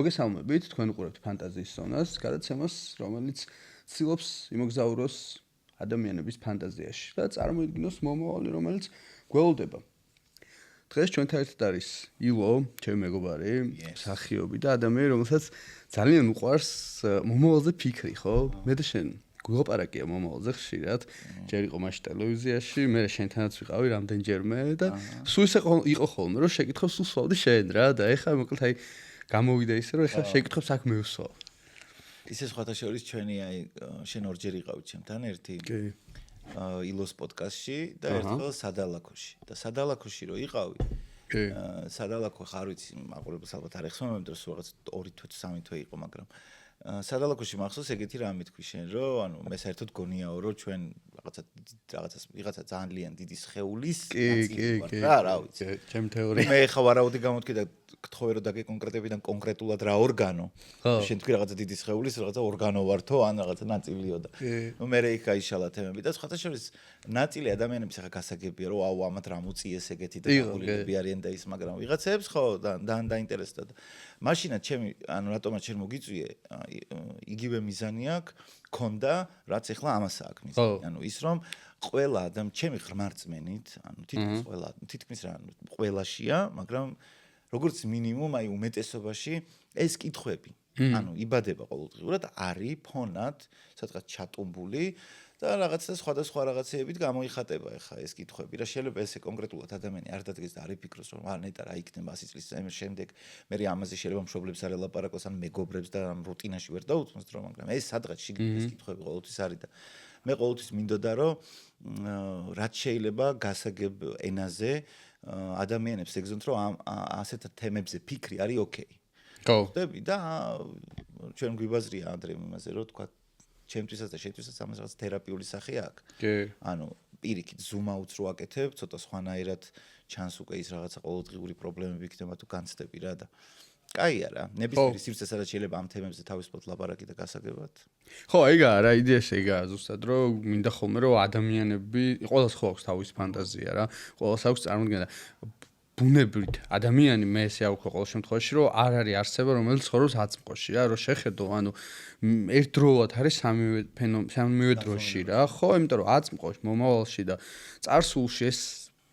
მოგესალმებით, თქვენ უყურებთ ფანტაზიის ზონას, გადაცემას, რომელიც ცდილობს იმოგზაუროს ადამიანების ფანტაზიაში და წარმოიდგინოს მომავალი, რომელიც გველოდება. დღეს ჩვენთან ერთად არის ილო, ჩემი მეგობარი, მსახიობი და ადამიანი, რომელსაც ძალიან უყვარს მომავალზე ფიქრი, ხო? მე და შენ გულაპარაკია მომავალზე ხშირად, ჯერ იყო მაშინ ტელევიზიაში, მე შენთანაც ვიყავი რამდენჯერმე და სულ ისე იყო ხოლმე, რომ შეკითხავს სულ სვავდი შენ რა და ეხლა მოკლედ აი გამოვიდა ისე რომ ეხლა შეკითხავს აქ მე ვსვავ. ისე სხვათა შორის ჩვენი აი შენ ორჯერ იყავით ჩემთან ერთი ილოს პოდკასტში და ერთხელ სადალაკოში და სადალაკოში რო იყავი სადალაკო ხარ ვიცი მაყურებელს ალბათ არ ეხსოვებთ რომ რაღაც 2 თვე 3 თვე იყო მაგრამ სადალაკოში მახსოვს ეგეთი რამე თქვი შენ რომ ანუ მე საერთოდ გონიაო რომ ჩვენ რაღაცა ძალიან დიდი სხეულის ნაწილი ვარ რა ვიცი ჩემ თეორია მე ხა ვარაუდი გამოვთქი და გთხოვე რომ დაგეკონკრეტებიდან კონკრეტულად რა ორგანო შენ თქვი რაღაცა დიდი სხეულის რაღაცა ორგანო ვართო ან რაღაცა ნაწილიო და ნუ მე იქ აიშალა თემები და სხვათა შორის ნაწილი ადამიანების ახლა გასაგებია რომ აუ ამათ რა მოწიეს ეგეთი და გულები არიან და ის მაგრამ ვიღაცებს ხო და დაინტერესდა და მაშინაც ჩემი ანუ რატომაც შენ მოგიწვიე იგივე მიზანი აქვს ქონდა რაც ახლა ამას აქვს მიზანი ანუ ის რომ ყველა ადამიანი ჩემი ღრმარწმენით ანუ თითქმის რა ყველაშია მაგრამ როგორც მინიმუმ აი უმეტესობაში ეს კითხვები ანუ იბადება ყოველდღიურად არის ფონად სადღაც ჩატუმბული და რაღაცა სხვადასხვა რაღაცეებით გამოიხატება ახლა ეს კითხვები რა შეიძლება ესე კონკრეტულად ადამიანი არ დადგეს და არ იფიქროს რომ ნეტა რა იქნება 100 წლის შემდეგ მე ამაზე შეიძლება მშობლებს არ ელაპარაკოს ან მეგობრებს და ამ რუტინაში ვერ დაუწმოს დრო მაგრამ ეს სადღაც შიგნით ეს კითხვები ყოველთვის არის და მე ყოველთვის მინდოდა რომ რაც შეიძლება გასაგებ ენაზე ადამიანებს ეგზონთ რომ ასეთ თემებზე ფიქრი არის ოკეი. ხო. ხდები და ჩვენ გვიბაზრია ანდრემ იმაზე რომ თქვა ჩემთვისაც და შენთვისაც ამას რაღაც თერაპიული სახე აქვს. კი. ანუ პირიქით zoom out-ს რო აკეთებ, ცოტა სხვანაირად ჩანს უკვე ის რაღაცა ყოველდღიური პრობლემები იქნება თუ განცდები რა და კაია რა. ნებისმიერი სივრცე სადაც შეიძლება ამ თემებზე თავისუფლად ლაპარაკი და გასაგებად. ხო, ეგაა რა იდეა ეგაა ზუსტად რომ მინდა ხოლმე რომ ადამიანები ყოველს ხო აქვს თავის ფანტაზია რა. ყოველს აქვს წარმოდგენა ბუნებრივად ადამიანი მე ესე აუქო ყოველ შემთხვევაში რომ არ არის არსება რომელიც ცხოვრობს აწმყოში რა რომ შეხედო ანუ ერთდროულად არის სამივე დროში რა ხო იმიტომ რომ აწმყოში მომავალში და წარსულში ეს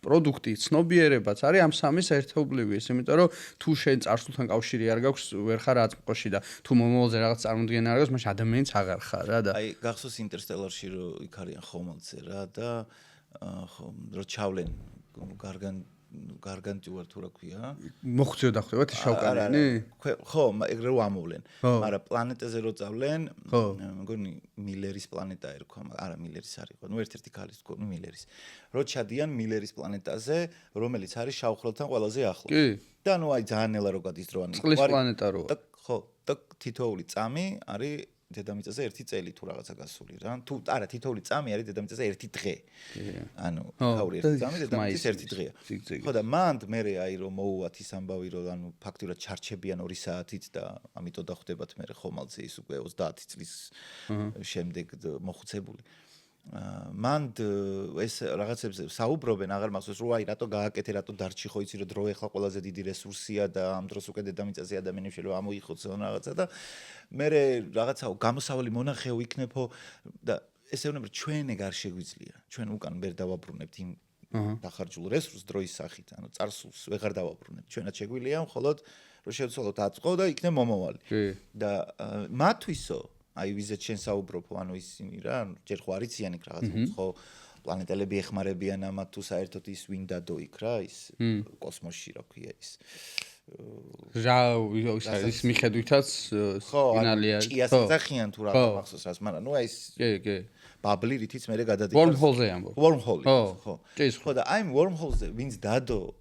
პროდუქტი ცნობიერებაც არის ამ სამის ერთობლივი ეს იმიტომ რომ თუ შენ წარსულთან კავშირი არ გაქვს ვერ ხარ აწმყოში და თუ მომავალზე რაღაც წარმოდგენა არ გაქვს მაშინ ადამიანიც აღარ ხარ რა და აი გახსოვს ინტერსტელარში რომ იქ არიან ხომალდზე რა და ხო რომ ჩავლენ გარგანტიუარ თუ რა ქვია მოხუცეო დახვდებათ შავკანიანი ხო ეგრე რო ამოვლენ მაგრამ პლანეტაზე რო წავლენ მგონი მილერის პლანეტა ერქვა არა მილერის არ იყო ნუ ერთ-ერთი ქალის მგონი მილერის რო ჩადიან მილერის პლანეტაზე რომელიც არის შავხრელთან ყველაზე ახლო და ნუ აი ძალიან ნელა რო გადის დრო ან წყლის პლანეტა როა ხო და თითოეული წამი არის დედამიწაზე ერთი წელი თუ რაღაცა გასული რა თუ არა თითოეული წამი არის დედამიწაზე ერთი დღე ანუ თავი ერთი წამი დედამიწის ერთი დღეა ხო და მანდ მე აი რომ მოუვათ ის ამბავი რომ ანუ ფაქტურად ჩარჩებიან 2 საათით და ამიტომ დახვდებათ მე ხომალდზე ის უკვე 30 წლის შემდეგ მოხუცებული მანდ ეს რაღაცებზე საუბრობენ აღარ მახსოვს რომ აი რატო გააკეთე რატო დარჩი ხო იცი რომ დრო ეხლა ყველაზე დიდი რესურსია და ამ დროს უკვე დედამიწაზე ადამიანები შეიძლება ამოიხოცონ რაღაცა და მე რაღაცა გამოსავალი მონახეო იქნებო და ესე უნდა რომ ჩვენ ეგ არ შეგვიძლია ჩვენ უკან ვერ დავაბრუნებთ იმ დახარჯულ რესურსს დროის სახით ანუ წარსულს ვეღარ დავაბრუნებთ ჩვენაც შეგვიძლია მხოლოდ რომ შევცვალოთ აწყვო და იქნება მომავალი და მათთვისო აი ვიზეთ შენ საუბრობო ანუ ისინი რა ჯერ ხო არიციან იქ რაღაც ხო პლანეტელები ეხმარებიან ამათ თუ საერთოდ ის ვინ დადო იქ რა ის კოსმოსში რა ქვია ის რა ის მიხედვითაც ფინალია ჭიას ეძახიან თუ რა მახსოვს რას მაგრამ ნუ აი ის კი ბაბლი რითიც მე გადადი wormhole-ზე ამბობ wormhole ხო და აი wormhole-ზე ვინც დადო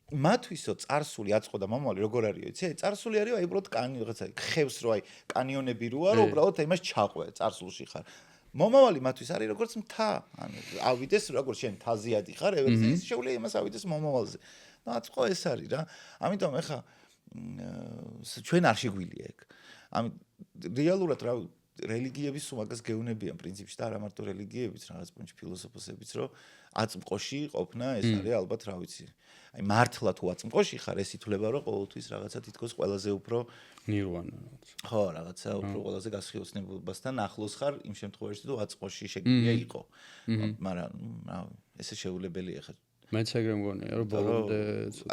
მათვისო წარსული აწყო და მომავალი როგორ არისო იცი წარსული არის აი უბრალოდ კანი რაღაცა ხევს რო აი კანიონები როა რომ უბრალოდ იმას ჩაყვე წარსულში ხარ მომავალი მათთვის არის როგორც მთა ანუ ავიდეს როგორც შენ თაზიადი ხარ ევერს შეუძლია იმას ავიდეს მომავალზე და აწყო ეს არის რა ამიტომ ეხა ჩვენ არ შეგვილია ეგ ამით რეალურად რა რელიგიების უმაგას გეუნებიან პრინციპში და არა მარტო რელიგიებიც, რაღაც პუნჩ ფილოსოფოსებიც, რომ აწმყოში ყოფნა ეს არის ალბათ, რა ვიცი. აი მართლა თუ აწმყოში ხარ, ეს ითვლება, რომ ყოველთვის რაღაცა თითქოს ყველაზე უფრო ნირვანა. ხო, რაღაცა უფრო ყველაზე გასხიოსნებასთან ახლოს ხარ იმ შემთხვევაში, თუ აწმყოში შეგიძლია იყო. მაგრამ ესე შეუძლებელია ხა მეც ეგრე მგონია, რომ ბოლომდე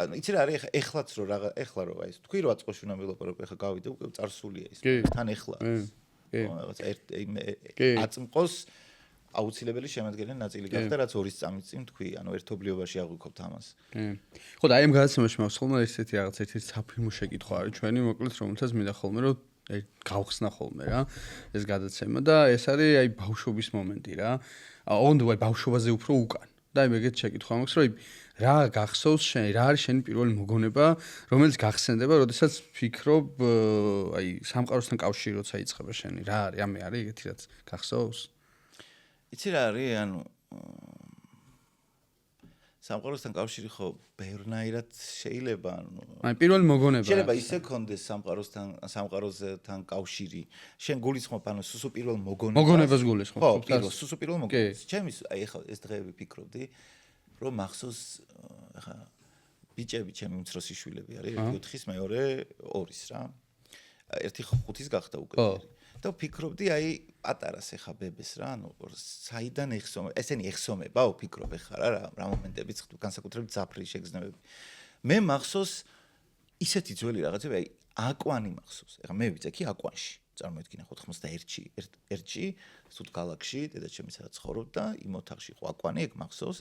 ანუ იცი რა არის ეხლაც რომ ეხლა რომ აი თქვი რომ აწმყოში უნდა ვილაპარაკო, ეხლა გავიდე უკვე წარსულია ის. თან ეხლა. რაღაც აწმყოს აუცილებელი შემადგენელი ნაწილი გახდა, რაც 2 წამის წინ თქვი, ანუ ერთობლიობაში აღვიქობთ ამას. ხო, და აი ამ გადაცემაში მაქვს ხოლმე ესეთი რაღაც ერთი საფილმო შეკითხვა არის ჩვენი, მოკლედ რომელთაც მინდა ხოლმე რომ გავხსნა ხოლმე რა ეს გადაცემა და ეს არის აი ბავშვობის მომენტი რა. ოღონდ აი ბავშვობაზე უფრო უკან. და აი მეგეთ შეკითხვა მაქვს, რომ რა გახსოვს შენ, რა არის შენი პირველი მოგონება, რომელიც გახსენდება, როდესაც ფიქრობ აი სამყაროსთან კავშირი როცა იწყება შენი, რა არის, ამე არის ეგეთი რაც გახსოვს? იცი რა არის, ანუ სამყაროსთან კავშირი ხო ბევრნაირად შეიძლება, ანუ აი პირველი მოგონება. შეიძლება ისე კონდეს სამყაროსთან კავშირი. შენ გულისხმობ, ანუ სუსუ პირველ მოგონებას გულისხმობ. ხო, სუსუ პირველ მოგონებას. ჩემი აი ახლა ეს დღეები ფიქრობდი, რომ მახსოვს ახლა ბიჭები ჩემი უმცროსი შვილები არის, 4-ის, მეორე 2-ის რა. ერთი 5-ის გახდა უკვე. და ფიქრობდი აი პატარას ეხა ბებეს რა, ანუ საიდან ეხსომება, ესენი ეხსომებაო ფიქრობ ეხა რა მომენტებიც განსაკუთრებით ძაფრი შეგრძნებები. მე მახსოვს ისეთი ძველი რაღაცები, აი აკვანი მახსოვს. ეხა მე ვიცი აკვანში, წარმოიდგინე 91-ში, სულ ქალაქში, დედაჩემი სადაც ცხოვრობდა, იმ ოთახში იყო აკვანი, ეგ მახსოვს.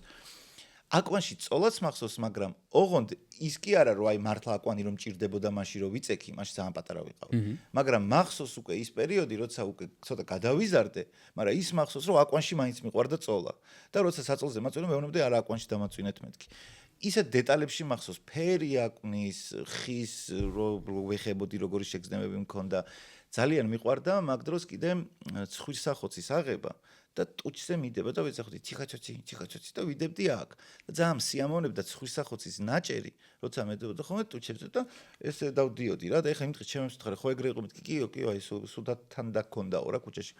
აკვანში წოლაც მახსოვს, მაგრამ ოღონდ ის კი არა რომ აი მართლა აკვანი რომ ჭირდებოდა მაშინ რომ ვიწექი, მაშინ ძალიან პატარა ვიყავი. მაგრამ მახსოვს უკვე ის პერიოდი, როცა უკვე ცოტა გადავიზარდე, მაგრამ ის მახსოვს რომ აკვანში მაინც მიყვარდა წოლა. და როცა საწოლზე მაწვდე, მეუბნებდი არა აკვანში დამაწვინეთ მეთქი. ისე დეტალებში მახსოვს ფერი აკვნის, ხის ვეხებოდი როგორი შეგრძნებები მქონდა. ძალიან მიყვარდა მაგ დროს კიდე ცხვირსახოცის აღება. და ტუჩზე მიდება და ვეძახოდი ციხაჩოცი და ვიდებდი აქ და ძალიან სიამოვნებდა ცხვირსახოცის ნაჭერი როცა მედოდა ხოლმე ტუჩებზე და ესე დავდიოდი რა და ეხა იმ დღეს ჩემს მხარე ხო ეგრე იყო მეთქი კიო აი სუდათან დაქონდაო რა ქუჩაში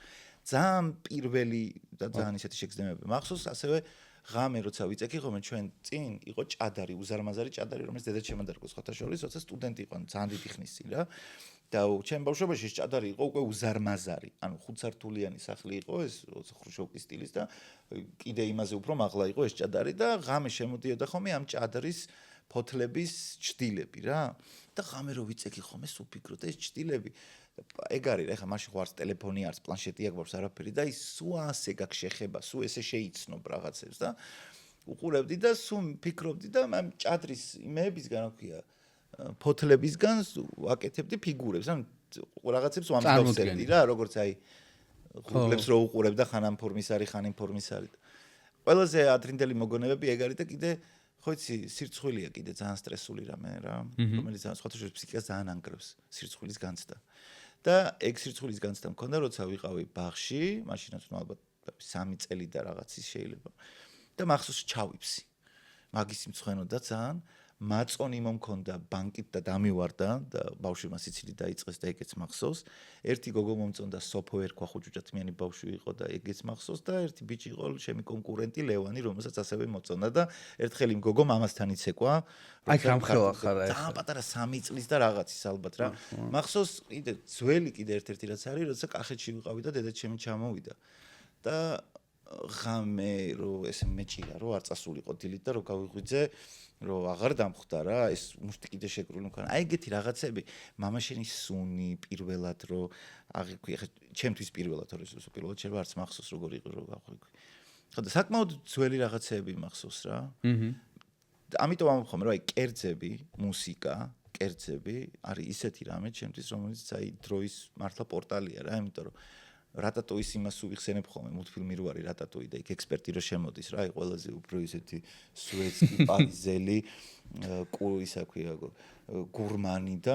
ძალიან პირველი და ძალიან ისეთი შეგრძნებები მახსოვს ასევე ღამე როცა ვიწექი ხოლმე ჩვენ წინ იყო ჭადარი უზარმაზარი ჭადარი რომელიც დედაჩემ დარგოს ხათაშორის როცა სტუდენტი იყო ძალიან დიდი ხნის წინ რა და ჩემ ბავშვობაში ეს ჭადარი იყო უკვე უზარმაზარი ანუ 5 სართულიანი სახლი იყო ეს ხრუშოვკის სტილის და კიდე იმაზე უფრო მაღლა იყო ეს ჭადარი და ღამე შემოდიოდა ხოლმე ამ ჭადარის ფოთლების ჭდილები რა და ღამე რო ვიწექი ხოლმე სულ ფიქრობ და ეს ჭდილები ეგ არის რა ხა მაშინ ხო არც ტელეფონი არც პლანშეტი აქვს არაფერი და ის სულ ასე გაქვს შეხება სულ ესე შეიცნობ რაღაცებს და უყურებდი და სულ ფიქრობდი და ამ ჭადრის იმეებისგან რა ქვია ფოთლებისგან ვაკეთებდი ფიგურებს ან რაღაცებს ვამსგავსებდი რა როგორც აი ღრუბლებს რო უყურებ და ხან ამ ფორმის არის ხან იმ ფორმის არის ყველაზე ადრინდელი მოგონებები ეგ არის და კიდე ხო იცი სირცხვილია კიდე ძალიან სტრესული რამე რა რომელიც სხვათა შორის ფსიქიკას ძალიან ანგრევს სირცხვილის განცდა და ეგ სირცხვილის განცდა მქონდა როცა ვიყავი ბაღში მაშინაც ალბათ 3 წელი და რაღაცის შეიძლება და მახსოვს ჩავიფსი მაგის მწვენოდა ძალიან მაწონი მომქონდა ბანკით და დამივარდა და ბავშვმა სიცილი დაიწყეს და ეგეც მახსოვს ერთი გოგო მომწონდა სოფო ერქვა ხუჭუჭათმიანი ბავშვი იყო და ეგეც მახსოვს და ერთი ბიჭი იყო ჩემი კონკურენტი ლევანი რომელსაც ასევე მოწონდა და ერთხელ იმ გოგო მამასთან იცეკვა აი გამხელა ხარ ეს და პატარა 3 წლის და რაღაცის ალბათ რა მახსოვს კიდე ძველი კიდე ერთ-ერთი რაც არის როცა კახეთში ვიყავი და დედაჩემი ჩამოვიდა და ღამე რო ესე მეჭირა რო არ წასულიყო დილით და რო გავიღვიძე რომ აღარ დამხვდა რა ეს მუშტი კიდე შეკრული მქონა აი ეგეთი რაღაცები მამაშენის სუნი პირველად რომ აღიქვი ხა ჩემთვის პირველად თორე პირველად შეიძლება არც მახსოვს როგორი იყო რომ გავხვიქვი ხო და საკმაოდ ძველი რაღაცები მახსოვს რა ამიტომ ამბობ რომ აი კერძები მუსიკა კერძები არის ისეთი რამე ჩემთვის რომელიც აი დროის მართლა პორტალია რა იმიტომ რომ რატატოის იმას უიხსენებ ხოლმე მულტფილმი რო არის რატატოი და იქ ექსპერტი რო შემოდის რა აი ყველაზე უფრო ისეთი სუეცკი პარიზელი ისა ქვია გურმანი და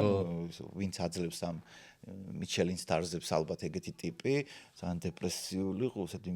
ვინც აძლევს ამ მიშელინ სტარზებს ალბათ ეგეთი ტიპი ძალიან დეპრესიული ყუსეთი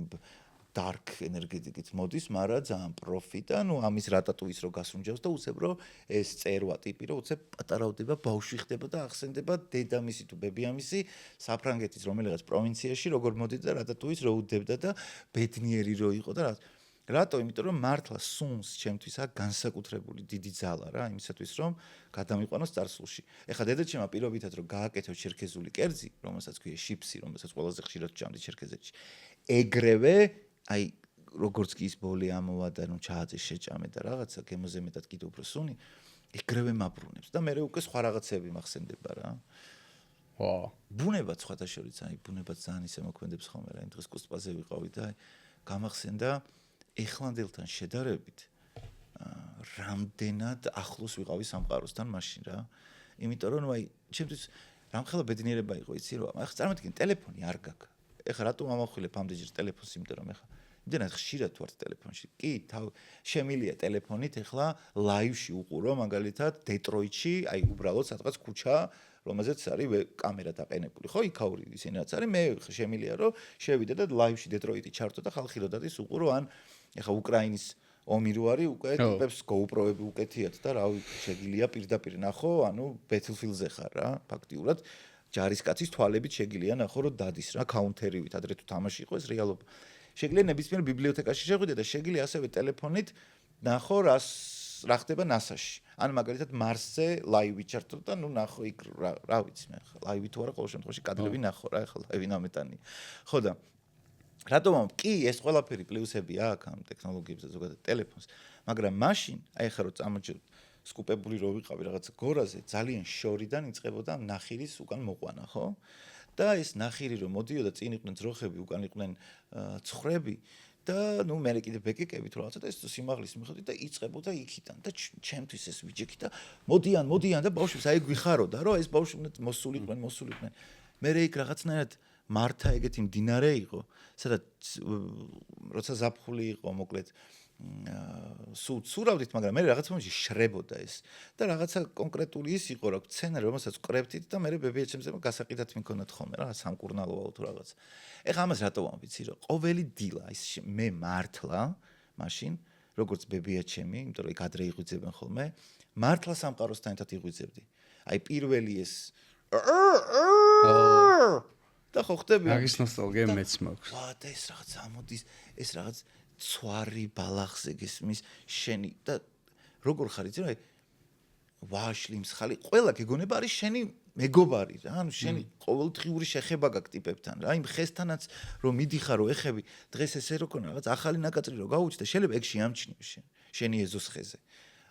dark ენერგეტიკით მოდის, მაგრამ ძალიან პროფი და ამის რატატუის რო გასუნჯავს და უცებ რო ეს წერვა ტიპი რო უცებ პატარავდება, ბავშვი ხდება და ახსენდება დედამისი თუ ბებიამისი საფრანგეთის რომელიღაც პროვინციაში როგორ მოდიდა და რატატუის რო უდებდა და ბედნიერი რო იყო და რატო? იმიტომ რომ მართლა სუნს ჩემთვის აქ განსაკუთრებული დიდი ძალა რა იმისათვის რომ გადამიყვანოს წარსულში. ეხლა დედაჩემმა პირობითად რომ გააკეთო ჩერქეზული კერძი, რომელსაც ქვია შიფსი, რომელსაც ყველაზე ხშირად ჭამდი ჩერქეზეთში. ეგრევე აი როგორც კი ის ბოლი ამოვა და ჩააძე შეჭამე და რაღაცა გემოზე მეტად კიდე უფრო სუნი, ეგრევე მაბრუნებს და მე უკვე სხვა რაღაცები მახსენდება რა. ვა. ბუნება სხვათა შორის, აი ბუნება ძალიან ისე მოქმედებს ხოლმე რა, იმ დღეს კუსპაზე ვიყავი და აი გამახსენდა ეხლანდელთან შედარებით რამდენად ახლოს ვიყავი სამყაროსთან მაშინ რა. იმიტომ რომ აი ჩემთვის რამხელა ბედნიერება იყო იცი რომ ახლა წარმოვიდგინე ტელეფონი არ გაქვს. ეხლა რატომ ამახვილებ ამდენჯერ ტელეფონს, იმიტომ რომ ეხლა იმდენად ხშირად ვარ ტელეფონში. კი, შემილია ტელეფონით ეხლა ლაივში უყურო მაგალითად დეტროიტში, აი უბრალოდ სადღაც ქუჩა, რომელზეც არის კამერა დაყენებული. ხო, იქაური ისინი რაც არის, მე შემილია რომ შევიდე და ლაივში დეტროიტი ჩართო და ხალხი რო დადის უყურო ან ეხლა უკრაინის ომი რო არის უკვე ტიპებს GoPro-ები უკეთიათ და რავი შეგილია პირდაპირ ნახო, ანუ Battlefield-ზე ხარ რა, ფაქტიურად ჯარისკაცის თვალებით შეგილია ნახო რომ დადის რა კაუნტერივით ადრე თუ თამაში იყო ეს რეალობა. შეგიძლია ნებისმიერ ბიბლიოთეკაში შეხვიდე და შეგიძლია ასევე ტელეფონით ნახო რა ხდება NASA-ში. ან მაგალითად მარსზე ლაივი ჩართო და ნახო იქ რა ვიცი მე ხა ლაივი თუ არა ყოველ შემთხვევაში კადრები ნახო რა ხა ლაივი ნამეტანი. ხო და რატომ კი ეს ყველაფერი პლუსები აქვს ამ ტექნოლოგიებზე ზოგადად ტელეფონს, მაგრამ მაშინ აი ხა რო წამოჭერ სკუპებული რო ვიყავი რაღაც გორაზე ძალიან შორიდან იწყებოდა ნახირის უკან მოყვანა, ხო? და ეს ნახირი რომ მოდიოდა წინ იყვნენ ძროხები, უკან იყვნენ ცხრები და მე კიდე ბეკეკები თუ რაღაცა და ეს სიმაღლის მიხედვით და იწყებოდა იქიდან და ჩემთვის ეს ვიჯექი და მოდიან და ბავშვებს აი გვიხაროდა რომ ეს ბავშვები მოსულიყვნენ. მე იქ რაღაცნაირად მართა ეგეთი მდინარე იყო, სადაც როცა ზაფხული იყო მოკლედ სურავდით, მაგრამ მე რაღაც მომენტში შრებოდა ეს და რაღაცა კონკრეტული ის იყო რა სცენარი, რომელსაც ყრებდით და მე ბებიაჩემზე გასაყიდად მიქონდათ ხოლმე რა სამკურნალოა თუ რაღაც. ეხლა ამას რატო ვამბიცი რომ ყოველი დილა ის მე მართლა მაშინ როგორც ბებიაჩემი, იმიტომ რომ იქ ადრე იღვიძებენ ხოლმე, მართლა სამყაროსთან ერთად იღვიძებდი. აი პირველი ეს და ხო ხდები მაგის ნოსტალგია მეც მაქვს. ვა და ეს რაღაც ამოდის, ეს რაღაც ცვარი ბალახზე გესმის შენი და როგორ ხარ იცი რა ვაშლი მსხალი ყველა გეგონება არის შენი მეგობარი რა ანუ შენი ყოველდღიური შეხება გაქვს ტიპებთან რა იმ ხესთანაც რომ მიდიხარ რომ ეხები დღეს ესე რო ქონა რაღაც ახალი ნაკაწრი რო გაუჩი და შეიძლება ეგ შეამჩნიო შენი ეზოს ხეზე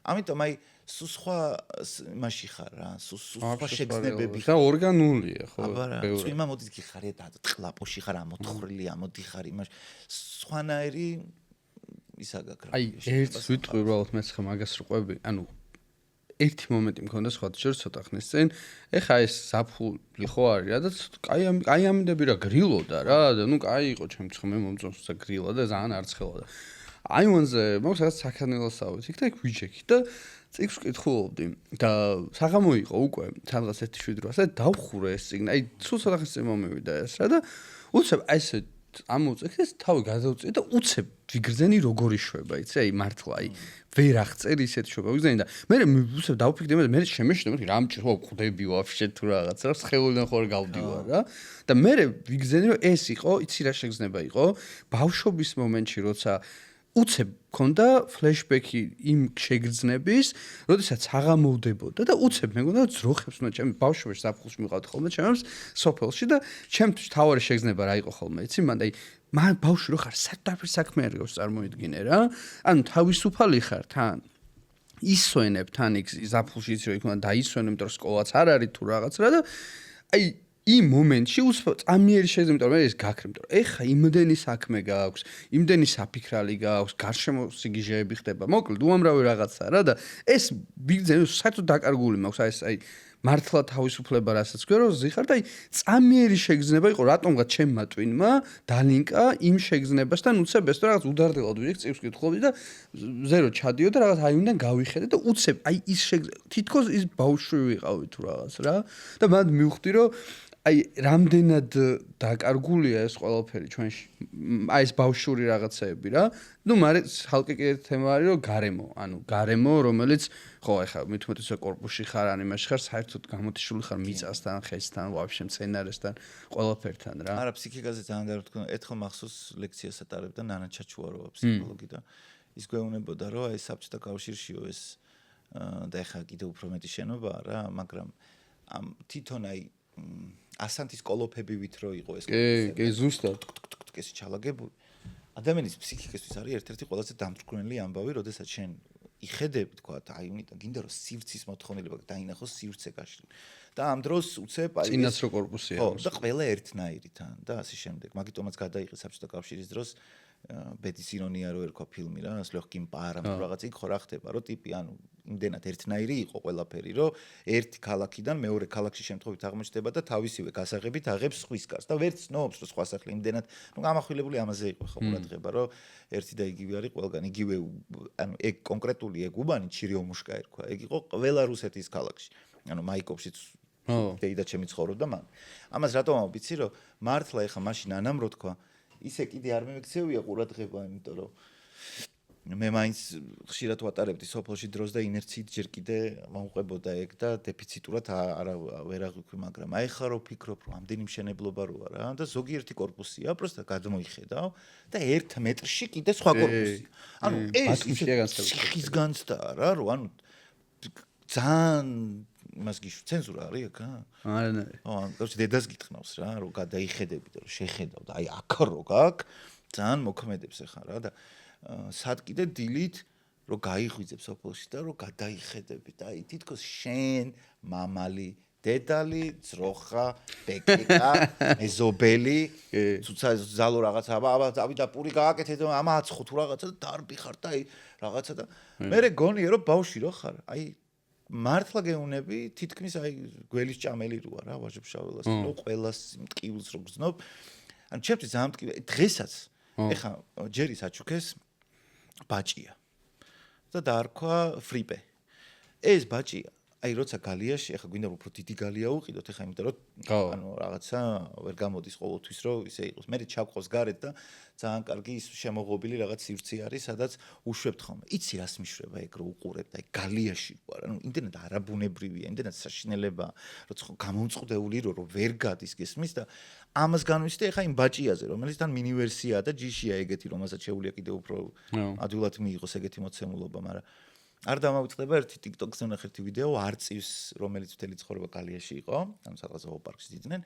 ამიტომ აი სხვა მასში ხარ რა სხვა შეგრძნებები და ორგანულია ხო აბარა წვიმა მოდის გიხარია და ტყლაპოში ხარ ამოთხრილი ამოდიხარ იმას სხვანაირი ისაგაკრა აი ერთს ვიტყვი უბრალოდ მეც ხა მაგას რყვები ანუ ერთი მომენტი მქონდა სხვათა შორის ცოტა ხნის წინ ეხა ეს ზაფხული ხო არის რა და კაი ამინდები რა გრილოდა რა და ნუ კაი იყო ჩემს ხმე მომწონს და გრილა და ძალიან არცხელა და აი მონზე მოხდა რაღაც საქანელოსავით იქ და იქ ვიჯექი და წიგნს ვკითხულობდი და საღამო იყო უკვე სადღაც 1:07 და დავხურე ეს წიგნი აი სულ ცოტა ხნის წინ მომივიდა ეს რა და უცებ აი ეს ამოწექ ეს თავი გადავწიე და უცებ ვიგრძენი როგორი შვება იცი აი მართლა აი ვერ აღწერი ისეთ შვება ვიგრძენი და მე უცებ დავფიქრდი მე შემეშნე მე რამჭირო ხვდები ვაფშე თუ რაღაც რა სხეულიდან ხო გავდივარ რა და მე ვიგრძენი რომ ეს იყო იცი რა შეგრძნება იყო ბავშვობის მომენტში როცა უცებ მქონდა ფლეშბექი იმ შეგრძნების, როდესაც აღამოვდებოდა და უცებ მეგონა ძროხებს უნდა ჩემ ბავშვობაში საფხულში მიყავთ ხოლმე ჩემს სოფელში და ჩემთვის თავარი შეგრძნება რა იყო ხოლმე, იცი? მან ბავშვი რო ხარ, საერთოდ საქმე არ გავს წარმოიდგინე რა. ანუ თავისუფალი ხარ თან. ისვენებ თან იქ ზაფხულში იცი რომ იქ უნდა დაისვენო, იმიტომ რომ სკოლაც არ არის თუ რაღაც რა და აი იმ მომენტში წამიერი შეგრძნება, იმიტომ რომ ეს გაქრე, იმიტომ რომ ეხა იმდენი საქმე გააქვს, იმდენი საფიქრალი გააქვს, გარშემო სიგიჟეები ხდება, მოკლედ უამრავი რაღაცა რა და ეს ბიგძენი საერთოდ დაკარგული მაქვს, აი მართლა თავისუფლება რასაც გვერო ზიხარ და აი წამიერი შეგრძნება იყო რატომღაც ჩემმა ტვინმა დალინკა იმ შეგრძნებასთან უცებ ეს რაღაც უდარდელად ვიძახ წიგნს კითხულობდი და ზერო ჩადიოდა რაღაც აი უნდა გავიხედე და უცებ აი ის თითქოს ის ბავშვი ვიყავი თუ რაღაც რა და მან მივხვდი რომ აი რამდენად დაკარგულია ეს ყველაფერი ჩვენში აი ეს ბავშვური რაღაცეები რა ნუ მაგრამ ხალხი კიდე თემა არის რომ გარემო რომელიც ხო ეხლა მithumetes კორპუსში ხარ ანიმაში ხარ საერთოდ გამოთიშული ხარ მიწასთან ხესთან ვაფშე მცენარესთან ყველაფერთან რა არა ფსიქიკაზე ძალიან დავთქვა ერთხელ მახსოვს ლექციას ატარებდა ნანა ჩაჩუაროვა ფსიქოლოგი და ის გვეუბნებოდა რომ აი საბჭოთა კავშირშიო ეს და ეხლა კიდე უფრო მეტი შენობაა რა მაგრამ ამ თვითონ აი ასანთის კოლოფებივით რო იყო ეს კი ზუსტად ეს ჩალაგებული ადამიანის ფსიქიკისთვის არის ერთ-ერთი ყველაზე დამწვრთნელი ამბავი, როდესაც შენ იხედები თქვა აი გინდა რომ სივრცის მოთხოვნილება დაინახოს სივრცე გაშლილი და ამ დროს უცებ აი წინაც რო კორპუსია ხო და ყველა ერთნაირი თან და ასე შემდეგ მაგიტომაც გადაიღეს საბჭოთა კავშირის დროს ბედის ირონია რო ერქვა ფილმი რა ეს ლოხკიმ პარამ რაღაც იქ ხო რა ხდება რომ ტიპი ანუ იმდენად ერთნაირი იყო ყველაფერი რომ ერთი ქალაქიდან მეორე ქალაქში შემთხვევით აღმოჩნდება და თავისივე გასაღებით აღებს სხვის კარს და ვერც ცნობს რომ სხვა სახლი იმდენად ნუ გამახვილებული ამაზე იყო ხო ყურადღება რომ ერთი და იგივე არის ყველგან იგივე ანუ ეგ კონკრეტული ეგ უბანი ჩირიომუშკა ერქვა ეგ იყო ყველა რუსეთის ქალაქში ანუ მაიკოვშიც და ჩემი ცხოვრობდა მან ამას რატომ ამბიცი რომ მართლა ეხა მაშინ ანამ რო თქვა ისე კიდე არ მემექცევია ყურადღება, იმიტომ რომ მე მაინც ხშირად ვატარებდი სოფელში დროს და ინერციით ჯერ კიდე მომყვებოდა ეგ და დეფიციტურად ვერ აღვიქვი, მაგრამ აი ხა რო ფიქრობ, რომ ამდენი მშენებლობა როა რა და ზოგიერთი კორპუსია, просто გადმოიხედავ და 1 მეტრში კიდე სხვა კორპუსია. ანუ ეს ის განცდაა რა, რომ ანუ ძალიან მას გიშ ცენზურა არის აქ? არა. короче დედას გითხნავს რა, რომ გადაიხედები და რომ შეხედავ და აი აქ რო გაქვს, ძალიან მოქმედებს ახლა რა და სად კიდე დილით რომ გაიღვიძებ სოფელში და რომ გადაიხედები და აი თითქოს შენ მამალი დედალი, ძროხა, ბეკეკა, მეზობელი, თუცა ზალო რაღაცა, ავიდა პური გააკეთე და ამა აცხო თუ რაღაცა და დარბი ხარ და აი რაღაცა და მე გონია რომ ბავში რო ხარ, აი მართლა გეუნები თითქმის აი გველის ჭამელი როა რა ვაჟებშაველას რო ყველას მტკივილს რო გზნობ ანუ ჩემთვის ძალიან მტკივი დღესაც ეხა ჯერის აჩუქეს ბაჭია და დაარქვა ფრიპე ეს ბაჭია აი როცა გალიაში ეხა გვინდა უფრო დიდი გალია უყიდოთ ეხა იმიტომ რომ ანუ რაღაცა ვერ გამოდის ყოველთვის რომ ისე იყოს მე ჩავყავს გარეთ და ძალიან კარგი ის შემოღობილი რაღაც სივრცე არის სადაც უშვებთ ხოლმე იცი რას მიშვება ეგ რო უყურებთ აი გალიაში ვარ ანუ იმდენად არაბუნებრივია იმდენად საშინელება როცა გამომწყდეული რომ ვერ გადის გესმის და ამას განვიცდი ეხა იმ ბაჭიაზე რომელიც თან მინივერსია და ჯიშია ეგეთი რომელსაც შეუძლია კიდე უფრო ადვილად მიიღოს ეგეთი მოცემულობა მაგრამ არ დამავიწყდება ერთი TikTok-ზე ვნახე ერთი ვიდეო არწივს რომელიც მთელი ცხოვრება გალიაში იყო ანუ სადღაც ზოოპარკში დიდნენ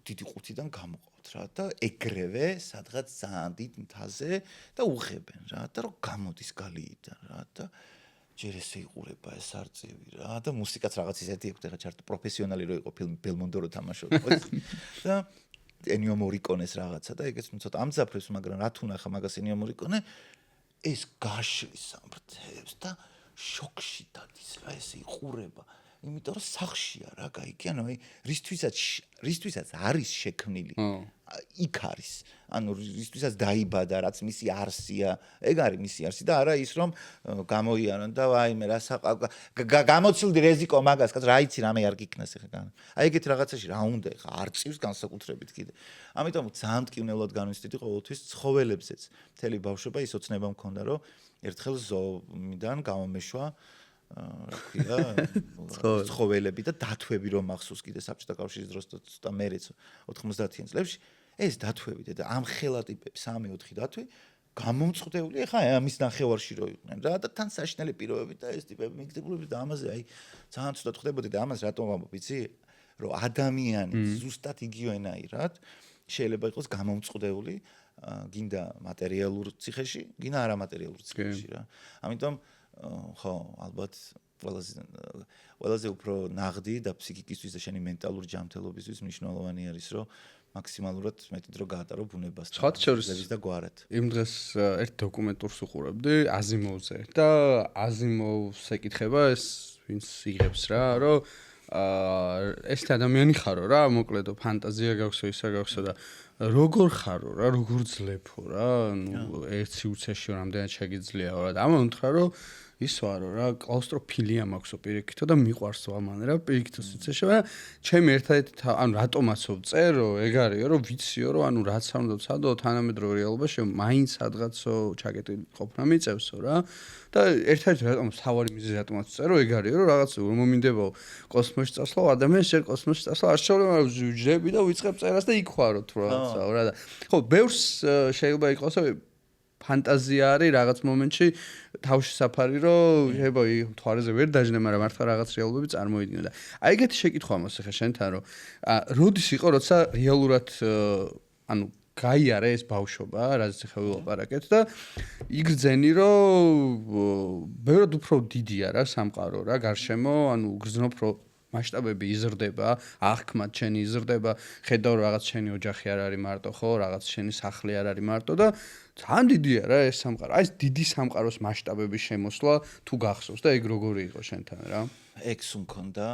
დიდი ყუთიდან გამოყავთ რა და ეგრევე სადღაც ძალიან დიდ მთაზე და უღებენ რა და რომ გამოდის გალიიდან რა და ჯერ ესე იყურება ეს არწივი რა და მუსიკაც რაღაც ისეთი აქვს ეხა ჩარტ პროფესიონალი რო იყო ფილმი ბელმონდო რო თამაშობდა და ენიო მორიკონეს რაღაცა და ეგეც ცოტა ამძაფრებს მაგრამ რა თუ ნახა მაგას ენიო მორიკონე ეს გაშლის სამბრთებს და შოქში დადის რა ეს იყურება იმიტომ რომ სახშია რა გაიგე ანუ აი რისთვისაც არის შექმნილი იქ არის ანუ რისთვისაც დაიბადა რაც მისი არსია ეგ არის მისი არსი და არა ის რომ გამოიარონ და აი მე რა გამოცილდი რეზიკო მაგას რა იცი რამე არ გიქნას ეხლა აი ეგეთ რაღაცაში რა უნდა ეხლა არწივს განსაკუთრებით კიდე ამიტომ ძალიან მტკივნეულად განვიცდიდი ყოველთვის ცხოველებზეც მთელი ბავშვობა ის ოცნება მქონდა რომ ერთხელ ზოომიდან გამომეშვა რა ქვია ცხოველები და დათვები რომ მახსოვს კიდე საბჭოთა კავშირის დროს და მერეც 90-იან წლებში ეს დათვები და ამ ხელა ტიპები 3-4 დათვი გამომწყდეული ახლა ამის ნახევარში რო იყვნენ რა და თან საშინელი პირობები და ეს ტიპები მიგდებულები და ამაზე აი ძალიან ცუდად ხდებოდი და ამას რატომ ვამბობ იცი რომ ადამიანი ზუსტად იგივენაირად შეიძლება იყოს გამომწყდეული გინდა მატერიალურ ციხეში გინდა არამატერიალურ ციხეში რა ამიტომ ხო ალბათ ყველაზე უფრო ნაღდი და ფსიქიკისთვის და შენი მენტალური ჯანმრთელობისთვის მნიშვნელოვანი არის რომ მაქსიმალურად მეტი დრო გაატარო ბუნებასთან. სხვათა შორის და გვარად. იმ დღეს ერთ დოკუმენტურს უყურებდი აზიმოვზე და აზიმოვს ეკითხება ეს ვინც იღებს რა რომ ეს ადამიანი ხარო რა მოკლედო ფანტაზია გაქვსო ისა გაქვსო და როგორ ხარო რა, როგორ ძლეფო რა, ნუ ერთ სიუცეში რამდენად შეგიძლიაო რა. ამან უთხრა რომ ის ვარო რა, კლაუსტროფილია მაქვსო პირიქითო და მიყვარსო ამან რა, პირიქითო სიუცეში, მაგრამ ჩემი ერთადერთი ანუ რატომაცო წერო, ეგ არისო რომ ვიციო რომ ანუ რაც არ უნდა ვცადო თანამედროვე რეალობაში მაინც სადღაცო ჩაკეტილი ყოფნა მიწევსო რა. და ერთადერთი რატომ თავარი მიზეზი რატომაც წერო, ეგ არისო რომ რაღაც რომ მომინდებო კოსმოსში წასვლა, ადამიანს შენ კოსმოსში წასვლა არ შეუძლია, მაგრამ ვიჯდები და ვიწყებ წერას და იქ ვარო თუ რაღაცა რა და ხო, ბევრს შეიძლება იყოს ფანტაზია არის რაღაც მომენტში თავში საფარი რომ შეიძლება მთვარეზე ვერ დაждნე, მაგრამ მართლა რაღაც რეალობები წარმოიდგინე და აი ეგეთი შეკითხვა მას ახლა შენთან რომ როდის იყო როცა რეალურად ანუ გაიარა ეს ბავშვობა, რაც ახლა ვილაპარაკეთ და იგრძენი რომ ბევრად უფრო დიდია რა სამყარო რა გარშემო, ანუ გრძნობ რომ მასშტაბები იზრდება, აღქმად ჩენი იზრდება, ხედავ რაღაც ჩენი ოჯახი არ არის მარტო, ხო, რაღაც ჩენი სახლი არ არის მარტო და ძალიან დიდია რა ეს სამყარო. აი ეს დიდი სამყაროს მასშტაბების შემოსვლა თუ გახსოვს და ეგ როგორი იყო შენთან რა? ეგ სულ მქონდა,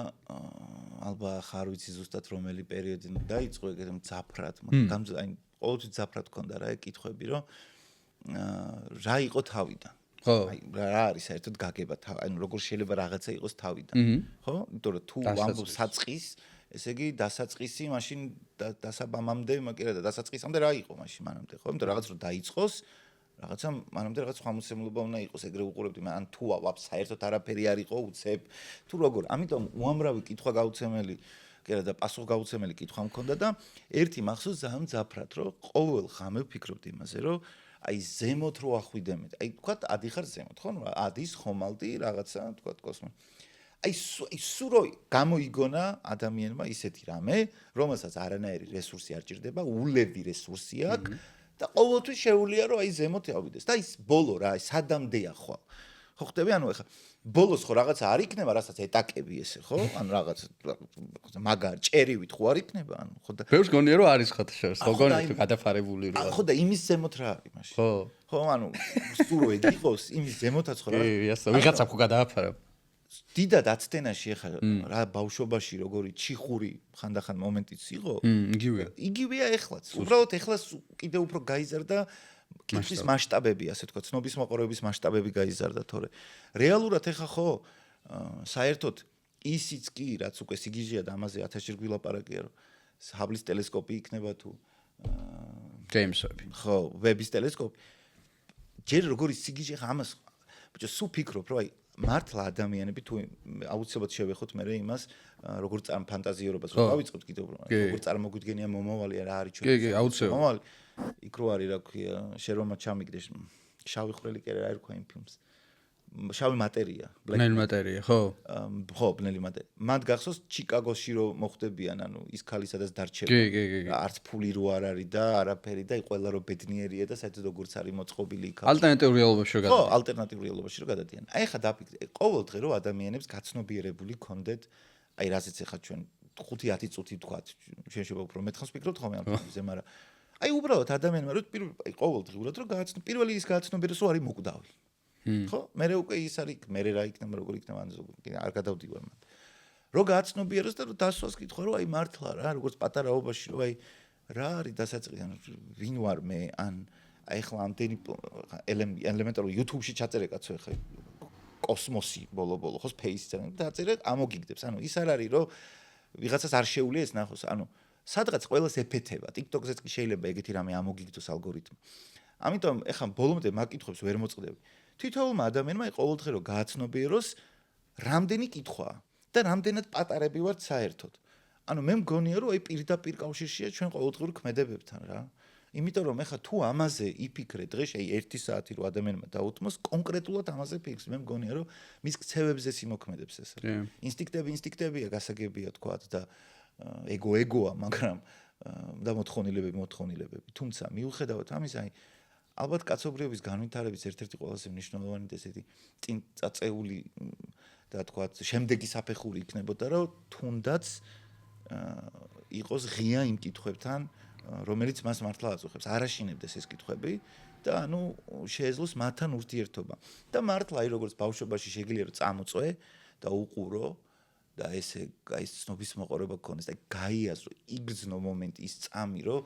ალბათ ხარ ვიცი ზუსტად რომელი პერიოდი დაიწყო ეგეთ მძაფრად, მაგრამ აი ყოველთვის მძაფრად მქონდა რა ეგ კითხვები, რომ რა იყო თავიდან. აი რა არის საერთოდ გაგება ანუ როგორ შეიძლება რაღაცა იყოს თავიდან ხო იმიტომ რომ თუ ამბობ საწყის ესე იგი დასაწყისი მაშინ დასაბამამდე მაგერა და დასაწყისამდე რა იყო მაშინ მანამდე ხო იმიტომ რაღაც რომ დაიწყოს რაღაცა მანამდე რაღაც ხმამოცემლობა უნდა იყოს ეგრე უყურებდი ან თუ საერთოდ არაფერი არ იყო უცებ თუ როგორ ამიტომ უამრავი კითხვა გაუცემელი კერა და პასუხგაუცემელი კითხვა მქონდა და ერთი მახსოვს ძალიან მძაფრად რომ ყოველ ღამე ვფიქრობდი იმაზე რომ აი ზემოთ რო ახვიდემეთ. აი თქვათ ადიხარ ზემოთ, ხო? ადის ხომალდი რაღაცა, თქვათ კოსმოსი. აი სულ რო გამოიგონა ადამიანმა ისეთი რამე, რომელსაც არანაირი რესურსი არ ჭირდება, ულევი რესურსი აქვს და ყოველთვის შეუძლია რომ აი ზემოთ ავიდეს. და ის ბოლო რა, აი სადამდეა ხო? ხო ხტები? ანუ ეხა ბოლოს ხო რაღაცა არ იქნება, რასაც ეტაკები ესე, ხო? ანუ რაღაც მაგარ ჭერივით ხო არ იქნება, ანუ ხო და ბევრს გონია რომ არის ხათაშორს, ხო გონია თუ გადაფარებული რა. ხო და იმის ზემოთ რა არის მაშინ? ხო. ხო, ანუ სულ რო ეგ იყოს, იმის ზემოთაც ხო რა. ვიღაცა ხო გადააფარა. დიდად აცდენაში ეხა რა ბავშვობაში როგორი ჩიხური ხანდახან მომენტიც იყო. იგივეა. იგივეა ეხლაც. უბრალოდ ეხლაც კიდე უფრო გაიზარდა კითხვის მასშტაბები, ასე თქვა, ცნობის მოყოლების მასშტაბები გაიზარდა, თორე რეალურად ეხა ხო საერთოდ ისიც კი, რაც უკვე სიგიჟეა და ამაზე 1000 ჯერ გვილაპარაკია, რომ ჰაბლის ტელესკოპი იქნება თუ ჯეიმს ვები. ხო, ვების ტელესკოპი. ჯერ როგორი სიგიჟე ხა ამას ბიჭო სულ ფიქრობ, რომ აი მართლა ადამიანები თუ აუცილებლად შევეხოთ მე იმას როგორ ფანტაზიორობას რომ დავიწყოთ კიდევ როგორ წარმოგვიდგენია მომავალი რა არის ჩვენ კი აუცილებლად მომავალი იქ რო არის რა ქვია შერომა ჩამიგდეს შავი ხვრელი კი რა ერქვა იმ ფილმს შავი მატერია ბნელი მატერია ხო ხო ბნელი მატერია მათ გახსოვს ჩიკაგოში რო მოხდებიან ანუ ის ქალი სადაც დარჩება არც ფული რო არ არის და არაფერი და ყველა რო ბედნიერია და საერთოდ როგორც არის მოწყობილი იქ ალტერნატიულ რეალობაში რო გადადიან ხო ალტერნატიულ რეალობაში რო გადადიან აი ხა დაფიქრე ყოველ დღე რო ადამიანებს გაცნობიერებული კონდეთ აი რაზეც ხა ჩვენ 5-10 წუთი თქვა ჩვენ შეიძლება უფრო მეთხანს ვფიქრობთ ხოლმე ამ ფილმზე მაგრამ აი უბრალოდ ადამიანმა რო აი ყოველ დღე უბრალოდ რო გააცნო პირველი ის გააცნობიეროს რო არის მოკვდავი ხო მე უკვე ის არის მე რა იქნება როგორ იქნება ან არ გადავდივარ მათ რო გააცნობიეროს და რო დასვას კითხვა რომ აი მართლა რა როგორც პატარაობაში რომ აი რა არის დასაწყისი ან ვინ ვარ მე ან აი ხლა ამდენი ელემენტარულ YouTube-ში ჩაწერე კაცო ხა კოსმოსი ბოლო-ბოლო ხო space-ს დაწერე ამოგიგდებს ანუ ის არ არის რომ ვიღაცას არ შეუძლია ეს ნახოს ანუ სადღაც ყველას ეფეთება TikTok-ზეც კი შეიძლება ეგეთი რამე ამოგიგდოს ალგორითმი ამიტომ ეხლა ბოლომდე მაგ კითხვებს ვერ მოწყდები თითოეულმა ადამიანმა ყოველდღე რომ გააცნობიეროს რამდენი კითხვაა და რამდენად პატარები ვართ საერთოდ. ანუ მე მგონია რომ აი პირდაპირ კავშირშია ჩვენ ყოველდღიურ ქმედებებთან რა. იმიტომ რომ ეხა თუ ამაზე იფიქრე დღეში აი 1 საათი რო ადამიანმა დაუთმოს კონკრეტულად ამაზე ფიქრს მე მგონია რომ მის ქცევებზე სიმოქმედებს ეს. ინსტინქტებია გასაგებია თქვა და ეგოა მაგრამ და მოთხოვნილებები. თუმცა მიუხედავად ამისა აი ალბათ კაცობრიობის განვითარების ერთ-ერთი ყველაზე მნიშვნელოვანი ესეთი წინ წაწეული და თქვა შემდეგი საფეხური იქნებოდა რომ თუნდაც იყოს ღია იმ კითხვებთან რომელიც მას მართლა აწუხებს არაშინებდეს ეს კითხვები და ანუ შეეძლოს მათთან ურთიერთობა და მართლა აი როგორც ბავშვობაში შეგიძლია რომ წამოწვე და უყურო და ესე აი ცნობის მოყოლება გქონდეს და გაიაზრო იგრძნო მომენტი ის წამი რომ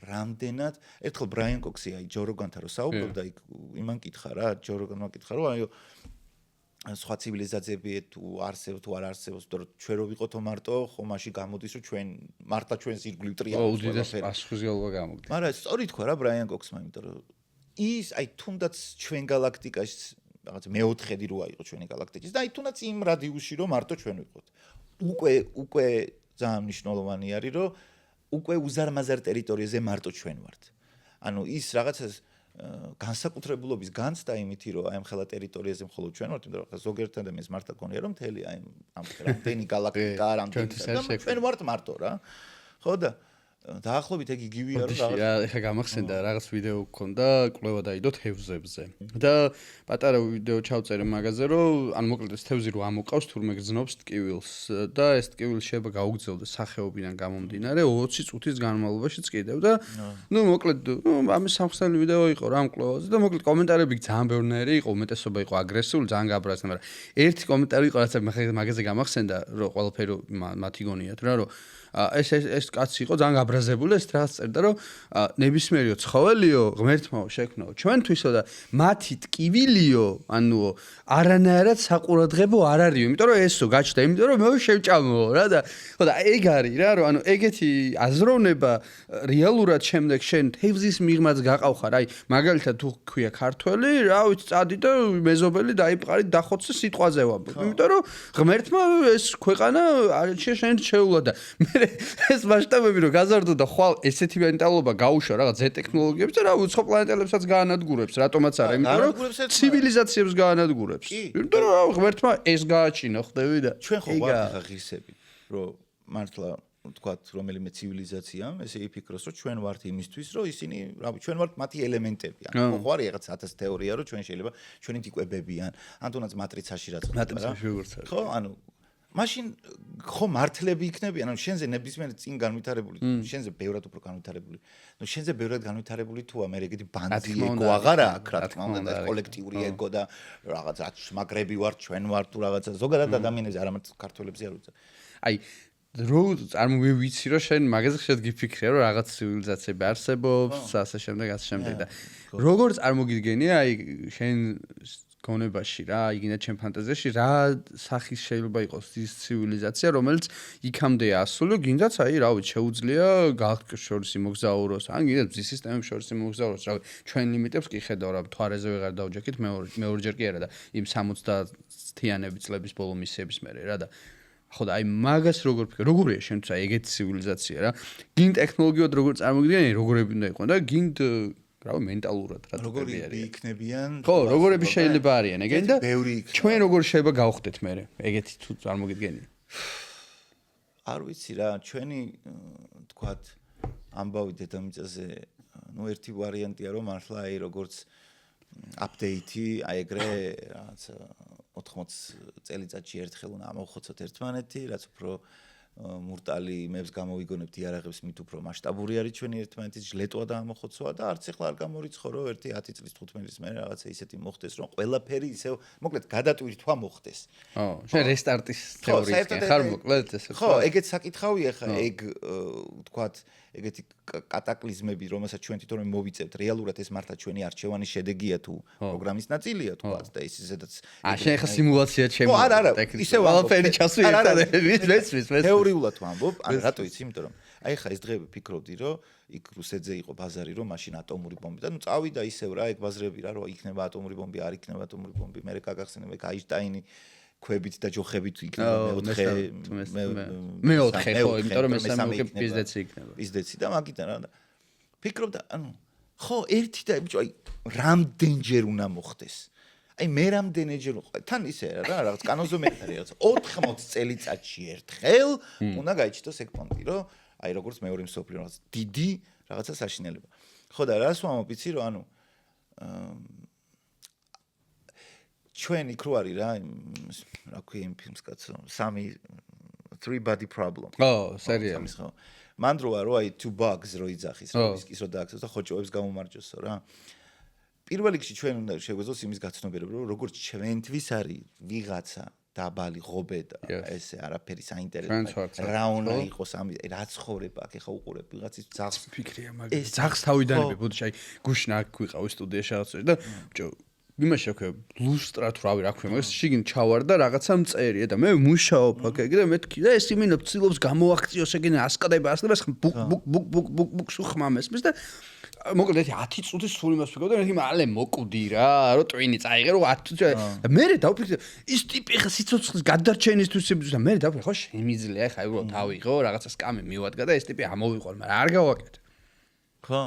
რამდენად ერთხელ ბრაიან კოქსი აი ჯო როგანთან რო საუბრობდა იქ იმან კითხა რა ჯო როგანმა კითხა რომ აი სხვა ცივილიზაციები თუ არსებობს თუ არ არსებობს იმიტომ რომ ჩვენ რო ვიყოთო მარტო ხო მაშინ გამოდის რომ ჩვენ მართლა ჩვენს ირგვლივ ტრიალებს უდიდეს პასუხისმგებლობა გამოგდის მაგრამ სწორი თქვა რა ბრაიან კოქსმა იმიტომ რომ ის აი თუნდაც ჩვენ გალაქტიკაში რაღაც მეოთხედი რო აიყო ჩვენი გალაქტიკის და აი თუნდაც იმ რადიუსში რომ მარტო ჩვენ ვიყოთ უკვე ძალიან მნიშვნელოვანი არის რომ უკვე უზარმაზარ ტერიტორიაზე მარტო ჩვენ ვართ ანუ ის რაღაცას განსაკუთრებულობის განცდა იმითი რომ აი ამ ხელა ტერიტორიაზე მხოლოდ ჩვენ ვართ იმიტომ რომ ზოგიერთ ადამიანს მართლა გონია რომ მთელი აი ამ რამდენი გალაქტიკა რამდენი ჩვენ ვართ მარტო რა ხო და დაახლოებით ეგ იგივეა რომ რაღაც ეხა გამახსენდა რაღაც ვიდეო გქონდა კვლევა დაიდო თევზებზე და პატარა ვიდეო ჩავწერე მაგაზე რომ ან მოკლედ ეს თევზი რო ამოყავს თურმე გზნობს ტკივილს და ეს ტკივილი შეიძლება გაუგზავნოს სახეობიდან გამომდინარე 20 წუთის განმავლობაშიც კიდევ და ნუ მოკლედ ამის სამხსნელი ვიდეო იყო რა ამ კვლევაზე და მოკლედ კომენტარები ძალიან ბევრნაირი იყო უმეტესობა იყო აგრესიული ძალიან გაბრაზდა მაგრამ ერთი კომენტარი იყო რაც მაგაზე გამახსენდა რომ ყველაფერი მათი გონიათ რა რომ ეს კაცი იყო ძალიან გაბრაზებული ეს რაღაც წერდა რომ ნებისმიერი ცხოველიო ღმერთმა შექმნაო ჩვენთვისო და მათი ტკივილიო ანუ არანაირად საყურადღებო არ არისო იმიტომ რომ ესო გაჩნდა იმიტომ რომ მე შევჭამო რა და ხო და ეგ არის რა რომ ანუ ეგეთი აზროვნება რეალურად შემდეგ შენ თევზის მიღმაც გაყავხარ აი მაგალითად თუ ქვია ქართველი რა ვიცი წადი და მეზობელი დაიპყარი დახოცე სიტყვაზე ვამბობ იმიტომ რომ ღმერთმა ეს ქვეყანა შენ შეულა და ეს მასშტაბები რომ გაზარდო და ხვალ ესეთი მენტალობა გაუშვა რაღაც ზე ტექნოლოგიებს და რა უცხო პლანეტელებსაც გაანადგურებს რატომაც არა იმიტომ რომ ცივილიზაციებს გაანადგურებს იმიტომ რომ ღმერთმა ეს გააჩინა ხდები და ჩვენ ხო ვართ ღირსები რომ მართლა თქვათ რომელიმე ცივილიზაციამ ესე იფიქროს რომ ჩვენ ვართ იმისთვის რომ ისინი რა ჩვენ ვართ მათი ელემენტები ანუ ხო არის რაღაც 1000 თეორია რომ ჩვენ შეიძლება ჩვენით იკვებებიან ან თუნდაც მატრიცაში რაც მატრიცაში ხო ანუ მაშინ ხო მართლები იქნებიან ანუ შენზე ნებისმიერ წინ განვითარებული შენზე ბევრად უფრო განვითარებული ნუ შენზე ბევრად განვითარებული თუ ამერ ეგეთი ბანდი ეგო აღარა აქვს რა თქმა უნდა კოლექტიური ეგო და რაღაც მაგრები ვართ ჩვენ ვართ თუ რაღაცა ზოგადად ადამიანებს არამედ ქართველებზე არ უწევ აი რო წარმოვიცი რომ შენ მაგაზე ხშირად გიფიქრე რომ რაღაც ცივილიზაციები არსებობს ასე შემდეგ და როგორ წარმოგიდგენია აი შენ გონებაში რა იგინა ჩემ ფანტაზიაში რა სახის შეიძლება იყოს ის ცივილიზაცია რომელიც იქამდე ასულო გინდაც აი რა ვიცი შეუძლია გალაქტიკას შორის იმოგზაუროს ან გინდაც მზის სისტემებს შორის იმოგზაუროს რა ჩვენ ლიმიტებს კი ხედავ რა მთვარეზე ვეღარ დავჯექით მეორეჯერ კი არა და იმ 70-იანი წლების ბოლო მისიების მერე რა და ხო და აი მაგას როგორ ფიქრობ როგორია შენთვის აი ეგეთი ცივილიზაცია რა გინ ტექნოლოგიურად როგორ წარმოგიდგენი როგორები უნდა იყოს და გინ რა მენტალურად რა როგორი იქნებიან ხო როგორები შეიძლება არიან ეგენი და ჩვენ როგორ შეიძლება გავხდეთ მე ეგეთი თუ წარმოგიდგენი არ ვიცი რა ჩვენი თქვათ ამბავი დედამიწაზე ნუ ერთი ვარიანტია რომ მართლა აი როგორც აპდეიტი აი ეგრე რაღაც 80 წელიწადში ერთხელ უნდა ამოვხოცოთ ერთმანეთი რაც უფრო მურტალი იმებს გამოვიგონებთ იარაღებს მით უფრო მასშტაბური არის ჩვენი ერთმანეთის ჟლეტვა და ამოხოცვა და არც ახლა არ გამორიცხო რომ ერთი 10 წლის 15 წლის მერე რაღაცა ისეთი მოხდეს რომ ყველაფერი ისევ მოკლედ გადატვირთვა მოხდეს შენ რესტარტის თეორიისკენ ხარ მოკლედ ესე ხო ეგეც საკითხავია ხა ეგ თქვათ ეგეთი კატაკლიზმები რომელსაც ჩვენ თვითონ მოვიწევთ რეალურად ეს მართლა ჩვენი არჩევანის შედეგია თუ პროგრამის ნაწილია თქვათ და ის ისედაც შენ ხა სიმულაცია ჩემო არა ისევ ყველაფერი ჩასვი ერთად თეორიულად ვამბობ ან რატო იცი იმიტომ რომ აი ხა ეს დღეები ფიქრობდი რომ იქ რუსეთზე იყო ბაზარი რომ მაშინ ატომური ბომბი და ნუ წავიდა ისევ რა ეგ ბაზრები რა რომ იქნება ატომური ბომბი არ იქნება ატომური ბომბი მე გაგახსენება ეგ აინშტაინი ქვებით და ჯოხებით იქნება მეოთხე ხო იმიტომ რომ მესამე უკვე პიზდეცი იქნება პიზდეცი და მაგიტან რა ფიქრობდა ანუ ხო ერთი და ბიჭო აი რამდენჯერ უნდა მოხდეს აი მე რამდენჯერ თან ისე რა რაღაც კანონზომეტარი რაღაც 80 წელიწადში ერთხელ უნდა გაიჩიტოს ეგ პონტი რომ აი როგორც მეორე მსოფლიო რაღაც დიდი რაღაცა საშინელება ხო და რას ვამბობ იცი რომ ანუ ჩვენ იქ რო არის რა რა ქვია იმ ფილმს კაცო 3 body problem ხო სერიალი ხო მან როა რო აი 2 bugs რო იძახის რომ ისკის რო დააქცევს და ხოჭოებს გამომარჯოსო რა პირველ რიგში ჩვენ უნდა შეგვეძლოს იმის გაცნობიერება რომ როგორც ჩვენთვის არის ვიღაცა დაბალი ღობე და ესე არაფერი საინტერესო Transfer-ცა. რა უნდა იყოს ამის რა ცხოვრება აქ ეხა უყურებ ვიღაცის ძაღლს ფიქრია მაგას ძაღლს თავიდანვე ბუდში აი გუშინ აქ ვიყავი სტუდიაში რაღაცა და ბჭო იმაში აქვს ლუსტრა თუ რავი რა ქვია მაგას შიგნ ჩავარ და რაღაცა მწერია და მე მუშაობ აქ ეგ და მეთქი და ეს იმინო ცდილობს გამოაქციოს ეგენ ასკდება ბუკ სუხმამეს მის და მოკლედ 10 წუთის სულ იმას ვიგავ და მე მალე მოკვდი რა რომ ტვინი წაიღე რომ 10 წუთი და მე დავფიქრე ის ტიპი ხა სიცოცხლის გადარჩენისთვის და მე დავფიქრე ხო შემიძლია ხა უბრალოდ დავიღო რაღაცა სკამი მივადგა და ეს ტიპი ამოვიყოლ მაგრამ არ გავაკეთე ხო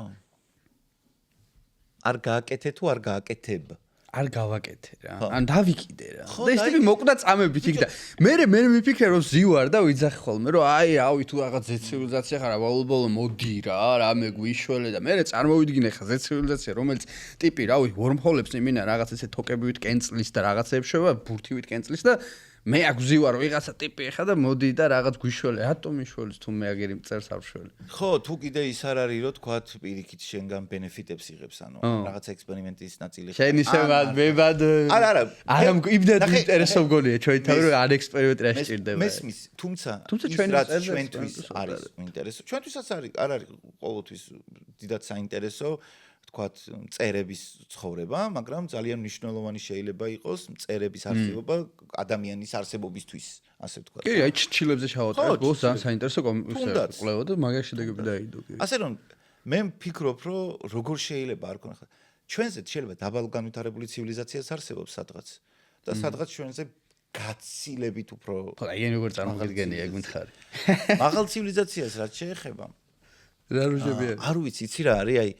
არ გააკეთე თუ არ გააკეთებ არ გავაკეთე რა. ან დავიკიდე რა. და ეს ტიპი მოკვდა წამებით იქ და მე მიფიქრე რომ ზივარ და ვიძახი ხოლმე რომ აი რავი თუ რაღაც ზეცივილიზაცია ხარ ბოლო მოდი რა რამე გვიშველე და მე წარმოვიდგინე ხა ზეცივილიზაცია რომელიც ტიპი რავი ვორმჰოლებს იმინა რაღაც ესე თოკებივით კენწლის და რაღაცებს შევა ბურთივით კენწლის და მე აქ ვზივარ ვიღაცა ტიპი ხა და მოდი და რაღაც გვიშველე რატომ მიშველის თუ მე აგერი მწერს არ ვშველე ხო თუ კიდე ის არ არის რომ თქვათ პირიქით შენგან ბენეფიტებს იღებს ანუ რაღაც ექსპერიმენტის ნაწილი შენ ისე მებად არა იმდენ ინტერესო მგონია ჩვენი თავი რომ არ ექსპერიმენტი რა სჭირდება მესმის თუმცა რაც ჩვენთვის არის ინტერესო ჩვენთვისაც არის არ არის ყოველთვის დიდად საინტერესო თქვათ წერების ცხოვრება, მაგრამ ძალიან მნიშვნელოვანი შეიძლება იყოს წერების არსებობა ადამიანის არსებობისთვის, ასე ვთქვათ. კი, აი ჩილებზე ჩავატარებ, ბოლოს ძალიან საინტერესო კვლევა და მაგარი შედეგები დაიდო. ასე რომ მე ვფიქრობ, რომ როგორ შეიძლება არ ქონა ხა. ჩვენზე შეიძლება დაბალგანვითარებული ცივილიზაციაც არსებობს სადღაც და სადღაც ჩვენზე გაცილებით უფრო ხო, აი როგორ წარმოგიდგენია ეგ მითხარი. მაღალ ცივილიზაციას რაც შეეხება. რა როჟებია? არ ვიცი, იცი რა არის, აი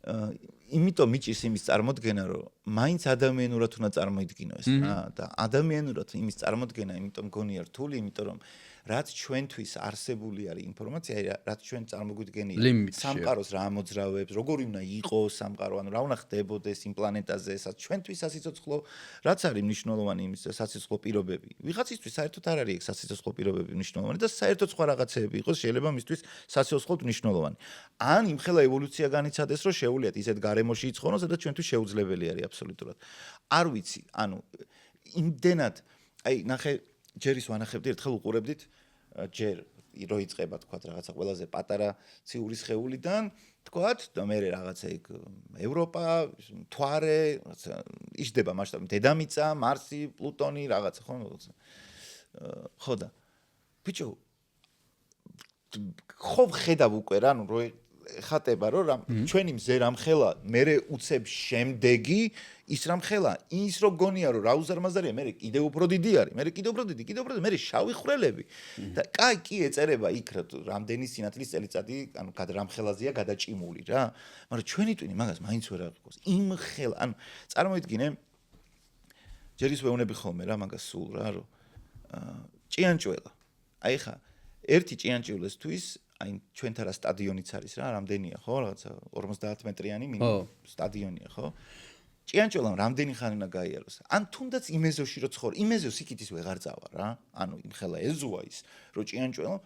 იმიტომ მიჭირს იმის წარმოდგენა, რომ მაინც ადამიანურად უნდა წარმოიდგინო ეს რა და ადამიანურად იმის წარმოდგენა, იმიტომ მგონია რთული, იმიტომ რომ რაც ჩვენთვის არსებული არის ინფორმაცია, რაც ჩვენ წარმოგვიდგენია სამყაროს რა ამოძრავებს, როგორი უნდა იყოს სამყარო, ანუ რა უნდა ხდებოდეს იმ პლანეტაზე, სადაც ჩვენთვის სასიცოცხლო, რაც არის მნიშვნელოვანი იმის სასიცოცხლო პირობები. ვიღაცისთვის საერთოდ არ არის ეგ სასიცოცხლო პირობები მნიშვნელოვანი და საერთოდ სხვა რაღაცეები იყოს შეიძლება მისთვის სასიცოცხლოდ მნიშვნელოვანი. ან იმხელა ევოლუცია განიცადეს, რომ შეუძლიათ ისეთ გარემოში იწყონოს, სადაც ჩვენთვის შეუძლებელი არის აბსოლუტურად. არ ვიცი, ანუ იმდენად, აი ნახე ჯერის ვანახებდი ერთხელ უყურებდით ჯერ რო იწყება თქვა რაღაცა ყველაზე პატარა ციური სხეულიდან თქვა და მე რაღაცა იქ ევროპა, მთვარე, რაღაცა იშდება მასშტაბი დედამიწა, მარსი, პლუტონი, რაღაცა ხო და ბიჭო ხო ხედავ უკვე რა ნუ რო ხატება რომ ჩვენი მზე რამხელა მე უცებ შემდეგი ის რამხელა ის რო გონია რომ რა უზარმაზარია მე კიდევ უფრო დიდი არის მე კიდევ უფრო დიდი მე შავი ხვრელები და კაი კი ეწერება იქ რამდენი სინათლის წელიწადი ანუ რამხელაზეა გადაჭიმული რა მაგრამ ჩვენი ტვინი მაგას მაინც ვერ აღიქოს იმ ხელა ანუ წარმოიდგინე ჯერის ვეუნები ხოლმე რა მაგას სულ რა რომ ჭიანჭველა აი ხა ერთი ჭიანჭველისთვის აი ჩვენთან რა სტადიონიც არის რა რამდენია ხო რაღაცა 50 მეტრიანი მინიმუმ სტადიონია ხო ჭიანჭველამ რამდენი ხანი უნდა გაიაროს ან თუნდაც იმეზოში რო ცხოვრ იმეზოს იქით ის ვეღარ წავა რა ანუ იმ ხელა ეზოა ის რო ჭიანჭველა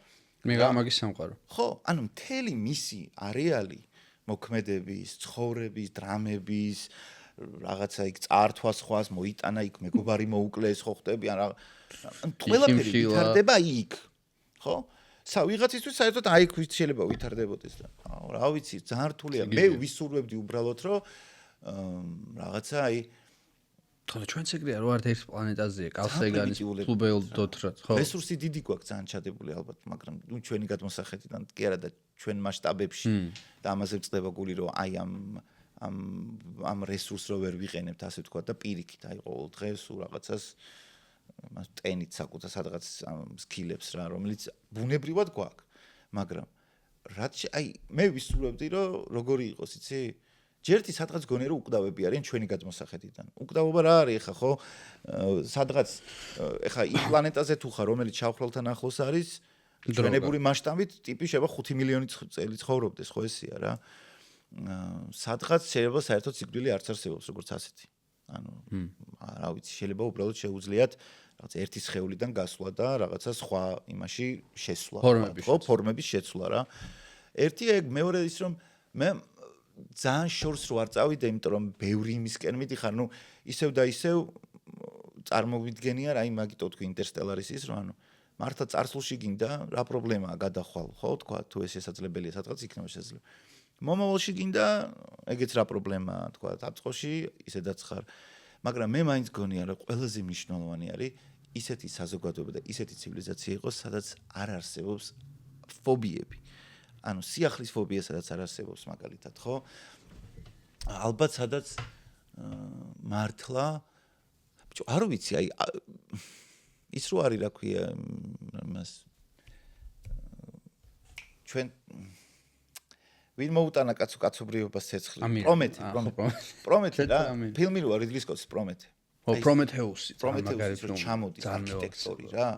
მე მაგის სამყარო ხო ანუ მთელი მისი არეალი მოქმედების ცხოვრების დრამების რაღაცა იქ წართვა სხვას მოიტანა იქ მეგობარი მოუკლეს ხო ხტები ან ყველაფერი ვითარდება იქ ხო ვიღაცისთვის საერთოდ აი იქ შეიძლება ვითარდებოდეს და რა ვიცი ძალიან რთულია მე ვისურვებდი უბრალოდ რომ რაღაცა აი თორე ჩვენც ეგრეა რო არ ერთ პლანეტაზეა კალსეგანის ფლუბეილდოთ რა ხო რესურსი დიდი გვაქვს ძალიან ჩადებული ალბათ მაგრამ ნუ ჩვენი გადმოსახედიდან კი არა და ჩვენ მასშტაბებში და ამაზე ვწდება გული რომ აი ამ რესურსს რო ვერ ვიყენებთ ასე ვთქვა და პირიქით აი ყოველ დღე სულ რაღაცას მას ტენით საკუთარ სადღაც სკილებს რა რომელიც ბუნებრივად გვაქვს მაგრამ რაც აი მე ვისურვებდი რომ როგორი იყოს იცი ჯერთი სადღაც გონე რომ უკვდავები არიან ჩვენი გადმოსახედიდან უკვდავობა რა არის ხა ხო სადღაც ხა იმ პლანეტაზე თუ ხარ რომელიც შავხრელთან ახლოს არის ჩვენებური მასშტაბით ტიპი შეიძლება 5 მილიონი წელი ცხოვრობდეს ხო ესია რა სადღაც შეიძლება საერთოდ სიკვდილი არც არსებობს როგორც ასეთი ანუ რა ვიცი შეიძლება უბრალოდ შეუძლიათ რაღაც ერთი სხეულიდან გასვლა და რაღაცა სხვა იმაში შესვლა ხო ფორმების შეცვლა რა ერთი ეგ მეორე ის რომ მე ძალიან შორს რო არ წავიდე იმიტომ რომ ბევრი იმისკენ მიდიხარ ნუ ისევ და ისევ წარმოვიდგენია რა იმაგიტო თქვი ინტერსტელარის ის რომ ანუ მართლა წარსულში გინდა რა პრობლემაა გადახვალ ხო თქვა თუ ეს შესაძლებელია სადღაც იქნება შესაძლებელი მომავალში გინდა ეგეც რა პრობლემაა თქვა დაწყოში ისედაც ხარ მაგრამ მე მაინც გონია რომ ყველაზე მნიშვნელოვანი არის ისეთი საზოგადოება და ისეთი ცივილიზაცია იყოს სადაც არ არსებობს ფობიები ანუ სიახლის ფობია სადაც არ არსებობს მაგალითად ხო ალბათ სადაც მართლა ბიჭო არ ვიცი აი ის რო არის რა ქვია მას ჩვენ ვინ მოუტანა კაცობრიობას ცეცხლი პრომეთე რა ფილმი როა რიდლი სკოტის პრომეთე პრომეთეუსი ჩამოდის არქიტექტორი რა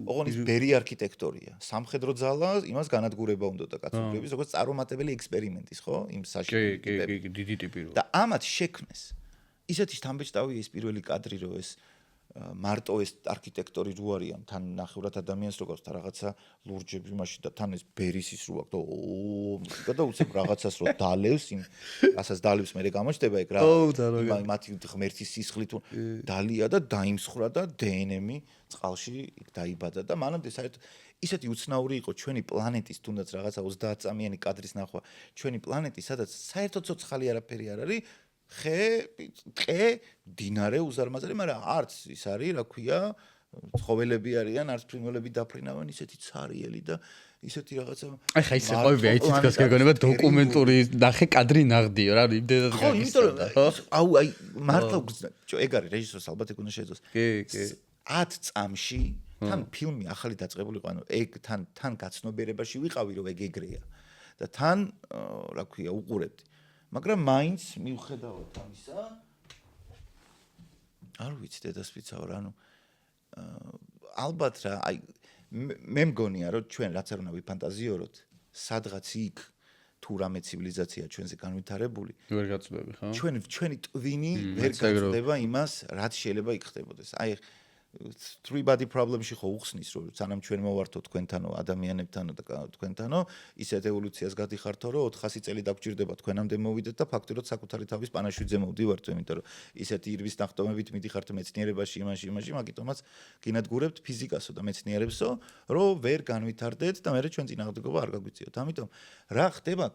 ოღონდ ის ბერი არქიტექტორია სამხედრო ძალა იმას განადგურება უნდა და კაცობრიობის როგორც წარუმატებელი ექსპერიმენტის ხო იმ საშიში კი დიდი ტიპი რო და ამათ შექმნეს ისეთი თამბეჭდავია ეს პირველი კადრი რო ეს მარტო ეს არქიტექტორი რო არიან თან ნახევრად ადამიანს როგორც და რაღაცა ლურჯები მაშინ და თან ეს ბერის ის რო აქვს და უცებ რაღაცას რო დალევს იმ რასაც დალევს მე გამოჩდება ეგ რა მათი ღმერთის სისხლით დალია და დაიმსხრა და დნმ-ი წყალში დაიბადა და მანამდე საერთოდ ისეთი უცნაური იყო ჩვენი პლანეტის თუნდაც რაღაცა 30 წამიანი კადრის ნახვა ჩვენი პლანეტი სადაც საერთოდ ცოცხალი არაფერი არ არის ხე დინარე უზარმაზარი მაგრამ არც ის არის რა ქვია ცხოველები არიან არც ფრინველები დაფრინავენ ისეთი ცარიელი და ისეთი რაღაცა აი ხა ისე ყვები აი თითქოს გეგონება დოკუმენტური ნახე კადრი ნაღდიო რა იმდენად გაგისტოდა ხო აუ აი მართლა ეგ არის რეჟისორს ალბათ ეგ უნდა შეეძლოს კი 10 წამში თან ფილმი ახალი დაწყებული იყო ანუ ეგ თან გაცნობიერებაში ვიყავი რომ ეგ ეგრეა და თან რა ქვია უყურებდი მაგრამ მაინც მიუხედავად ამისა არ ვიცი დედასვიცაო რა ანუ ალბათ რა აი მე მგონია რომ ჩვენ რაც არ უნდა ვიფანტაზიოროთ სადღაც იქ თუ რამე ცივილიზაცია ჩვენზე განვითარებული ვერ გაწვდები ხო ჩვენი ტვინი ვერ გაწვდება იმას რაც შეიძლება იქ ხდებოდეს აი three body problem-ში ხო უხსნის რომ სანამ ჩვენ მოვართო თქვენთანო ადამიანებთანო და თქვენთანო ისეთ ევოლუციას გადიხართო რომ 400 წელი დაგჭირდება თქვენამდე მოვიდეთ და ფაქტურად საკუთარი თავის პანაშვიდზე მოვდივართ იმიტომ რომ ისეთი ირვის ნახტომებით მიდიხართ მეცნიერებაში იმაში მაგიტომაც გინადგურებთ ფიზიკასო და მეცნიერებსო რომ ვერ განვითარდეთ და მე ჩვენ წინააღმდეგობა არ გაგვიწიოთ ამიტომ რა ხდება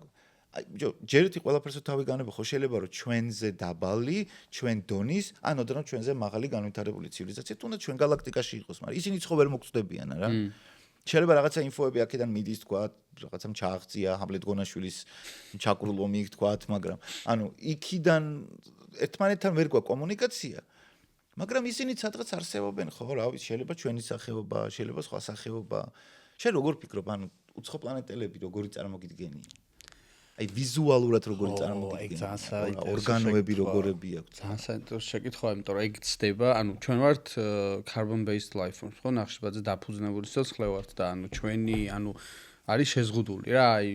აი ჯერეთი ყველაფერსო თავი განება ხო შეიძლება რომ ჩვენზე დაბალი ჩვენ დონის ან ოდნავ ჩვენზე მაღალი განვითარებული ცივილიზაცია თუნდაც ჩვენ galaktikაში იყოს მაგრამ ისინი ხო ვერ მოგწდებიან რა შეიძლება რაღაცა ინფოები აქედან მიდის თქვა რაღაცამ ჩააღწია ჰამლეტ გონაშვილის ჩაკრულო მიიქ თქვა მაგრამ ანუ იქიდან ერთმანეთთან ვერ გვა კომუნიკაცია მაგრამ ისინი სადღაც არსებობენ ხო რა ვიცი შეიძლება ჩვენი სახეობა შეიძლება სხვა სახეობა შენ როგორ ფიქრობ ანუ უცხო პლანეტელები როგორი წარმოგიდგენია აი ვიზუალურად როგორი წარმოგიდგენია ორგანოები როგორები აქვს ძალიან საინტერესო შეკითხვაა იმიტომ რომ ეგ ცდება ანუ ჩვენ ვართ carbon based life forms ხო ნახშირბაძე დაფუძნებული სიცოცხლე ვართ და ანუ ჩვენი ანუ არის შეზღუდული რა აი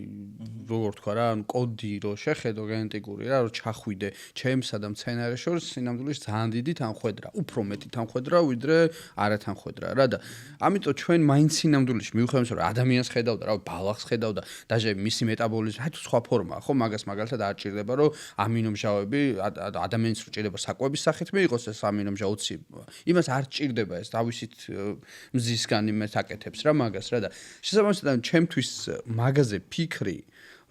როგორ თქვა რა ანუ კოდი რო შეხედო გენეტიკური რა რო ჩახვიდე ჩემსა და მცენარეს შორის სინამდვილეში ძალიან დიდი თანხვედრა უფრო მეტი თანხვედრა ვიდრე არა თანხვედრა რა და ამიტომ ჩვენ მაინც სინამდვილეში მიუხედავად რომ ადამიანს ხედავდა რა ბალახს ხედავდა დაჟე მისი მეტაბოლიზმი აი თუ სხვა ფორმაა ხო მაგას მაგალითად არ ჭირდება რომ ამინომჟავები ადამიანის რჭირდება საკვების სახით მიიღოს ეს ამინომჟავი იმას არ ჭირდება ეს თავისით მზისგან იმას აკეთებს რა მაგას რა და შესაბამისად ჩემთვის მაგაზე ფიქრი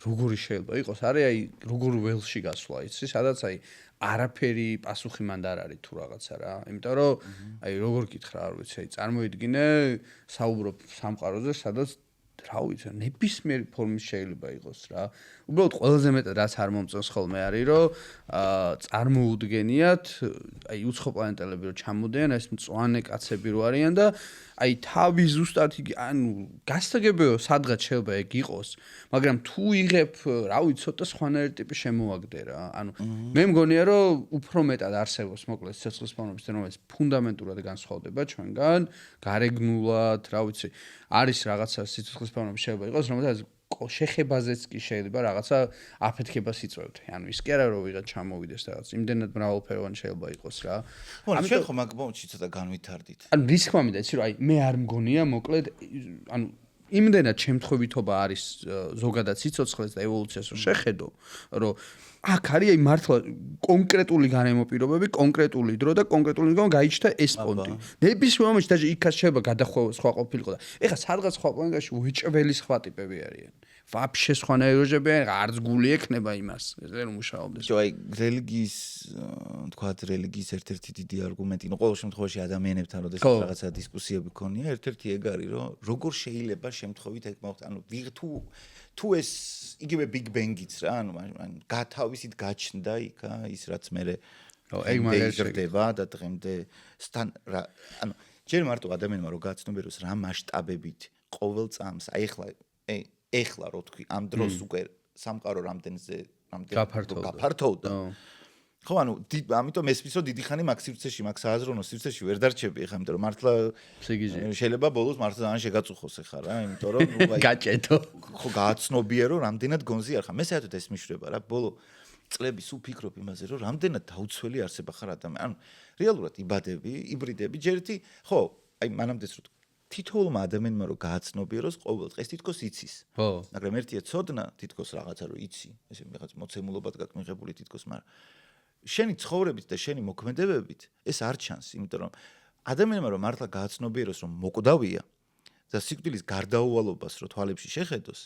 როგორი შეიძლება იყოს არის აი როგორ ველში გასვლა იცი სადაც აი არაფერი პასუხი მანდ არ არის თუ რაღაცა რა იმიტომ რომ აი როგორ გითხრა არ ვიცი აი წარმოიდგინე საუბრობ სამყაროზე სადაც რა ვიცი ნებისმიერი ფორმის შეიძლება იყოს რა უბრალოდ ყველაზე მეტად რაც არ მომწონს ხოლმე არის რომ წარმოუდგენიათ აი უცხო პლანეტელები რომ ჩამოდიან ეს მწვანე კაცები რო არიან და აი თავი ზუსტად იგი ანუ გასაგებია სადღაც შეიძლება ეგ იყოს მაგრამ თუ იღებ რა ვიცი ცოტა სხვანაირი ტიპის შემოაგდე რა ანუ მე მგონია რომ უფრო მეტად არსებობს მოკლედ სიცოცხლის ფორმების რომელიც ფუნდამენტურად განსხვავდება ჩვენგან გარეგნულად რა ვიცი არის რაღაცა სიცოცხლის ფორმები შეიძლება იყოს რომელსაც შეხებაზეც კი შეიძლება რაღაცა აფეთქებას იწვევთ. ანუ ის კი არა რომ ვიღაც ჩამოვიდეს რაღაც. იმდენად მრავალფეროვანი შეიძლება იყოს რა. ანუ შენ ხო მაგ მომენტში ცოტა განვითარდით. ანუ რისკმა მინდა იცი რომ აი მე არ მგონია მოკლედ ანუ იმდენად შემთხვევითობა არის ზოგადად სიცოცხლეს და ევოლუციას რომ შეხედო, რომ აქ არის აი მართლა კონკრეტული გარემო პირობები, კონკრეტული დრო და კონკრეტული გამო გაიჩნდა ეს პონტი. ნებისმიერ მომენტში даже იქაც შეიძლება გადახვევა სხვა ყოფილიყო და ეხლა სადღაც სხვა პლანეტაში უეჭველი სხვა ტიპები არიან. ვაფშე სხვანაიროები არც გული ექნება იმას, ესე რომ მუშაობდეს. აი რელიგიის, თქვათ რელიგიის ერთ-ერთი დიდი არგუმენტი, ну ყოველ შემთხვევაში ადამიანებთან როდესაც რაღაცა დისკუსიები ქონია, ერთ-ერთი ეგ არის, რომ როგორ შეიძლება შემთხვევით ეგ მოხდეს, ანუ თუ ეს იგივე Big Bang-იც რა, ანუ გათავისით გაჩნდა იქ ის რაც მე ეგ მაგალითად ხდება და დღემდე ანუ ჯერ მარტო ადამიანმა რო გაცნობიეროს რა მასშტაბებით ყოველ წამს, აი ეხლა რო თქვი, ამ დროს უკვე სამყარო რამდენზე გაფართოვდა. ხო, ანუ ამიტომ ესმის რომ დიდი ხანი მაგ სივრცეში, მაგ სააზროვნო სივრცეში ვერ დარჩები ეხლა, იმიტომ რომ მართლა შეიძლება ბოლოს მართლა ძალიან შეგაწუხოს ეხლა რა, იმიტომ რომ გაჭედო. ხო, გააცნობიერო რამდენად გონზი არ ხარ. მე საერთოდ ეს მიშვება რა, ბოლო წლები სულ ფიქრობ იმაზე, რომ რამდენად დაუცველი არსება ხარ ადამიანი. ანუ რეალურად იბადები, იბრიდები, ჯერეთი, ხო, აი მანამდეც რომ თითოეულმა ადამიანმა რომ გააცნობიეროს ყოველ დღეს თითქოს იცის. ხო. მაგრამ ერთია ცოდნა, თითქოს რაღაცა რომ იცი, ესე რაღაც მოცემულობად გაქვს მიღებული თითქოს, მაგრამ შენი ცხოვრებით და შენი მოქმედებებით ეს არ ჩანს, იმიტომ რომ ადამიანმა რომ მართლა გააცნობიეროს რომ მოკვდავია და სიკვდილის გარდაუვალობას რო თვალებში შეხედოს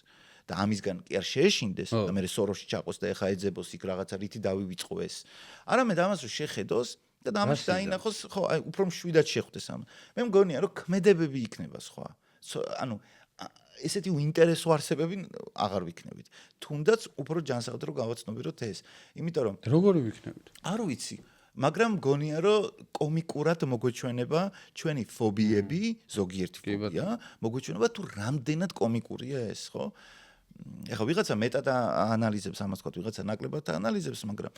და ამისგან კი არ შეეშინდეს და მე სოროში ჩაყოს და ეხა ეძებოს იქ რაღაცა რითი დავივიწყო ეს. არამედ ამას რომ შეხედოს და ამას დაინახოს, ხო, აი უფრო მშვიდად შეხვდეს ამ. მე მგონია რომ ქმედებები იქნება სხვა. ანუ ესეთი უინტერესო არსებები აღარ ვიქნებით. თუნდაც უფრო ჯანსაღად რომ გავაცნობიეროთ ეს. იმიტომ რომ როგორი ვიქნებით? არ ვიცი, მაგრამ მგონია რომ კომიკურად მოგვეჩვენება ჩვენი ფობიები, ზოგიერთი ფობია, მოგვეჩვენება თუ რამდენად კომიკურია ეს, ხო? ეხლა ვიღაცა მეტად ანალიზებს ამას, თქვა ვიღაცა ნაკლებად ანალიზებს, მაგრამ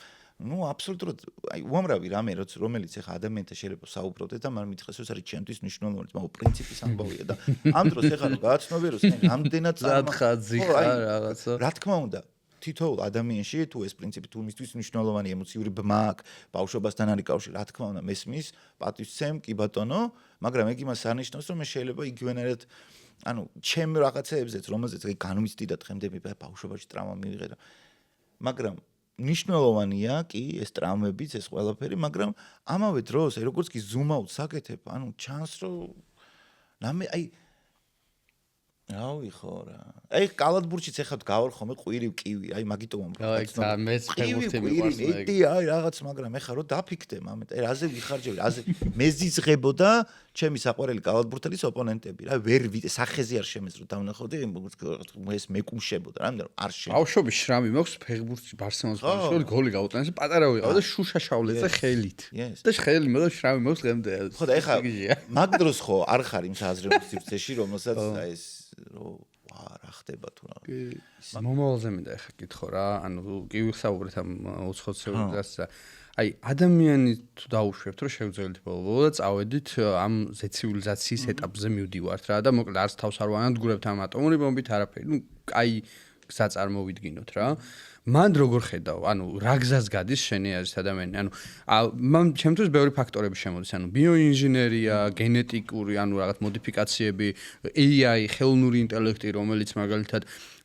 ну აბსოლუტურად აი უამრავი რამე რომელიც ეხლა ადამიანთან შეიძლება საუბრობდეთ და მან მითხრეს რომ ეს არის ჩემთვის მნიშვნელოვანი, მაგრამ პრინციპის ამბავია და ამ დროს ეხლა რომ გააცნობიეროს რამდენად ზადხაძი ხარ რაღაცა. რა თქმა უნდა, თითოეულ ადამიანში თუ ეს პრინციპი თუ მისთვის მნიშვნელოვანი ემოციური ბმა აქვს, ბავშვობასთან არის კავშირი, რა თქმა უნდა, მესმის, პატივცემ, კი ბატონო, მაგრამ ეგ იმას არნიშნავს, რომ მე შეიძლება იგივენერად ანუ ჩემ რაღაცეებზეც, რომელზეც განვიცდი და დღემდე მე ბავშვობაში ტრავმა მივიღე და მაგრამ ნიშნულოვანია კი ეს ტრავმებიც, ეს ყველაფერი, მაგრამ ამავე დროს, როგორც კი ზუმ-აუტს აკეთებ, ანუ ჩანს რომ აი რავი ხო რა. აი კალათბურთშიც ეხლა გავარ ხოლმე ყვირივ კივი, აი მაგიტომ ამ რა იქ მეც ხებურთი მიყვარს მე. აი რაღაც, მაგრამ ეხლა რომ დაფიქდე მამეთ, აი რაზე ვიხარჯები, რაზე მეზიზღებოდა ჩემი საყვარელი კალათბურთელის ოპონენტები, რა ვერ სახეზე არ შემეძრო დავნახავდი, ეს მეკუმშებოდა, რა არ შე. ბავშვობის შრამი მაქვს ფეხბურთში ბარსელონას ბავშვი გოლი გაუტანეს, პატარა ვიყავ და შუშა შავლეზე ხელით. და ხელი მაგრამ შრამი მაქვს დღემდე. ხო და ეხლა მაგ დროს ხო არ ხარ იმ საზრების სივრცეში, რომელსაც ეს რო რა ხდება თუ რა. მომავალზე მინდა ეხა კითხო რა, ანუ კი ვიხსაუბრეთ ამ უცხოთსეულს. აი ადამიანი თუ დაუშვებთ რომ შევძელით ბოლო და წავედით ამ ცივილიზაციის ეტაპზე მივდივართ რა და მოკლედ არც თავს არ ვანადგურებთ ამ ატომური ბომბით არაფერი. ნუ კაი გზა წარმოვიდგინოთ რა. მან როგორ ხედავ, ანუ რა გზას გადის შენი აზრით ადამიანი, ანუ მან ჩემთვის ბევრი ფაქტორები შემოდის, ანუ ბიოინჟინერია, გენეტიკური, ანუ რაღაც მოდიფიკაციები, AI, ხელოვნური ინტელექტი, რომელიც მაგალითად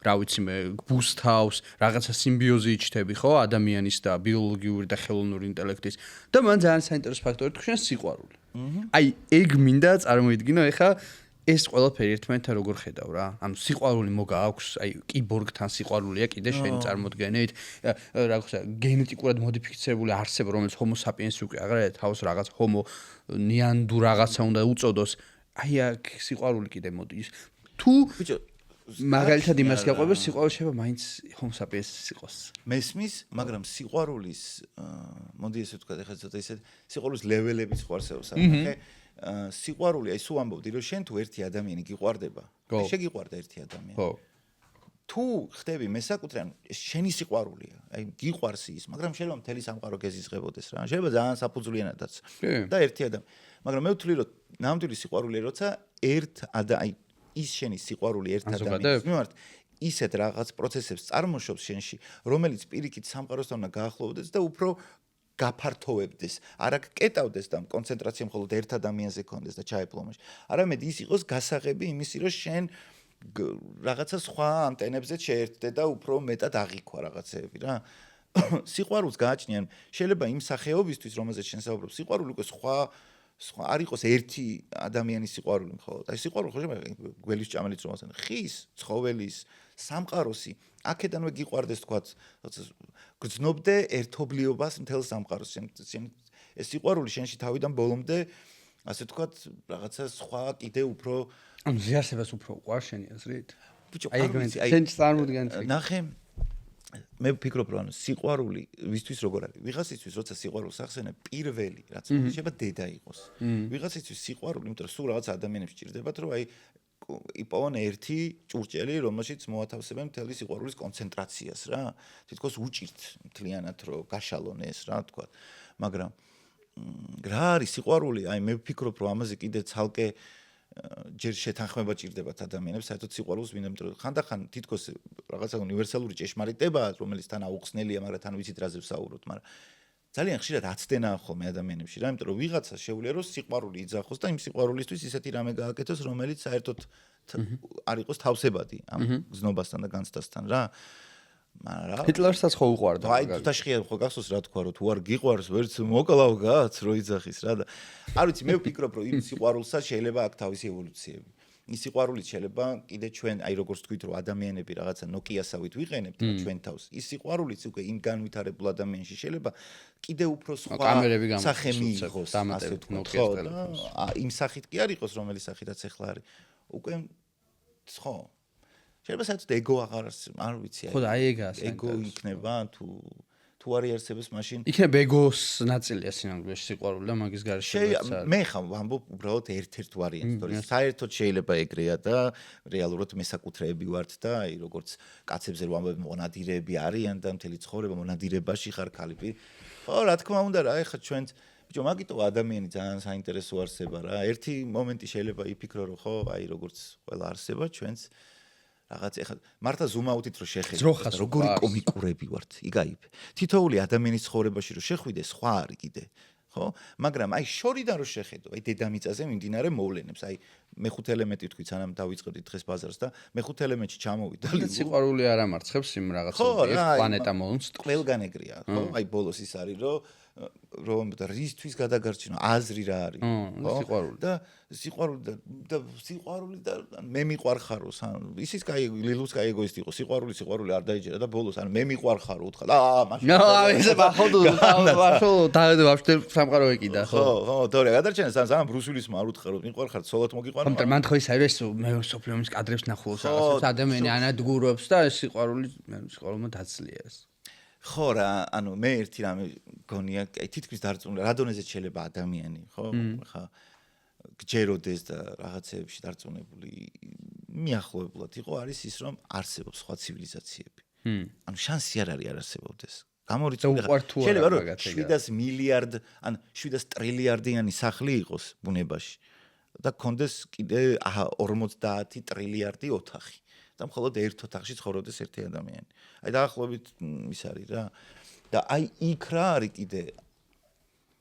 რა ვიცი მე ბუსტავს, რაღაცა სიმბიოზი იჩნდები, ხო, ადამიანის და ბიოლოგიური და ხელოვნური ინტელექტის და მან ძალიან საინტერესო ფაქტორი თქვენ სიყვარული. აი, ეგ მინდა წარმოიდგინო ეხა ეს ყველაფერი ერთმანეთთან როგორ ხედავ რა? ანუ სიყვარული მოგააქვს, აი კიბორგთან სიყვარულია კიდე შენი წარმოდგენით, რა ქვია, გენეტიკურად მოდიფიცირებული არსება, რომელიც ჰომო საპიენსი უკვე აღარ თავს რაღაც ჰომო ნიანდუ რაღაცა უნდა უწოდოს. აი აქ სიყვარული კიდე მოდის. თუ ბიჭო მაგალითად იმას გაყვება, სიყვარული შეიძლება მაინც ჰომო საპიენსის იყოს. მესმის, მაგრამ სიყვარულის მოდი ესე ვთქვა, ეხლა ცოტა ისე სიყვარულის ლეველების ხვარსეულს ახე სიყვარული, აი სულ ამბობდი, რომ შენ თუ ერთი ადამიანი გიყვარდება, შეგიყვარდა ერთი ადამიანი. ხო. თუ ხდები მესაკუთრე, ანუ შენი სიყვარულია, აი გიყვარს ის, მაგრამ შეიძლება მთელი სამყარო გეზიზღებოდეს რა. შეიძლება ძალიან საფუძვლიანადაც. და ერთი ადამიანი. მაგრამ მე ვთვლი, რომ ნამდვილი სიყვარულია, როცა აი ის შენი სიყვარული ერთ ადამიანის მიმართ ისეთ რაღაც პროცესებს წარმოშობს შენში, რომელიც პირიქით სამყაროსთან უნდა გაახლოვდეს და უფრო გაფართოვებდეს, არა კეტავდეს და კონცენტრაცია მხოლოდ ერთ ადამიანზე კონდეს და ჩაეპლომოს. არამედ ის იყოს გასაღები იმისი, რომ შენ რაღაცა სხვა ანტენებზე შეერთდე და უფრო მეტად აღიქვა რაღაცეები რა. სიყვარულს გააჩნიან შეიძლება იმ სახეობისთვის რომელზეც შენ საუბრობ სიყვარული უკვე სხვა არ იყოს ერთი ადამიანის სიყვარული მხოლოდ. აი სიყვარული ხო შეიძლება გველის ჭამელიც რომ ასენ ხის, ცხოველის, სამყაროსი აქედანვე გიყვარდეს თქვათ გრძნობდე ერთობლიობას მთელ სამყაროს. ეს სიყვარული შენში თავიდან ბოლომდე ასე თქვათ რაღაცა სხვა კიდე უფრო ანუ ზიარსებას უფრო უყვარ შენი აზრით? ბიჭო, შენ წარმოდგენ ნახე მე ვფიქრობ რომ სიყვარული ვისთვის როგორ არის? ვიღაცისთვის როცა სიყვარულს ახსენებ, პირველი რაც შეიძლება დედა იყოს. ვიღაცისთვის სიყვარული, იმიტომ რომ სულ რაღაც ადამიანებს ჭირდებათ, რომ აი იპოვონ ერთი ჭურჭელი, რომელშიც მოათავსებენ მთელი სიყვარულის კონცენტრაციას რა. თითქოს უჭირთ მთლიანად რომ გაშალონ ეს რა თქვა. მაგრამ რა არის სიყვარული? აი მე ვფიქრობ რომ ამაზე კიდე ცალკე ჯერ შეთანხმება ჭირდებათ ადამიანებს, საერთოდ სიყვარულს ვინმე ხანდახან თითქოს რაღაცა უნივერსალური ჭეშმარიტებაა, რომელიც თან აუხსნელია, მაგრამ თან ვიცით რაზე ვსაუბრობთ, მაგრამ ძალიან ხშირად აცდენაა ხოლმე ადამიანებში რა, იმიტომ რომ ვიღაცა შეუძლია რომ სიყვარული იძახოს და იმ სიყვარულისთვის ისეთი რამე გააკეთოს, რომელიც საერთოდ არ იყოს თავსებადი ამ გზნობასთან და განცდასთან რა. მაგრამ ჰიტლერსაც ხო უყვარდა? აი თუთაშხია ხო გახსოვს რა თქვა რომ თუ არ გიყვარს ვერც მოკლავ გააც რო იძახის რა და არ ვიცი მე ვფიქრობ რომ იმ სიყვარულსაც შეიძლება აქ თავისი ევოლუციები. ის სიყვარულიც შეიძლება კიდე ჩვენ აი როგორც თქვით რომ ადამიანები რაღაცა ნოკიასავით ვიყენებთ ჩვენ თავს. ის სიყვარულიც უკვე იმ განვითარებულ ადამიანში შეიძლება კიდე უფრო სხვა სახე მიიღოს ასე ვთქვათ. იმ სახით კი არ იყოს რომელი სახითაც ახლა არის. უკვე ხო შეიძლება საერთოდ ეგო აღარ ვიცი ხო და აი ეგაა ეგო იქნება თუ არ იარსებებს მაშინ იქნება ეგოს ნაწილია სინამდვილეში სიყვარული და მაგის გარეშე მე ხამ ვამბობ უბრალოდ ერთ-ერთ ვარიანტს თორე საერთოდ შეიძლება ეგრეა და რეალურად მესაკუთრეები ვართ და აი როგორც კაცებზე რომ ვამბობ მონადირეები არიან და მთელი ცხოვრება მონადირებაში ხარ ქალი ხო რა თქმა უნდა რა ეხლა ჩვენც ბიჭო მაგიტო ადამიანი ძალიან საინტერესო არსება რა ერთი მომენტი შეიძლება იფიქრო რომ ხო აი როგორც ყველა არსება ჩვენც რაღაც ეხლა მართა ზუმაუთით რომ შეხედე როგორი კომიკურები ვართ იგაიფე თითოეული ადამიანის ცხოვრებაში რომ შეხვიდე სხვა არის კიდე ხო მაგრამ აი შორიდან რომ შეხედო აი დედამიწაზე მიმდინარე მოვლენებს აი მეხუთე ელემენტი თქვი სანამ დავიწყებდი დღეს ბაზარს და მეხუთე ელემენტში ჩამოვიდა და სიყვარული არ ამარცხებს იმ რაღაცას პლანეტა მომს ყველგან ეგრეა ხო აი ბოლოს ის არის რომ და რისთვის გადაგარჩინო აზრი რა არის ხო სიყვარული და მე მიყვარხაროს ან ისიც კაი ლილუს კაი ეგოისტი იყო სიყვარული არ დაიჯერა და ბოლოს ან მე მიყვარხარო უთხრა და მაშინ ესე ბახოდო ვაფშე სამყარო ეკიდა ხო თორე გადარჩენა სამ ბრუსვილის არ უთხრა მიყვარხარ ცოლად მოგიყვარა მაგრამ მან ხო ის არის მე სოფლიომის კადრებს ნახულობს რაღაცებს ადამიანი ანადგურობს და ეს სიყვარულმა დაცლია ეს ხო რა ანუ მე ერთი რამე გონია აი თითქმის დარწმუნებული რა დონეზე შეიძლება ადამიანი ხო ხა გჯეროდეს და რაღაცეებში დარწმუნებული მიახლოებულად იყო არის ის რომ არსებობს სხვა ცივილიზაციები ანუ შანსი არ არის არ არსებობდეს გამორიცხული შეიძლება რომ 700 მილიარდ ან 700 ტრილიარდიანი სახლი იყოს ბუნებაში და კონდეს კიდე 50 ტრილიარდი ოთახი და მხოლოდ ერთ ოთახში ცხოვრობს ერთი ადამიანი. აი დაახლოებით ის არის რა. და აი იქ რა არის კიდე.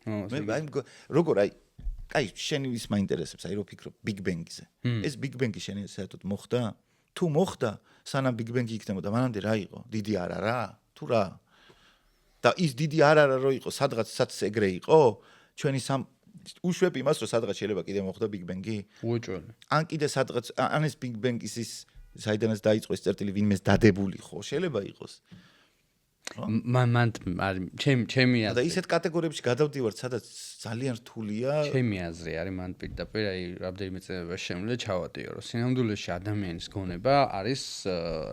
მე აი როგორ აი შენი ის მაინტერესებს, აი რო ფიქრობ Big Bang-ზე. ეს Big Bang-ი შენი საერთოდ მოხდა? თუ მოხდა, სანამ Big Bang-ი იქნებოდა, მანამდე რა იყო? დიდი არა რა? თუ რა? და ის დიდი არა რო იყო, სადღაც ეგრე იყო? ჩვენი უშვებ იმას, რომ სადღაც შეიძლება კიდე მოხდა Big Bang-ი? უეჭველი. ან კიდე სადღაც ან ეს Big Bang-ის ის საიდანაც დაიწყო ეს წერტილი ვინმეს დადებული ხო შეიძლება იყოს მან ჩემი აზრი და ისეთ კატეგორიებში გადავდივართ სადაც ძალიან რთულია ჩემი აზრი არის მან პირდაპირ აი რამდენიმე წელიწადში შემიძლია ჩავატიო რომ სინამდვილეში ადამიანის გონება არის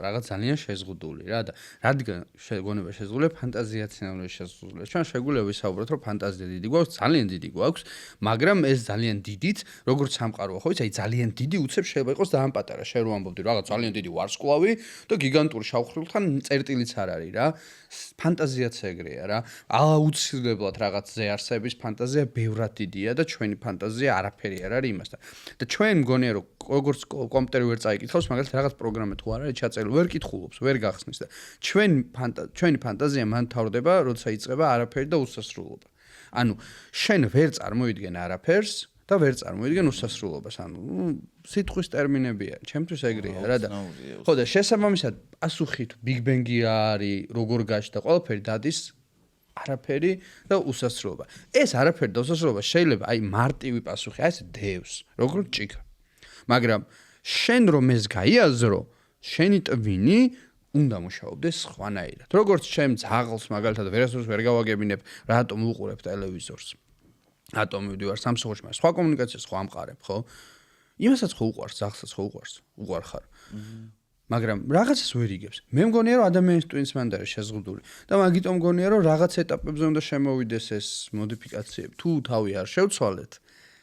რაღაც ძალიან შეზღუდული რა და რადგან გონება შეზღუდულია ფანტაზია სინამდვილეში შეზღუდულია ჩვენ შეგვიძლია ვისაუბროთ რომ ფანტაზია დიდი გვაქვს ძალიან დიდი გვაქვს მაგრამ ეს ძალიან დიდიც როგორც სამყაროა ხო იცი აი ძალიან დიდი უცებ შეიძლება იყოს ძალიან პატარა შენ რო ამბობდი რაღაც ძალიან დიდი ვარსკვლავი და გიგანტური შავხრილთან წერტილიც არ არის რა ფანტაზიაც ეგრეა რა აუცილებლად რაღაც ზეარსების ფანტაზია ბევრად დიდია და ჩვენი ფანტაზია არაფერი არ არის იმასთან და ჩვენ მგონია რომ როგორც კომპიუტერი ვერ წაიკითხავს მაგალითად რაღაც პროგრამა თუ არ არის ჩაწერილი ვერ კითხულობს ვერ გახსნის და ჩვენი ფანტაზია მან თავდება როცა იწყება არაფერი და უსასრულობა ანუ შენ ვერ წარმოიდგენ არაფერს და ვერ წარმოიდგენ უსასრულობას. ანუ სიტყვის ტერმინებია, ჩემთვის ეგრეა რა და ხო და შესაბამისად პასუხი თუ Big Bang-ი რა არის, როგორ გაჩნდა, ყველაფერი დადის არაფერი და უსასრულობა. ეს არაფერი და უსასრულობა შეიძლება აი მარტივი პასუხი, აი ესე დევს, როგორ ჭიქა. მაგრამ შენ რომ ეს გაიაზრო, შენი ტვინი უნდა მუშაობდეს სხვანაირად. როგორც ჩემ ძაღლს მაგალითად ვერასდროს ვერ გავაგებინებ, რატომ უყურებ ტელევიზორს. რატომ მივდივარ სამსახურში, მაგრამ სხვა კომუნიკაციას ხო ამყარებ, ხო? იმასაც ხო უყვარს, ძაღლსაც ხო უყვარს, უყვარ ხარ. მაგრამ რაღაცას ვერ იგებს. მე მგონია რომ ადამიანის ტვინს მანდ არის შეზღუდული და მაგიტომ მგონია რომ რაღაც ეტაპებზე უნდა შემოვიდეს ეს მოდიფიკაციები. თუ თავი არ შევცვალეთ,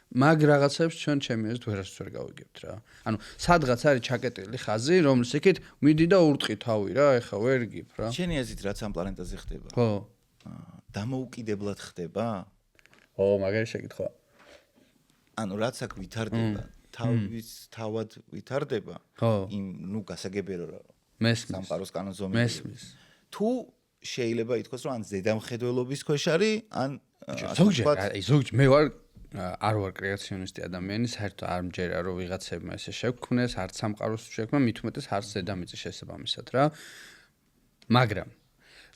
მაგ რაღაცებს ჩვენ ჩემი აზრით ვერასდროს ვერ გავიგებთ რა. ანუ სადღაც არის ჩაკეტილი ხაზი, რომლის იქით მიდი და ურტყი თავი რა, ეხა ვერ გიფ რა. შენი აზრით რაც ამ პლანეტაზე ხდება? ხო. დამოუკიდებლად ხდება? ო, მაგარი შეკითხვა. ანუ რაც აქ ვითარდება, თავად ვითარდება, იმ ნუ გასაგებია რა. მესმის. სამყაროს კანონზომი. მესმის. თუ შეიძლება ითქვას რომ ან ზედამხედველობის ქვეშ არის, ან ზოგჯერ მე ვარ არ ვარ კრეაციონისტი ადამიანი, საერთოდ არ მჯერა რომ ვიღაცებმა ესე შეგვქმნეს, არც სამყაროს შექმნა, მით უმეტეს არც ზედამიწის შესაბამისად რა. მაგრამ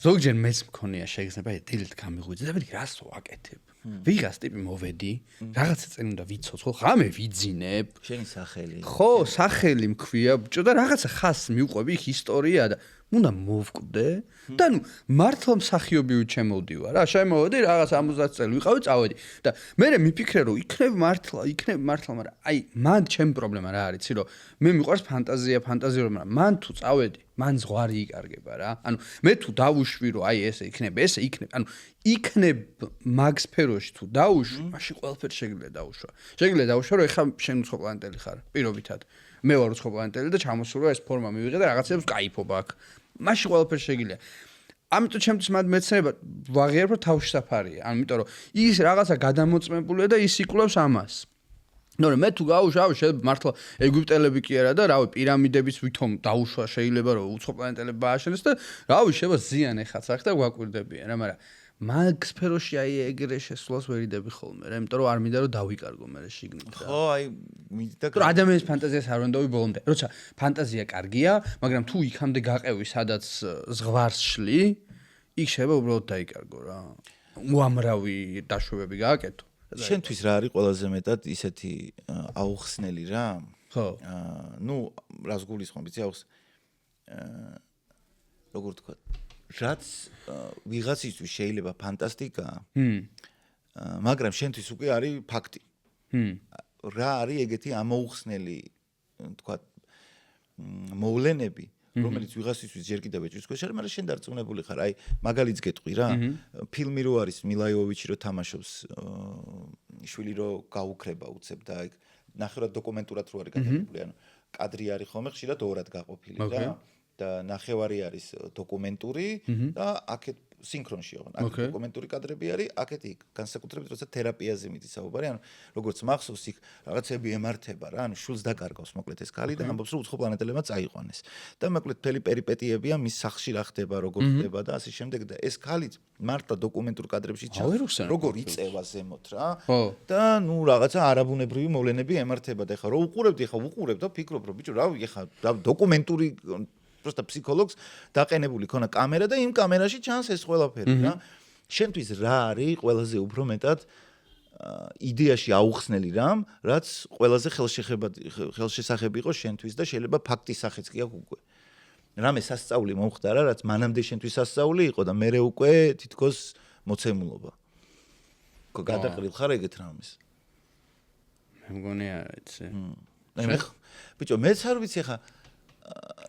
ზოგჯერ მეც მქონია შეგრძნება დილით გამიღვიძე და მეთქი რას ვაკეთებ? ვიღაც ტიპი მოვედი, რაღაცა წინ უნდა ვიცოცხლო, ხამე ვიძინებ. შენი სახელი. ხო, სახელი მქვია, ბჭო და რაღაცა ხასს მიუყვები, ისტორია და უნდა მოვკვდე და ნუ მართლა მსახიობი ჩემოვდივარ რა შემოვედი რაღაც 70 წელი ვიყავი წავედი და მე მიფიქრე რომ იქნებ მართლა მაგრამ აი მან ჩემი პრობლემა რა არის იცი რომ მე მიყვარს ფანტაზია მაგრამ მან თუ წავედი მან ზღვარი იკარგება რა ანუ მე თუ დავუშვი რომ აი ესე იქნებ ანუ იქნებ მაგ სფეროში თუ დაუშვი მაშინ ყველაფერი შეგიძლია დაუშვა რომ ეხლა შენ უცხო პლანეტელი ხარ პირობითად მე ვარ უცხო პლანეტელი და ჩამოსულა ეს ფორმა მივიღე და რაღაცებს кайფობ აქ მაშინ ყველაფერი შეგიძლია ამიტომ ჩემთვის მათ მეცნება ვაღიარებ რომ თავში საფარია ამიტომ რომ ის რაღაცა გადამოწმებულია და ის იკვლევს ამას ნორე მე თუ გავუშავ შეიძლება მართლა ეგვიპტელები კი არა და რავი პირამიდების ვითომ დაუშვა შეიძლება რომ უცხო პლანეტელები ბააშენეს და რავი შეიძლება ზიან ეხაც აქ და გვაკვირდებიან რა მაგრამ მაგ სფეროში აი ეგრე შესვლას ვერიდები ხოლმე რა იმიტომ რომ არ მინდა რომ დავიკარგო მე შიგნით რა ხო აი მიდიდა რომ ადამიანის ფანტაზიას არ უნდა ვიბოლომდე როცა ფანტაზია კარგია მაგრამ თუ იქამდე გაყევი სადაც ზღვარს შლი იქ შეიძლება უბრალოდ დაიკარგო რა უამრავი დაშვებები გააკეთო შენთვის რა არის ყველაზე მეტად ისეთი აუხსნელი რა ხო ნუ რას გულისხმობ იცი აუხს როგორ თქვა რაც ვიღაცისთვის შეიძლება ფანტასტიკაა მაგრამ შენთვის უკვე არის ფაქტი რა არის ეგეთი ამოუხსნელი თქვა მოვლენები რომელიც ვიღაცისთვის ჯერ კიდევ ეჭვის ქვეშ არის მაგრამ შენ დარწმუნებული ხარ აი მაგალითს გეტყვი რა ფილმი რო არის მილა იოვოვიჩი რო თამაშობს შვილი რო გაუქრება უცებ და აი ნახევრად დოკუმენტურად რო არის გადაღებული ანუ კადრი არის ხოლმე ხშირად ორად გაყოფილი რა და ნახევარი არის დოკუმენტური და აქეთ სინქრონში აღარ აქ დოკუმენტური კადრები არის აქეთ იქ განსაკუთრებით როცა თერაპიაზე მიდის საუბარი ანუ როგორც მახსოვს იქ რაღაცები ემართება რა ანუ შულს დაკარგავს მოკლედ ეს ქალი და ამბობს რომ უცხო პლანეტელებმა წაიყვანეს და მოკლედ მთელი პერიპეტიებია მის სახლში რა ხდება როგორ ხდება და ასე შემდეგ და ეს ქალი მართლა დოკუმენტურ კადრებში ჩანს როგორ იწევა ზემოთ რა და ნუ რაღაცა არაბუნებრივი მოვლენები ემართება და ეხლა რო უყურებდი ეხლა ვუყურებ და ფიქრობ რომ ბიჭო რავი ეხლა დოკუმენტური просто ფსიქოლოგს დაყენებული ქონა კამერა და იმ კამერაში ჩანს ეს ყველაფერი რა. შენთვის რა არის ყველაზე უფრო მეტად იდეაში აუხსნელი რამ, რაც ყველაზე ხელშესახები იყო შენთვის და შეიძლება ფაქტის სახეც კი აქვს უკვე. რამე სასწაული მომხდარა, რაც მანამდე შენთვის სასწაული იყო და მერე უკვე თითქოს მოცემულობა. გადაყრილ ხარ ეგეთ რამეს. მე მგონი არა იცი. ბიჭო მეც არ ვიცი ხა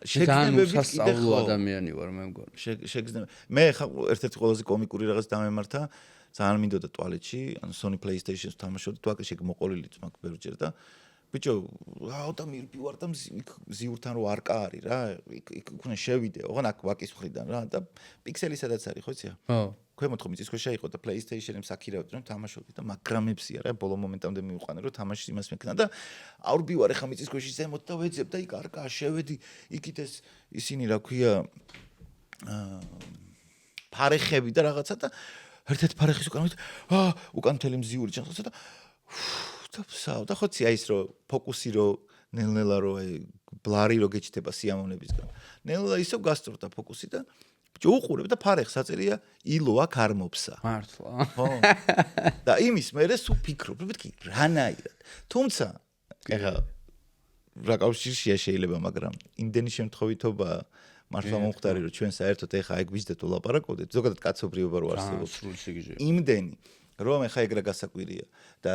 შეგრძნებები სასწავლო ადამიანი ვარ მე მგონი შეგრძნები მე ხა ერთ-ერთი ყველაზე კომიკური რაღაც დამემართა ძალიან მინდოდა ტუალეტში ანუ Sony PlayStation-ს თამაშობდი თუ აქ შეგმოყოლილიც მაგ ბევრჯერ და ბიჭო აუტა მირბი ვარ და ზიურთან რო არკა არის რა იქ უნდა შევიდე ოღონ აქ ვაკის მხრიდან რა და პიქსელი სადაც არის ხო იცი ხო ქვემოთ ხომ იცის ქვეშა იყო და PlayStation-ს აკირავდი რომ თამაშობდი და მაგრამებსია რა ბოლო მომენტამდე მივყვანე რომ თამაშის იმას მექნა და აურბი ვარ ეხა მიწის ქვეშ ზემოთ და ვეძებ და იქ არკა შევედი იქით ეს ისინი რა ქვია ფარეხები და რაღაცა და ერთ-ერთ ფარეხის უკან უკან მთელი მზიური ჩახსა და და ხოცი აი ეს რო ფოკუსი რო ნელ-ნელა რო აი ბლარი რო გეჩდება სიამოვნებისგან. ნელ-ნელა ისევ გასწორდა ფოკუსი და ბიჭო უყურებ და ფარეხს აწერია ილო აქ არ მოფსა. მართლა. ხო. და იმის მერე სულ ფიქრობ, მეთქი რანაირად. თუმცა ეხა რა კავშირშია შეიძლება, მაგრამ იმდენი შემთხვევითობა მართლა მომხდარი რომ ჩვენ საერთოდ ეხა ეგ ვიზდეთ ვლაპარაკობდეთ, ზოგადად კაცობრიობა რო არსებობს. იმდენი რომ ეხა ეგ რა გასაკვირია და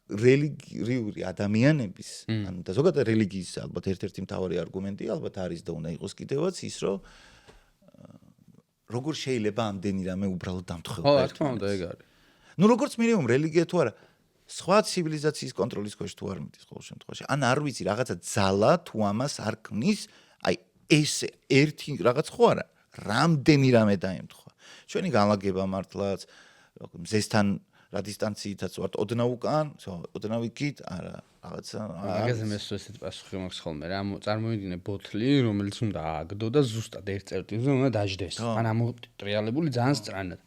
რელიგიური ადამიანების, ანუ და ზოგადად რელიგიის ალბათ ერთ-ერთი მთავარი არგუმენტი ალბათ არის და უნდა იყოს კიდევაც ის, რომ როგორ შეიძლება ამდენი რამე უბრალოდ დამთხევა. ხო, რა თქმა უნდა, ეგ არის. ნუ როგორც მინიმუმ რელიგია თუ არა, სხვა ცივილიზაციის კონტროლის ქვეშ თუ არ მიდის ყოველ შემთხვევაში. ან არ ვიცი, რაღაცა ძალა თუ ამას არ ქმნის, აი ეს ერთი რაღაც ხო არა, რამდენი რამე დაემთხვა. ჩვენი განლაგება მართლაც მზესთან რა დისტანციითაც ვართ ოდნავ უკან, ოდნავ იქით, არა, რაღაცა. მაგაზე მე ესეთ პასუხი მაქვს ხოლმე რა, წარმოიდგინე ბოთლი, რომელიც უნდა ააგდო და ზუსტად ერთ წერტილზე უნდა დაждდეს. ან ამოტრიალებული ძალიან სწრანად.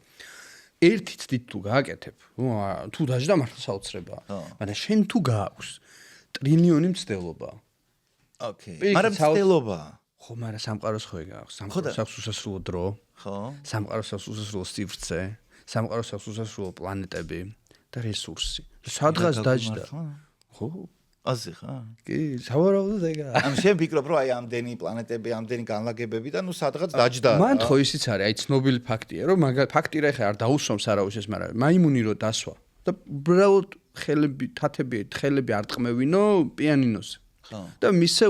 ერთი ცდით თუ გააკეთებ, თუ დაждდა მართლა საოცრებაა. მაგრამ შენ თუ გააქვს ტრილიონი მცდელობა. ოკეი. მაგრამ მცდელობა. ხო, მაგრამ სამყაროს ხო ეგ აქვს. სამყაროს აქვს უსასრულო დრო. ხო. სამყაროს აქვს უსასრულო სივრცე. სამყაროს აქვს უსასრულო პლანეტები და რესურსი. სადღაც დაждდა. ხო? ასე ხა? კი, სავარაუდოდ ეგაა. ამ შენ ფიქრობ, რომ აი ამდენი პლანეტები, ამდენი განლაგებები და ნუ სადღაც დაждდა. მან ხო ისიც არის, აი ცნობილი ფაქტია, რომ ფაქტი რა ხა არ დაუსვამს არავის ეს, მაგრამ მაიმუნი რო დასვა და უბრალოდ ხელები, თათები, თხელები არ ტყმევინო პიანინოზე. ხო. და მისე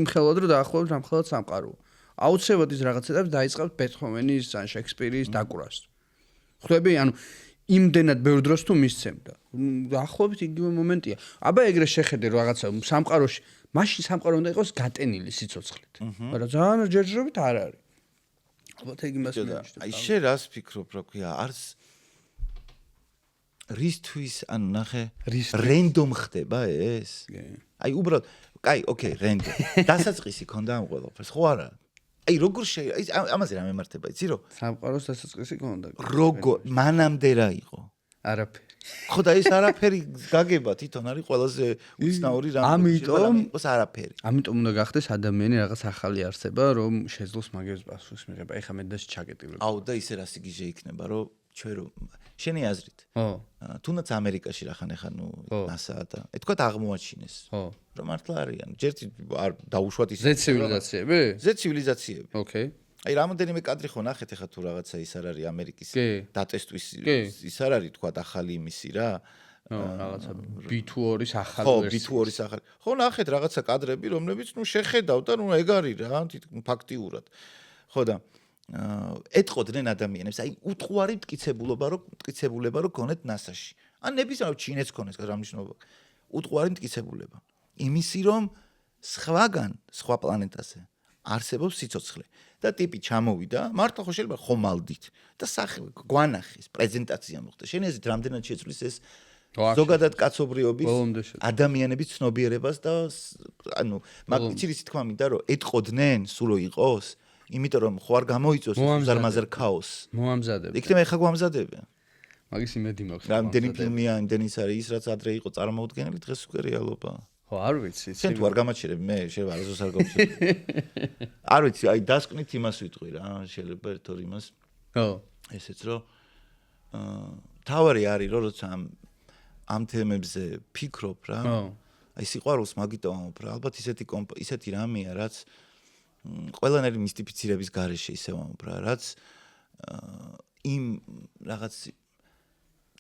იმხელად რომ დაახლოებით რამხელად სამყარო. აუცილებლად ის რაღაც ეტაპს დაიწყებს ბეთჰოვენის ან შექსპირის დაკვრას. ხვდები, ანუ იმდენად ბევრ დროს თუ მისცემდა. დაახლოებით იგივე მომენტია. აბა ეგრე შეხედე რაღაცა სამყაროში, მაშინ სამყარო უნდა იყოს გატენილი სიცოცხლით. მაგრამ ძალიან ჯერჯერობით არ არის. ალბათ ეგ იმას მეუბნებოდა. აი შენ რას ფიქრობ, რა ქვია, არს რისთვის ან ნახე რენდომ ხდება ეს? აი უბრალოდ, კაი, ოკეი, რენდომ. დასაწყისი ქონდა ამ ყველაფერს, ხო არა? აი როგორ ამაზე რა მემართება, იცი რო? სამყაროს დასაწყისი ქონდა. როგორ მანამდე რა იყო? არაფერი. ხო და ეს არაფერი გაგება თვითონ არის ყველაზე უცნაური რამ. ამიტომ იყოს არაფერი. ამიტომ უნდა გახდეს ადამიანი რაღაც ახალი არსება, რომ შეძლოს მაგის პასუხს მიღება. ეხა მე და ჩაკეტილი. აუ და ისე რა სიგიჟე იქნება, რომ ჩვენ რომ შენი აზრით. ხო. თუნდაც ამერიკაში რახან ეხა ნუ NASA და ეთქვა აღმოაჩინეს. ხო. რომ მართლა არიან. ჯერ არ დაუშვათ ის ზე ცივილიზაციები? ზე ცივილიზაციები. ოკეი. აი რამოდენიმე კადრი ხო ნახეთ ეხა თუ რაღაცა ის არ არის ამერიკის დატესტვის ის არ არის თქვა ახალი იმისი რა. რაღაცა B2-ის ახალი ვერსია. ხო, B2-ის ახალი. ხო ნახეთ რაღაცა კადრები, რომლებიც ნუ შეხედავ და ნუ ეგ არის რა, ფაქტიურად. ხო და ეტყოდნენ ადამიანებს, აი უტყუარი მტკიცებულება რო გქონეთ NASA-ში. ან ნებისმიერ ჩინეთს გქონეს რა მნიშვნელობა. უტყუარი მტკიცებულება. იმისი რომ სხვაგან, სხვა პლანეტაზე არსებობს სიცოცხლე. და ტიპი ჩამოვიდა, მართლა ხო შეიძლება ხომალდით და გვანახეს, პრეზენტაცია მოხდა. შენ ეზით რამდენად შეცვლის ეს ზოგადად კაცობრიობის ადამიანების ცნობიერებას და ანუ მაგ იცის თქმა მინდა რომ ეტყოდნენ სულ რო იყოს, იმიტომ რომ ხო არ გამოიწოს ზარმაზარ ქაოსს. მოამზადებ. იქნება ეხა გვამზადებიან. მაგის იმედი მაქვს. რამდენი ფილმია, იმდენი ის არის, ის რაც ადრე იყო წარმოუდგენელი, დღეს უკვე რეალობაა. ხო, არ ვიცი. შენ თუ არ გამაჩერებ, მე შეიძლება არასდროს არ გამაჩერებ. არ ვიცი, აი დასკვნით იმას ვიტყვი რა, შეიძლება ერთ-ორ იმას. ხო. ესეც რომ თავარი არის რომ როცა ამ თემებზე ფიქრობ რა. აი სიყვარულს მაგიტომ ამობ რა, ალბათ ისეთი რამეა, რაც ყველანაირი მისტიფიცირების გარეშე ისევ ამობ რა, რაც იმ რაღაც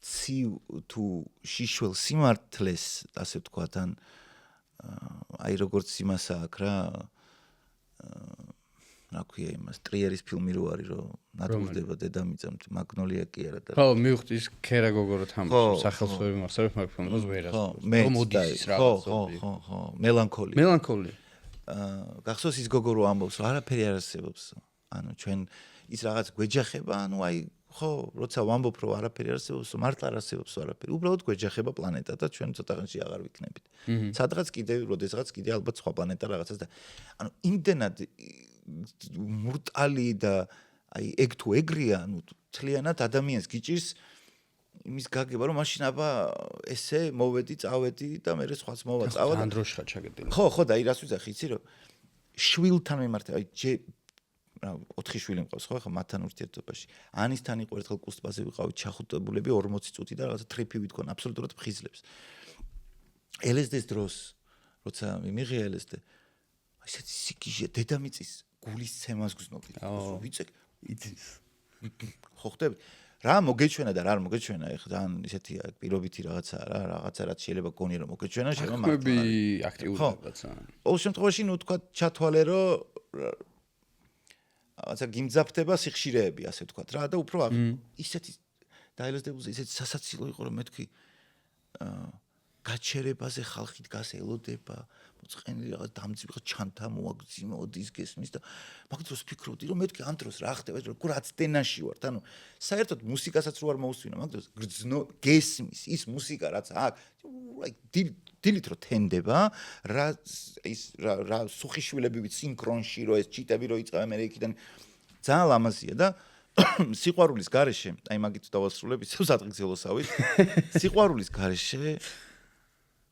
ცივ თუ შიშველ სიმართლეს, ასე ვთქვათ, ან აი როგორც იმას აქვს რა რა ქვია იმას ტრიერის ფილმი რო არის რომ ნატურდება დედამიწამდე მაგნოლია კი არა და ხო მივხვდი ის ქერა გოგო რო თამაშობს სახელს ვერ მახსოვებ მაგ ფილმს ვერას რომ მოდის რაღაც ხო მელანქოლია გახსოვს ის გოგო რო ამბობს რომ არაფერი არ არსებობს ანუ ჩვენ ის რაღაც გვეჯახება ანუ აი ხო როცა ვამბობ რომ არაფერი არსებობს მართლა არ არსებობს არაფერი უბრალოდ გვეჯახება პლანეტა და ჩვენ ცოტაღანში აღარ ვიქნებით სადღაც კიდე როდესღაც კიდე ალბათ სხვა პლანეტა რაღაცას და ანუ იმდენად მურტალი და აი ეგ თუ ეგრია ანუ თლიანად ადამიანს გიჭირს იმის გაგება რომ მაშინ აბა ესე მოვედი, წავედი და მე სხვაც მოვაწავა და ანდროში ხარ ჩაგედილი. ხო და აი რას ვიზახი, იცი რომ შვილთან მიმართა, აი 4 შვილი მყავს ხო ხა მათთან ურთიერთობაში. ანისთან იყო ერთხელ კუსტბაზე ვიყავით ჩახუტებულები 40 წუთი და რაღაცა ტრიფივით ქონა აბსოლუტურად ფხიზლებს. LSD-ს დროს როცა მიღია LSD ესეთი სიკიჟე დედამიწის გულის ცემას გზნობდი. ვიცი იცის. ხო ხდები? რა მოგეჩვენა და რა არ მოგეჩვენა ეხლა ძალიან ისეთი პირობითი რაღაცაა რა, რაღაცა რაც შეიძლება გონი რომ მოგეჩვენა, შეიძლება მართლა. ხმები აქტიური რაღაცა. ყოველ შემთხვევაში ნუ თქვა ჩათვალე რომ რაღაცა გიმძაფდება სიხშირეები, ასე ვთქვათ რა და უფრო ისეთი დაელესდებულზე ისეთი სასაცილო იყო რომ მე თქვი გაჩერებაზე ხალხი დგას ელოდება, მოწყენილი რაღაც დამძიმხა ჩანთა მოაგზიმო დის გესმის და მაგ დროს ფიქრობდი რომ მე თქვი ამ დროს რა ხდება რომ რაც დენაში ვართ, ანუ საერთოდ მუსიკასაც რო არ მოусვინო მაგ დროს გრძნო გესმის ის მუსიკა რაც აქ აი დილით რო თენდება რა ის რა სუხიშვილები ვით სინქრონში რო ეს ჩიტები რო იწყება ამერიკიდან ძალიან ლამაზია და სიყვარულის გარეშე აი მაგით დავასრულებ ისევ სადღეგრძელოსავით სიყვარულის გარეშე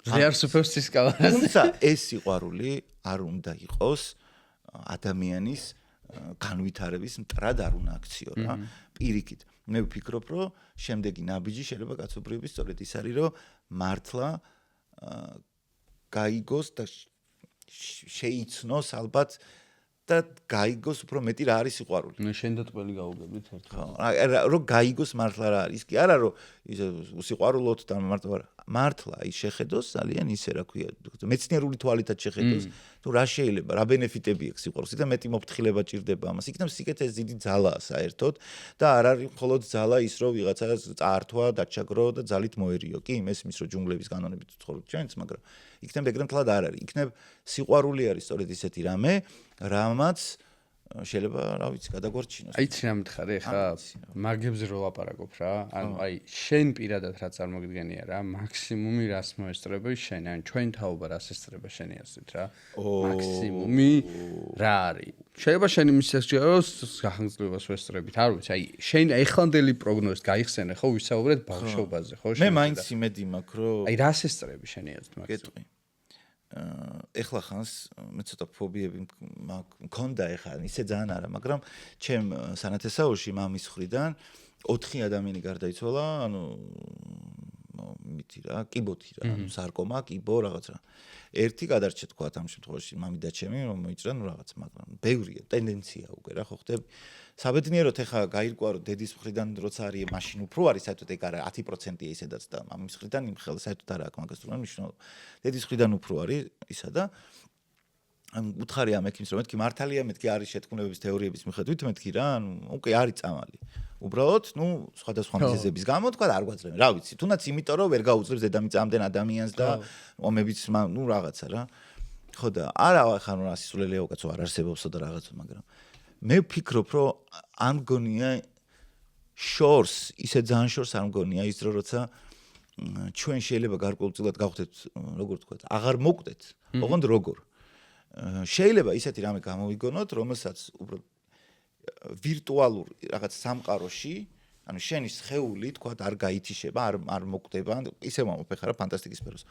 რეარსუფებს სისკალას. თუმცა ეს სიყვარული არ უნდა იყოს ადამიანის განვითარების მტრად არ უნდა აქციო რა. პირიქით, მე ვფიქრობ, რომ შემდეგი ნაბიჯი შეიძლება კაცობრიობის სწორედ ის არის, რომ მართლა გაიგოს და შეიცნოს ალბათ და გაიგოს უფრო მეტი რა არის სიყვარული. მე შენ და ტყველი გაუგებრით ერთხელ. ხო, რომ გაიგოს მართლა რა არის. კი არა რომ სიყვარულოთ და მართლა ის შეხედოს ძალიან ისე რა ქვია, მეცნიერული თვალითაც შეხედოს, თუ რა შეიძლება, რა ბენეფიტები აქვს სიყვარულს და მეტი მოფრთხილება ჭირდება ამას. იქნებ სიკეთეს დიდი ძალაა საერთოდ და არ არის მხოლოდ ძალა ის რომ ვიღაცას წაართვა, დაჩაგრო და ძალით მოერიო. კი, მესმის რომ ჯუნგლების კანონებით ცხოვრობთ ჩვენც, მაგრამ იქნებ ეგრემთლად არ არის. იქნებ სიყვარული არის სწორედ ისეთი რამე, რამაც შეიძლება, რა ვიცი, გადაგვარჩინოს. აიცი რა მითხარი ხა? მაგებზე რო ლაპარაკობ რა. ანუ აი შენ პირადად რა წარმოგიდგენია რა, მაქსიმუმი რას მოესწრება შენ, ან ჩვენ თაობა რას ესწრება შენი ასეთ რა. მაქსიმუმი რა არის? შეიძლება შენი მისასჯეროს გახანგრძლივებას ვესწრებით, არ ვიცი, აი შენ ეხლანდელი პროგნოზით გაიხსენე ხო ვისაუბრეთ ბავშვობაზე, ხო? მე მაინც იმედი მაქვს, რომ აი რას ესწრები შენი აზრით მაქსიმუმი? ეხლა ხანს მე ცოტა ფობიები მქონდა ეხლა ისე ძალიან არა, მაგრამ ჩემ სანათესაურში მამის მხრიდან 4 ადამიანი გარდაიცვალა, ანუ მითი რა, კიბოთი რა, ანუ სარკომა, კიბო რაღაც რა. ერთი გადარჩა თქვა ამ შემთხვევაში მამი და ჩემი რომ მოიჭრა ნუ რაღაც, მაგრამ ბევრია ტენდენცია უკვე რა ხო ხდები. საბედნიეროდ ეხა გაირკვა რომ დედის მხრიდან როცა არის მაშინ უფრო არის საერთოდ ეგ არა 10%-ია ისედაც და მამის მხრიდან იმ ხელს საერთოდ არა აქვს მაგას თუმცა მნიშვნელობა. დედის მხრიდან უფრო არის ისა და უთხარი ამ ექიმს რომ მეთქი მართალია მეთქი არის შეთქმულებების თეორიების მიხედვით მეთქი რა ანუ უკვე არის წამალი. უბრალოდ ნუ სხვადასხვა მიზეზების გამო თქვა არ გვაძლევენ. რა ვიცი, თუნდაც იმიტომ რომ ვერ გაუძლებს დედამიწა ამდენ ადამიანს და ომებიც ნუ რაღაცა რა. ხო და არა ხარ რა სისულელეო კაცო არ არსებობსო და რაღაცა მაგრამ მე ვფიქრობ რომ არ მგონია შორს ისე ძალიან შორს არ მგონია ის რომ როცა ჩვენ შეიძლება გარკვეულწილად გავხდეთ როგორ თქვა აღარ მოკვდეთ ოღონდ როგორ შეიძლება ისეთი რამე გამოვიგონოთ რომელსაც უბრალოდ ვირტუალურ რაღაც სამყაროში ანუ შენი სხეული თქვა არ გაითიშება არ მოკვდება ისე მომფეხარა ფანტასტიკის სფეროს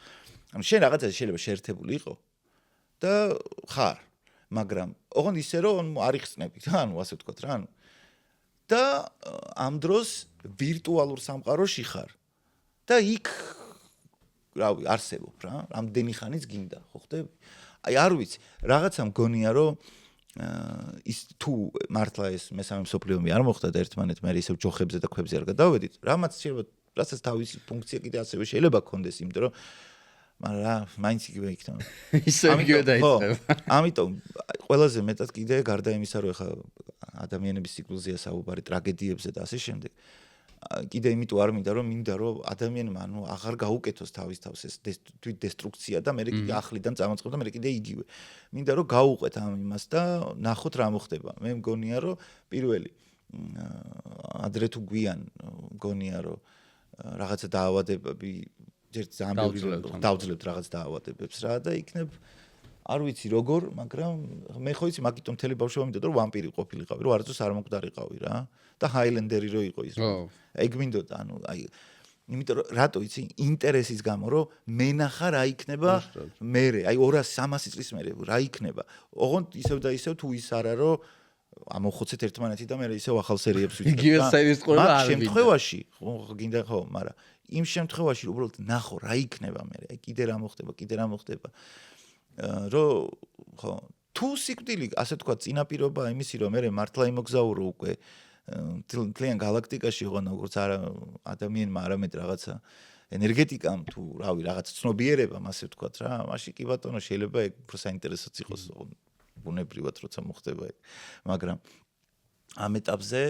ანუ შენ რაღაცა შეიძლება შეერთებული იყო და ხარ მაგრამ ოღონდ ისე რომ არ იხსნები რა ანუ ასე ვთქვათ რა ანუ და ამ დროს ვირტუალურ სამყაროში ხარ და იქ რავი არსებობ რა რამდენი ხანიც გინდა ხო ხდები აი არ ვიცი რაღაცა მგონია რომ ის თუ მართლა ეს მესამე მსოფლიომი არ მოხდა და ერთმანეთ მე ისევ ჯოხებზე და ქვებზე არ გადავედით რამაც შეიძლება რასაც თავისი ფუნქცია კიდე ასევე შეიძლება გქონდეს იმიტომ რომ მაგრამ რა მაინც იგივე იქნება ისე იგივე დაიწყება ამიტომ ყველაზე მეტად კიდე გარდა იმისა რომ ხა ადამიანების ციკლზეა საუბარი ტრაგედიებზე და ასე შემდეგ კიდე იმიტომ არ მინდა რომ ადამიანმა ანუ აღარ გაუკეთოს თავის თავს ეს თვით დესტრუქცია და მე კიდე ახლიდან წამოწყებ და მე კიდე იგივე მინდა რომ გაუყვეთ ამ იმას და ნახოთ რა მოხდება მე მგონია რომ პირველი ადრე თუ გვიან მგონია რომ რაღაცა დაავადებები ერთ ძალიან ბევრი დავძლებთ რაღაც დაავადებებს რა და იქნებ არ ვიცი როგორ მაგრამ მე ხო იცი მაგიტომ მთელი ბავშვობა მინდოდა რომ ვამპირი ყოფილიყავი რომ არასდროს არ მომკვდარიყავი რა და ჰაილენდერი რო იყო ის ეგ მინდოდა ანუ აი იმიტომ რომ რატო იცი ინტერესის გამო რომ მენახა რა იქნება მერე აი 200-300 წლის მერე რა იქნება ოღონდ ისევ და ისევ თუ ის არა რომ ამოხოცეთ ერთმანეთი და მე ისევ ახალ სერიებს ვიწყებ იგივე სერიის ყურება არ მაგ შემთხვევაში ხო გინდა ხო მაგრამ იმ შემთხვევაში უბრალოდ ნახო რა იქნება მერე აი კიდე რა მოხდება რომ ხო თუ სიკვდილი ასე თქვა წინაპირობა იმისი რომ მე მართლა იმოგზაურო უკვე თლიან გალაქტიკაში ოღონდ როგორც ადამიანმა არამედ რაღაცა ენერგეტიკამ თუ რავი რაღაც ცნობიერებამ ასე ვთქვათ რა მაშინ კი ბატონო შეიძლება ეგ უფრო საინტერესოც იყოს ბუნებრივად როცა მოხდება ეგ მაგრამ ამ ეტაპზე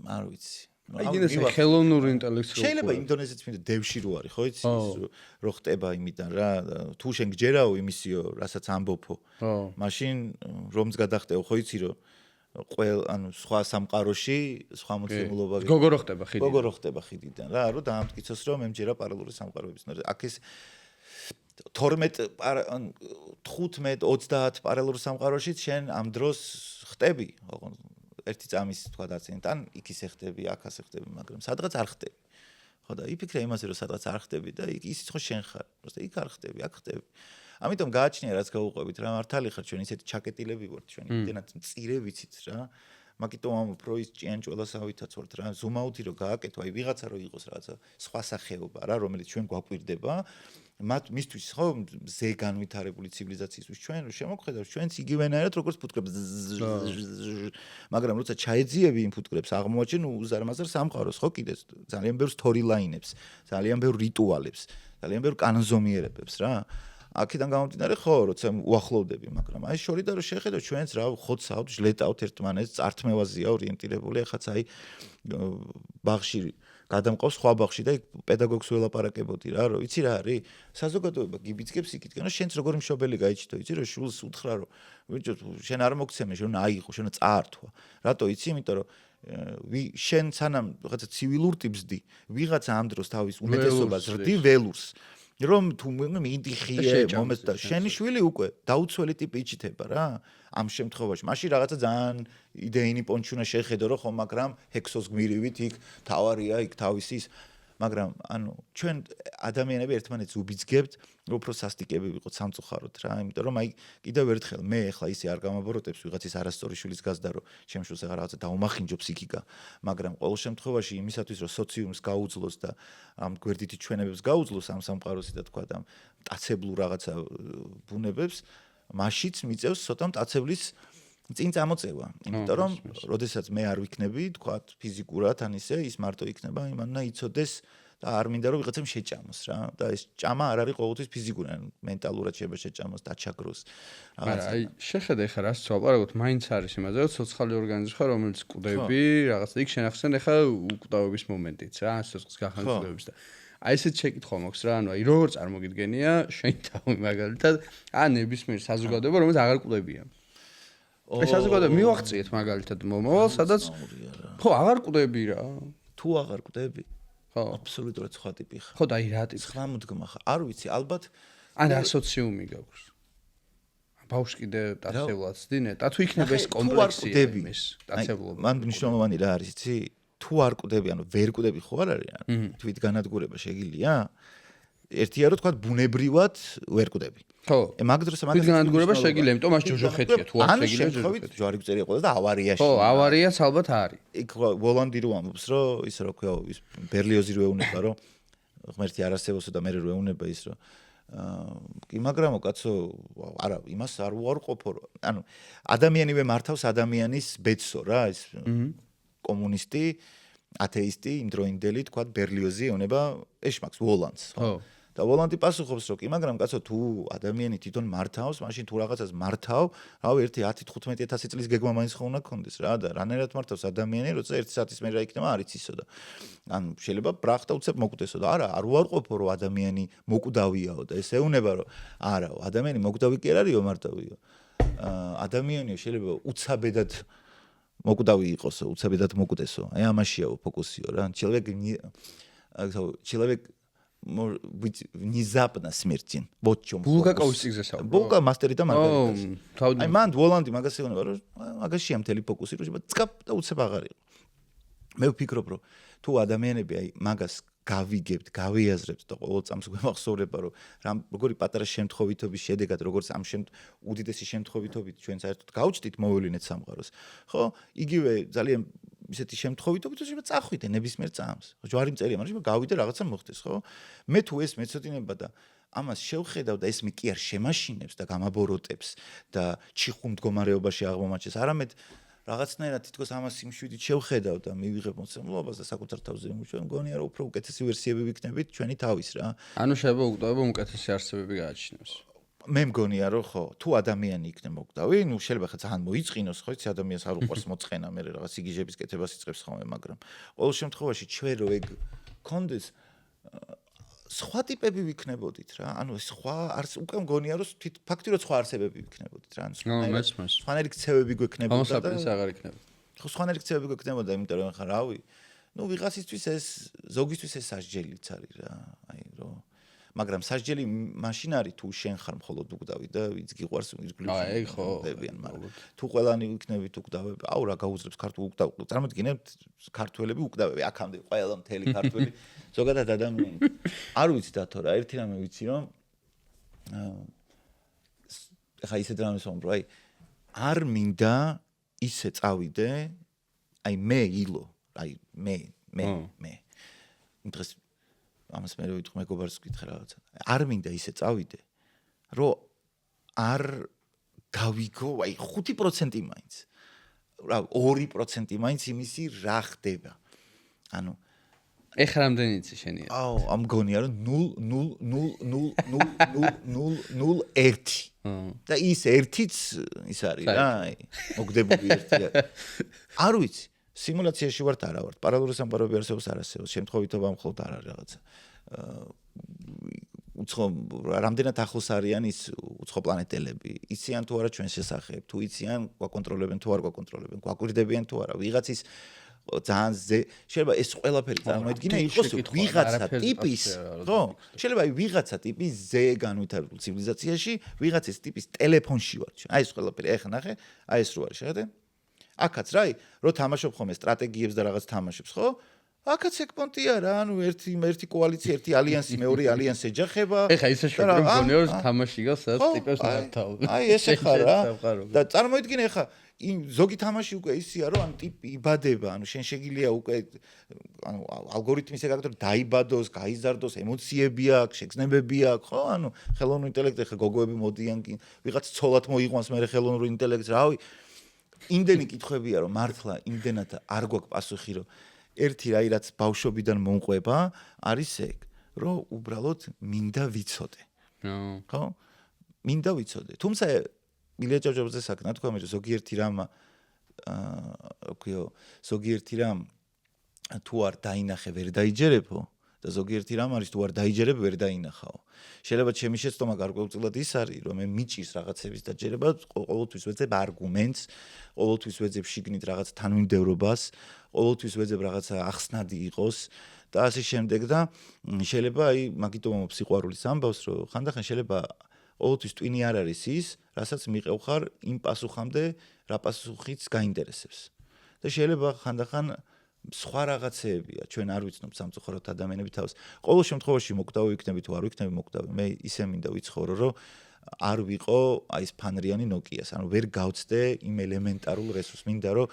არ ვიცი აი გინდა ხელოვნური ინტელექტი შეიძლება ინდონეზიაც მინდა დევში რო არის ხო იცი რო ხტება იმიდან რა თუ შენ გჯერაო იმისიო რასაც ამბობო მაშინ რომს გადახტეო ხო იცი რომ ყველ ანუ სხვა სამყაროში სხვა მოცემულობა გოგო ხტება ხიდიდან რა რომ დაამტკიცოს რომ მე მჯერა პარალელური სამყაროების აქ ეს 12 15 30 პარალელურ სამყაროში შენ ამ დროს ხტები ოღონდ ერთი წამის თქვა დაცინთან იქ ისე ხტები აქ ასე ხტები მაგრამ სადღაც არ ხტები ხო და იფიქრე იმაზე რომ სადღაც არ ხტები და ისიც ხო შენ ხარ просто იქ არ ხტები აქ ხტები ამიტომ გააჩნია რაც გაუყვებით რა მართალი ხარ ჩვენ ისეთი ჩაკეტილები ვართ ჩვენ იმდენად მწირე ვიცით რა მაგიტომ ამ უფრო ის ჭიანჭველას ავითაც ვართ რა ზუმაუთი რომ გააკეთო აი ვიღაცა რო იყოს რაღაცა სხვა სახეობა რა რომელიც ჩვენ გვაკვირდება მისთვის ხო ზე განვითარებული ცივილიზაციისთვის ჩვენ შემოგვხედავს ჩვენც იგივენაირად როგორც ფუტკრებს მაგრამ როცა ჩაეძიები იმ ფუტკრებს აღმოაჩენ უზარმაზარ სამყაროს ხო კიდე ძალიან ბევრ სტორილაინებს ძალიან ბევრ რიტუალებს ძალიან ბევრ კანონზომიერებებს რა აქედან გამომდინარე ხო როცა უახლოვდები მაგრამ აი შორიდან რომ შეხედო ჩვენც რა ხოცავთ ჟლეტავთ ერთმანეთს წართმევაზეა ორიენტირებული ახაც აი ბაღში გადამყავს სხვა ბაღში და იქ პედაგოგს ველაპარაკებოდი რა რომ იცი რა არის საზოგადოება გიბიძგებს იქითკენ რომ შენც როგორი მშობელი გაიჩიტო იცი რომ შულს უთხრა რომ ბიჭო შენ არ მოგცემე შენ აიღო შენ წაართვა რატო იცი იმიტომ რომ შენ სანამ რაღაცა ცივილურ ტიპსდი ვიღაცა ამ დროს თავის უმეტესობას რდი ველურს რომ თუ მიდიხიე მომეც და შენი შვილი უკვე დაუცველი ტიპი იჩითება რა ამ შემთხვევაში მაშინ რაღაცა ძალიან იდეინი პონჩუნა შეხედო რომ ხო მაგრამ ჰექსოს გმირივით იქ თავარია იქ თავისი ის მაგრამ ანუ ჩვენ ადამიანები ერთმანეთს უბიძგებთ რომ უფრო სასტიკები ვიყოთ სამწუხაროდ რა იმიტომ რომ აი კიდევ ერთხელ მე ახლა ისე არ გამაბოროტებს ვიღაცის არასწორი შვილის გაზდა რომ შემშულს ახლა რაღაცა დაუმახინჯო ფსიქიკა მაგრამ ყოველ შემთხვევაში იმისათვის რომ სოციუმს გაუძლოს და ამ გვერდითი ჩვენებებს გაუძლოს ამ სამყაროსი და თქვა და მტაცებლურ რაღაცა ბუნებებს მაშიც მიწევს ცოტა მტაცებლის წინ წამოწევა იმიტომ რომ როდესაც მე არ ვიქნები თქვა ფიზიკურად ან ისე ის მარტო იქნება იმანა იცოდეს და არ მინდა რომ ვიღაცამ შეჭამოს რა და ეს ჭამა არ არის ყოველთვის ფიზიკური ან მენტალურად შეიძლება შეჭამოს დაჩაგროს რაღაცა აი შეხედე ხა რას ვაპარაკოთ მაინც არის იმაზე რომ სოციალური ორგანიზმი ხარ რომელიც კვდები რაღაცა იქ შენახსენ ხა უკვდავების მომენტიც რა სიცოცხლის გახანცულების და აი ესეც შეკითხვა მაქვს რა ანუ აი როგორ წარმოგიდგენია შენ თავი მაგალითად ან ნებისმიერ საზოგადოება რომელიც აღარ კვდებია ეს საზოგადოება მივახციეთ მაგალითად მომავალ სადაც ხო აღარ კვდები რა თუ აღარ კვდები ხო აბსოლუტურად სხვა ტიპი ხარ ხო და აი რა ტიპი სხვა მოდგმა ხარ არ ვიცი ალბათ ან ასოციუმი გაქვს ბავშვი კიდე დაცევლად ძდინე და თუ იქნება ეს კომპლექსი იმის დაცევლობა მან მნიშვნელოვანი რა არის იცი თუ არ კვდები ანუ ვერ კვდები ხო არ არის ან თვით განადგურება შეგილია ერთია რომ თქვა ბუნებრივად ვერ კვდები ხო მაგ დროს თვით განადგურება შეგიძლია იმიტომ მას ჯოჯოხეთია თუ არ შეგიძლია ჯოჯოხეთი ჯვარი გწერია ყველა და ავარიაში ხო ავარიაც ალბათ არის იქ ვოლანდი რო ამბობს რომ ის რო ქვია ის ბერლიოზი რო ეუნება რომ ღმერთი არ არსებობსო და მე რო ეუნება ის რომ კი მაგრამო კაცო არა იმას არ უარყოფო ანუ ადამიანივე მართავს ადამიანის ბედსო რა ის კომუნისტი ათეისტი იმდროინდელი თქვა ბერლიოზი ეუნება ეშმაკს ვოლანდს ხო და ვოლანდი პასუხობს რომ კი მაგრამ კაცო თუ ადამიანი თვითონ მართავს მაშინ თუ რაღაცას მართავ რავი 1-10-15000 წლის გეგმა მაინც ხო უნდა გქონდეს რა და რანაირად მართავს ადამიანი როცა 1 საათის მერე იქნება არ იცისო და ან შეიძლება ბრახტა უცებ მოკვდესო და არა არ უარყოფო რომ ადამიანი მოკვდავიაო და ეს ეუნება რომ არაო ადამიანი მოკვდავი კი არ არისო მარტავიო ადამიანია შეიძლება უცაბედად მოკვდავი იყოსო უცაბედად მოკვდესო აი ამაშიაო фокусио რა человек внезапно смертен. Вот в чём. Булгаков სიგზე საუბრობ. Булга მასტერი და მარგარიტა. აი მან ვოლანდი მაგას ეუბნება რომ მაგაშია მთელი фокуსი რომ წკაპ და უცებ აღარ იყო. მე ვფიქრობ რომ თუ ადამიანები აი მაგას გავიგებთ, გავიაზრებთ და ყოველ წამს გვემახსოვრება, რომ როგორი პატარა შემთხვევითობის შედეგად, როგორც ამ უდიდესი შემთხვევითობით ჩვენ საერთოდ გავჩდით მოვლენეთ სამყაროს. ხო, იგივე ძალიან ისეთი შემთხვევითობით შეიძლება წახვიდე ნებისმიერ წამს. ხო, ჯვარი მწერია, მაგრამ გავიდე რაღაცა მოხდეს, ხო? მე თუ ეს მეცოდინება და ამას შევხედავ და ეს მე კი არ შემაშინებს და გამაბოროტებს და ჩიხურ მდგომარეობაში აღმოჩნდეს, არამედ რაღაცნაირად თითქოს ამას სიმშვიდით შევხედავ და მივიღებ მოცემულობას და საკუთარ თავზე ვიმუშავებ, მგონია რომ უფრო უკეთესი ვერსიები ვიქნებით ჩვენი თავის რა. ანუ შეიძლება უკვდავება უკეთესი არსებები გააჩნიოს. მე მგონია რომ ხო, თუ ადამიანი იქნება უკვდავი, ნუ შეიძლება ხა ძალიან მოიწყინოს, ხო, იცი ადამიანს არ უყვარს მოწყენა, მე რაღაც სიგიჟების კეთებას იწყებს ხოლმე, მაგრამ ყოველ შემთხვევაში ჩვენ რო ეგ კონდეს სხვა ტიპები ვიქნებოდით რა. ანუ სხვა უკვე მგონია რომ ფაქტიურად სხვა არსებები ვიქნებოდით რა. ანუ სხვანაირი ქცევები გვექნებოდა და აღარ იქნება. ხო, სხვანაირი ქცევები გვექნებოდა, იმიტომ რომ ხა რავი. ნუ ვიღაცისთვის ეს ზოგისთვის ეს სასჯელიც არის რა. აი რომ მაგრამ სასჯელი მაშინ არის თუ შენ ხარ მხოლოდ უკვდავი და ვინც გიყვარს ირგვლივ. აი ხო, მაგრამ თუ ყველანი ვიქნებით უკვდავები, აუ რა გაუძლებს ქართულ უკვდავ. წარმოიდგინეთ ქართველები უკვდავები, აქამდე ყველა მთელი ქართველი ზოგადად ადამიანი. არ ვიცი დათო რა, ერთი რამე ვიცი რომ ხა ისე დრამის ვამბრო, აი არ მინდა ისე წავიდე, აი მე ილო, აი მე დღეს ამას მე ვიტყვი მეგობარს ვკითხე რაღაცა. არ მინდა ისე წავიდე, რომ არ გავიგო, აი 5% მაინც. რა 2% მაინც იმისი რა ხდება. ანუ ეხლა რამდენი იცი შენია? აუ, ამ გონია რომ 0.0000001. და ის ერთიც ის არის რა, აი, მოგდებული ერთია. არ ვიცი. სიმულაციაში ვართ არა ვართ, პარალელური სამყაროები არსებობს არ არსებობს, შემთხვევითობა მხოლოდ არ არის რაღაცა. უცხო რამდენად ახლოს არიან ის უცხო პლანეტელები, იციან თუ არა ჩვენს შესახებ, თუ იციან, გვაკონტროლებენ თუ არ გვაკონტროლებენ, გვაკვირდებიან თუ არა, ვიღაცის ძალიან შეიძლება ეს ყველაფერი წარმოედგინე იყოს ვიღაცა ტიპის, ხო? შეიძლება აი ვიღაცა ტიპის ზე განვითარებულ ცივილიზაციაში, ვიღაცის ტიპის ტელეფონში ვარ ჩვენ. აი ეს ყველაფერი ეხლა ნახე, აი ეს რო არის, შეხედე? აქაც რა, რო თამაშობ ხოლმე სტრატეგიებს და რაღაც თამაშებს, ხო? აქაც ეგ პონტია რა, ანუ ერთი კოალიცია, ერთი ალიანსი, მეორე ალიანსი ეჯახება. ეხა ისე შეგროვ მგონია რომ თამაში გავს, სადაც ტიპებს მართავ. აი ესე ხარ რა. და წარმოიდგინე ეხა ზოგი თამაში უკვე ისია რომ ანუ ტიპი იბადება, ანუ შენ შეგიძლია უკვე ანუ ალგორითმის ეგ არის რომ დაიბადოს, გაიზარდოს, ემოციები აქვს, შეგრძნებები აქვს, ხო? ანუ ხელოვნური ინტელექტი ხა გოგოები მოდიან კი, ვიღაც ცოლად მოიყვანს მე ხელოვნური ინტელექტს, რავი. იმდენი კითხვებია რომ მართლა იმდენად არ გვაქვს პასუხი რომ ერთი რაი რაც ბავშვობიდან მომყვება არის ეგ რომ უბრალოდ მინდა ვიცოდე. ხო? მინდა ვიცოდე. თუმცა მილია ჭავჭავაძე საკნა თქვა მე ზოგიერთი რამ ოქიო ზოგიერთი რამ თუ არ დაინახე ვერ დაიჯერებო და ზოგიერთი რამ არის თუ არ დაიჯერებ ვერ დაინახაო. შეიძლება ჩემი შეცდომა გარკვეულწილად ის არის რომ მე მიჭირს რაღაცების დაჯერება, ყოველთვის ვეძებ არგუმენტს, ყოველთვის ვეძებ შიგნით რაღაც თანმიმდევრობას, ყოველთვის ვეძებ რაღაცა ახსნადი იყოს და ასე შემდეგ და შეიძლება აი მაგიტომ სიყვარულის ამბავს რომ ხანდახან შეიძლება ყოველთვის ტვინი არ არის ის, რასაც მიყევ ხარ იმ პასუხამდე, რა პასუხიც გაინტერესებს. და შეიძლება ხანდახან სხვა რაღაცეებია, ჩვენ არ ვიცნობთ სამწუხაროდ ადამიანები თავს. ყოველ შემთხვევაში მოკვდავი ვიქნები თუ არ ვიქნები მოკვდავი, მე ისე მინდა ვიცხოვრო, რომ არ ვიყო აი ეს ფანრიანი ნოკიას, ანუ ვერ გავცდე იმ ელემენტარულ რესურსს, მინდა რომ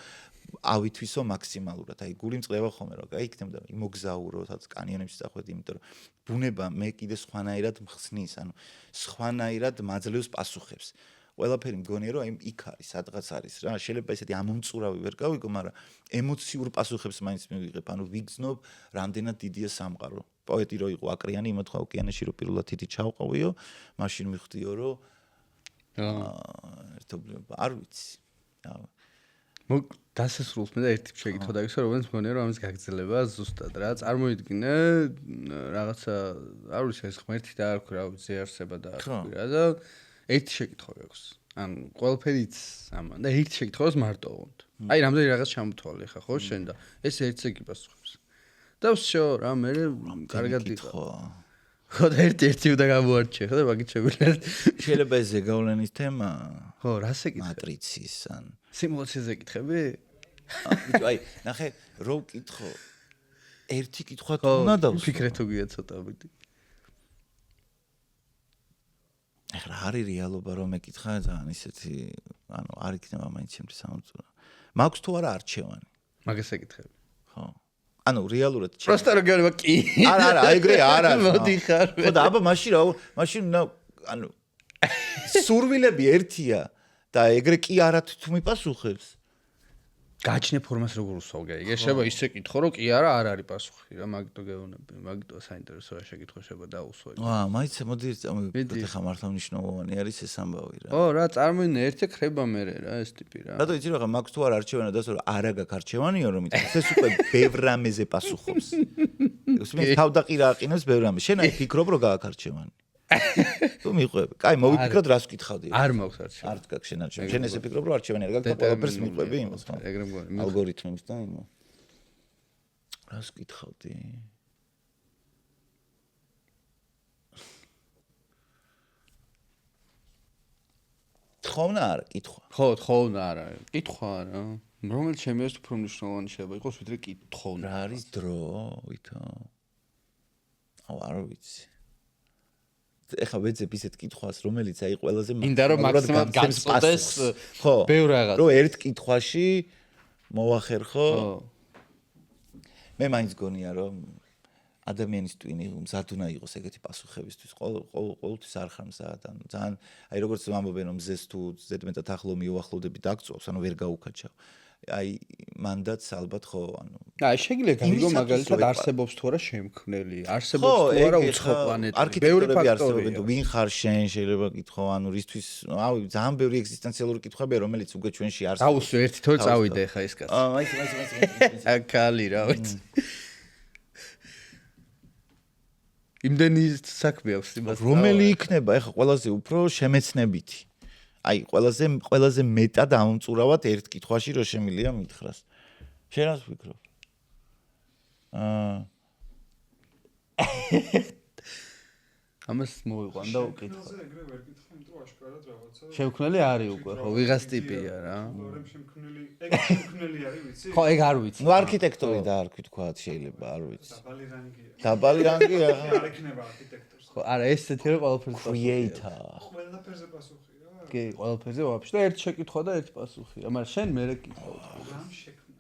ავითვისო მაქსიმალურად. აი გული მწყდება ხოლმე რომ აი იქნებოდა იმოგზაურო, სადაც კანიონებში წახვედი, იმიტომ რომ ბუნება მე კიდე სხვანაირად მხსნის, ანუ სხვანაირად მაძლევს პასუხებს. ყველაფერი მგონია რომ აი იქ არის, სადღაც არის რა. შეიძლება ესეთი ამომწურავი ვერ გავიგო, მაგრამ ემოციურ პასუხებს მაინც მივიღებ. ანუ ვიგრძნობ, რამდენად დიდია სამყარო. პოეტი რო იყო აკრიანი, იმოთხა ოკეანეში რო პირველად თითი ჩავყავიო, მაშინ მივხვდიო რომ ერთობლივება არ ვიცი. დასასრულს მე და ერთი შეკითხვა დაგისვა, რომელიც მგონია რომ ამის გაგრძელება ზუსტად რა. წარმოიდგინე რაღაცა, არ ვიცი, ეს ღმერთი და არ ვქო რა, ზეარსება და არ ვქო რა და ერთი შეკითხვა გაქვს. ან ყველაფერიც ამან და ერთი შეკითხვას მარტო ვონთ. აი რამდენი რაღაც ჩამოთვალე ხა ხო შენ და ეს ერთს ეგ იპასუხებს. და ვსო რა მე კარგად იყო. ხო და ერთი უნდა გამოარჩე ხო და მაგით შეგვიძლია. შეიძლება ეს ზეგავლენის თემა? ხო, რას ეკითხე? მატრიცის ან სიმულაციაზე ეკითხები? აი, ნახე, რო ვკითხო ერთი კითხვა თუ უნდა დავსვა. ფიქრე თუ გია ცოტა ვიდი. ეხლა არის რეალობა რომ მეკითხა ძალიან ისეთი, ანუ არ იქნება მაინც ჩემთვის სამწუხარო. მაქვს თუ არა არჩევანი? მაგას ეკითხები. ხო. ანუ რეალურად პროსტა რო გეუბნება კი. არა, ეგრე არა. მოდიხარ. ხო და აბა მაშინ ანუ სურვილები ერთია და ეგრე კი არა თუ მიპასუხებს. გაჩნე ფორმას როგორ უსვავ გაიგე? შეიძლება ისე კითხო რომ კი არა არ არის პასუხი რა, მაგიტო გეუბნები, მაგიტო საინტერესოა შეკითხვა შეიძლება დაუსვო. მაინც მოდი წამოვიდეთ ახლა მართლა მნიშვნელოვანი არის ეს ამბავი რა. ო რა წარმოიდგინე ერთი ხრება მერე რა ეს ტიპი რა. რატო იცი რა მაქვს თუ არა არჩევანი და რა არა გაქვს არჩევანიო რომ იცი ეს უკვე ბევრ რამეზე პასუხობს. უსმენ თავდაყირა აყინებს ბევრ რამეზე. შენ აი ფიქრობ რომ გაქვს არჩევანი. თუ მიყვები. კაი, მოვიფიქროთ რას ვკითხავდი. არ მაქვს არჩევანი. არ გაქვს შენ არჩევანი. შენ ესე ფიქრობ რომ არჩევანი არ გაქვს და ყველაფერს მიყვები იმას. ეგრე მგონი. ალგორითმებს და იმას. რას ვკითხავდი? თხოვნა არა, კითხვა. ხო, თხოვნა არა. კითხვა არა. რომელიც შემიძლია უფრო მნიშვნელოვანი შეიძლება იყოს ვიდრე კითხვა. რა არის დრო, ვითო? არ ვიცი. ეხა ვეძებ ისეთ კითხვას, რომელიც აი ყველაზე მინდა რომ მაქსიმალურად განწოდეს ბევრ რაღაც. რომ ერთ კითხვაში მოახერხო. მე მაინც გონია რომ ადამიანის ტვინი მზად უნდა იყოს ეგეთი პასუხებისთვის. ყოველთვის არ ხარ მზად, ანუ ძალიან აი როგორც ამბობენ რომ მზეს თუ ზედმეტად ახლო მიუახლოვდები დაგწვავს, ანუ ვერ გაუკაჩავ. აი მანდაც ალბათ ხო, ანუ აი შეიძლება გაიგო მაგალითად არსებობს თუ არა შემქმნელი, არსებობს თუ არა უცხო პლანეტი. ბევრი ფაქტორია. ვინ ხარ შენ შეიძლება კითხო, ანუ რისთვის, ავი ძალიან ბევრი ეგზისტენციალური კითხვებია, რომელიც უკვე ჩვენში არსებობს. დაუსვე ერთი თორე წავიდე ხა ეს კაცი. მაინც. აკალი რა ვიცი. იმდენი საქმე აქვს იმას. რომელი იქნება ეხა ყველაზე უფრო შემეცნებითი? აი ყველაზე მეტად ამომწურავად ერთ კითხვაში რო შემიძლია მითხრას. შენ რას ვფიქრობ? ამას მოვიყვან და უკითხო. ეგრე ვერ კითხე, იმიტომ აშკარად რაღაცა. შემქმნელი არის უკვე, ხო, ვიღაც ტიპია რა. რომ შემქმნელი, ეგ შემქმნელი არის, ვიცი? ხო, ეგ არ ვიცი. ნუ არქიტექტორი და არ ვთქვათ, შეიძლება, არ ვიცი. დაბალი რანგია. დაბალი რანგია. არ იქნება არქიტექტორს. ხო, არა, ესეთი რა ყველაფერზე creator. ყველაფერზე პასუხია. კი, ყველაფერზე ვაფშე და ერთ შეკითხვა და ერთ პასუხია. მაგრამ შენ მერე კითხავ. რამ შექმნა?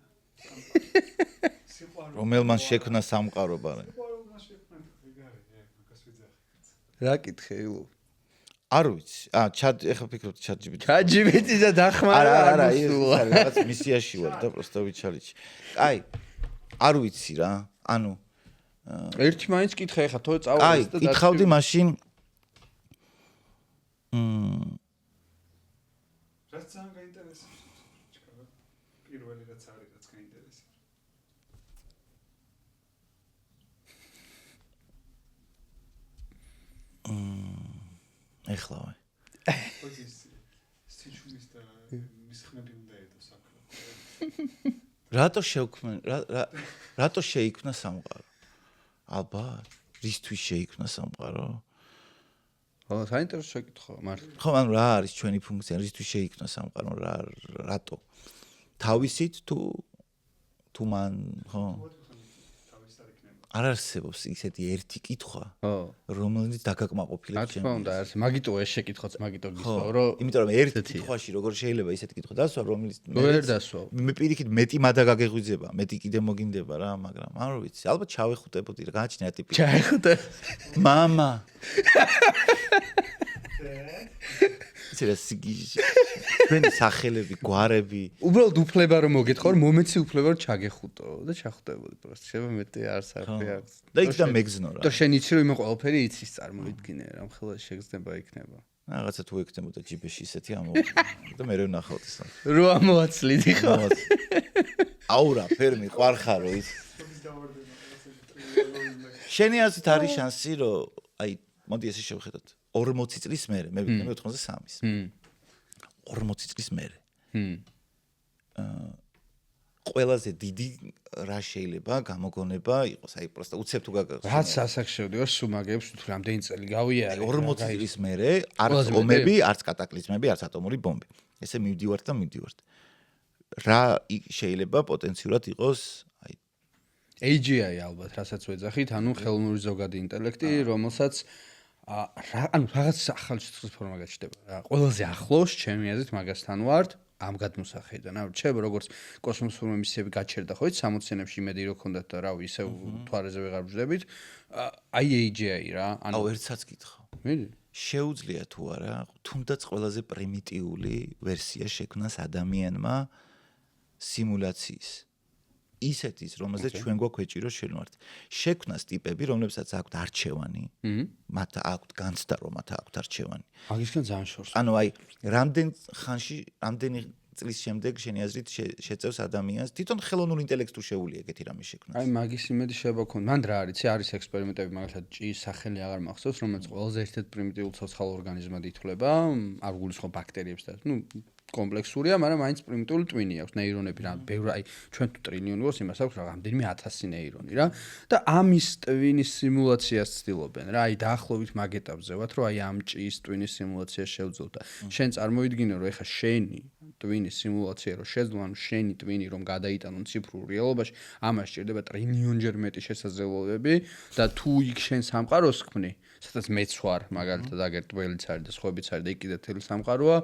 სიყვარული. რომელმან შექმნა სამყარო ბარე. სიყვარულმა შექმნა ეგარი, მაგას ვიძახი. რა კითხე ილო? არ ვიცი. ეხა ფიქრობ ChatGPT. ChatGPT და დახმარა არა, ეს რაღაც მისიაში ვარ და პროსტა ვიჩალიჩი. აი, არ ვიცი რა. ანუ ერთი მაინც კითხე ხა თო წავედი და აი, კითხავდი მაშინ რაც ძალიან გაინტერესებს. პირველი რაც არის, რაც გაინტერესებს. ეხლავე. ხოდის სიჩუმის და მის ხმები უნდა ედო საქმე. რატო შეიქმნა სამყარო? ალბათ, რისთვის შეიქმნა სამყარო? ხო, საინტერესო შეკითხვა, მართლა. ხო, ანუ რა არის ჩვენი ფუნქცია, რისთვის შეიქმნა სამყარო, რატო? თავისით თუ მან, ხო? არ არსებობს ისეთი ერთი კითხვა, რომელიც დაგაკმაყოფილებს ჩემს. რა თქმა უნდა, არსებობს. მაგიტო ეს შეკითხვაც მაგიტო გისვავ, რომ იმიტომ რომ ერთ კითხვაში როგორ შეიძლება ისეთი კითხვა დასვა, რომელიც ვერ დასვავ. მე პირიქით მეტი მადა გაგეღვიძება, მეტი კიდე მოგინდება რა, მაგრამ არ ვიცი, ალბათ ჩავეხუტებოდი რა, გააჩნია ტიპი. ჩაეხუტე. მამა. ცერა სიგიჟი. თქვენი სახელები, გვარები. უბრალოდ უფლება რომ მოგეთხო, რომ მომეცი უფლება რომ ჩაგეხუტო და ჩახუტებოდი პროსტ. შეიძლება მეტი არ საფრე აქვს. და იქ და მეგზნო რა. და შენ იცი რომ იმ ყველაფერი იცის წარმოიდგინე რა, მხოლოდ შეგრძნება იქნება. რაღაცა თუ ექნებოდა ჯიბეში ისეთი ამოვიდა და მე ნახავთ ეს. რო ამოაცლიდი ხო? აურა ფერმი ყარხარო ის. შენი აზრით არის შანსი რომ აი მოდი ესე შევხედოთ 40 წლის მერე მე ვიქნები 83-ის 40 წლის მერე ყველაზე დიდი რა შეიძლება გამოგონება იყოს აი პროსტა უცებ თუ გაგახსნა რაც ასახშევდი ვარ სუმაგებს თუ რამდენი წელი გავიარე 40 წლის მერე არც ომები არც კატაკლიზმები არც ატომური ბომბი ესე მივდივართ რა შეიძლება პოტენციურად იყოს აი AGI ალბათ, რასაც ვეძახით, ანუ ხელოვნური ზოგადი ინტელექტი, რომელსაც ანუ რაღაც ახალი სიტყვის ფორმა გაჩნდება რა. ყველაზე ახლოს ჩემი აზრით მაგასთან ვართ ამ გადმოსახედიდან. ანუ შეიძლება როგორც კოსმოსური მისიები გაჩერდა ხო იცი 60-იანებში იმედი რო ქონდათ და რავი ისევ თვარეზე ვეღარ ვждებით. აი AGI რა. ანუ ერთსაც გითხრა. მიდი. შეუძლია თუ არა, თუნდაც ყველაზე პრიმიტიული ვერსია შექმნას ადამიანმა სიმულაციის. ისეთის, რომელზეც ჩვენ გვაქვს ეჭირო შენვართ. შექმნას ტიპები, რომლებსაც აქვთ არჩევანი. მათ აქვთ განცდა, რომ მათ აქვთ არჩევანი. მაგისგან ძალიან შორს. ანუ აი, რამდენი წლის შემდეგ შენი აზრით შეწევს ადამიანს თვითონ ხელოვნურ ინტელექტს თუ შეუძლია ეგეთი რამე შექმნას. აი მაგის იმედი შეიძლება გქონდეს. მან რა არის ექსპერიმენტები, მაგალითად ჭიის სახელი აღარ მახსოვს, რომელიც ყველაზე ერთ-ერთ პრიმიტიულ ცოცხალ ორგანიზმად ითვლება, არ გულისხმობ ბაქტერიებს და კომპლექსურია, მაგრამ მაინც პრიმიტიული ტვინი აქვს, ნეირონები რა, ბევრი აი ჩვენ თუ ტრილიონი ვარს, იმას აქვს რამდენიმე 1000 ნეირონი რა და ამის ტვინის სიმულაციას ცდილობენ რა, აი დაახლოებით მაგ ეტაპზე ვართ, რომ აი ამ ჭიის ტვინის სიმულაციას შევძლოთ და შენ წარმოიდგინე, რომ ეხა შენი ტვინის სიმულაცია რომ შეძლო, ანუ შენი ტვინი რომ გადაიტანონ ციფრულ რეალობაში, ამას სჭირდება ტრილიონჯერ მეტი შესაძლებლობები და თუ იქ შენ სამყაროს ქმნი, სადაც მეც ვარ, მაგალითად აგერ ტველიც არის და სხვაებიც არის და იქ კიდე თელი სამყაროა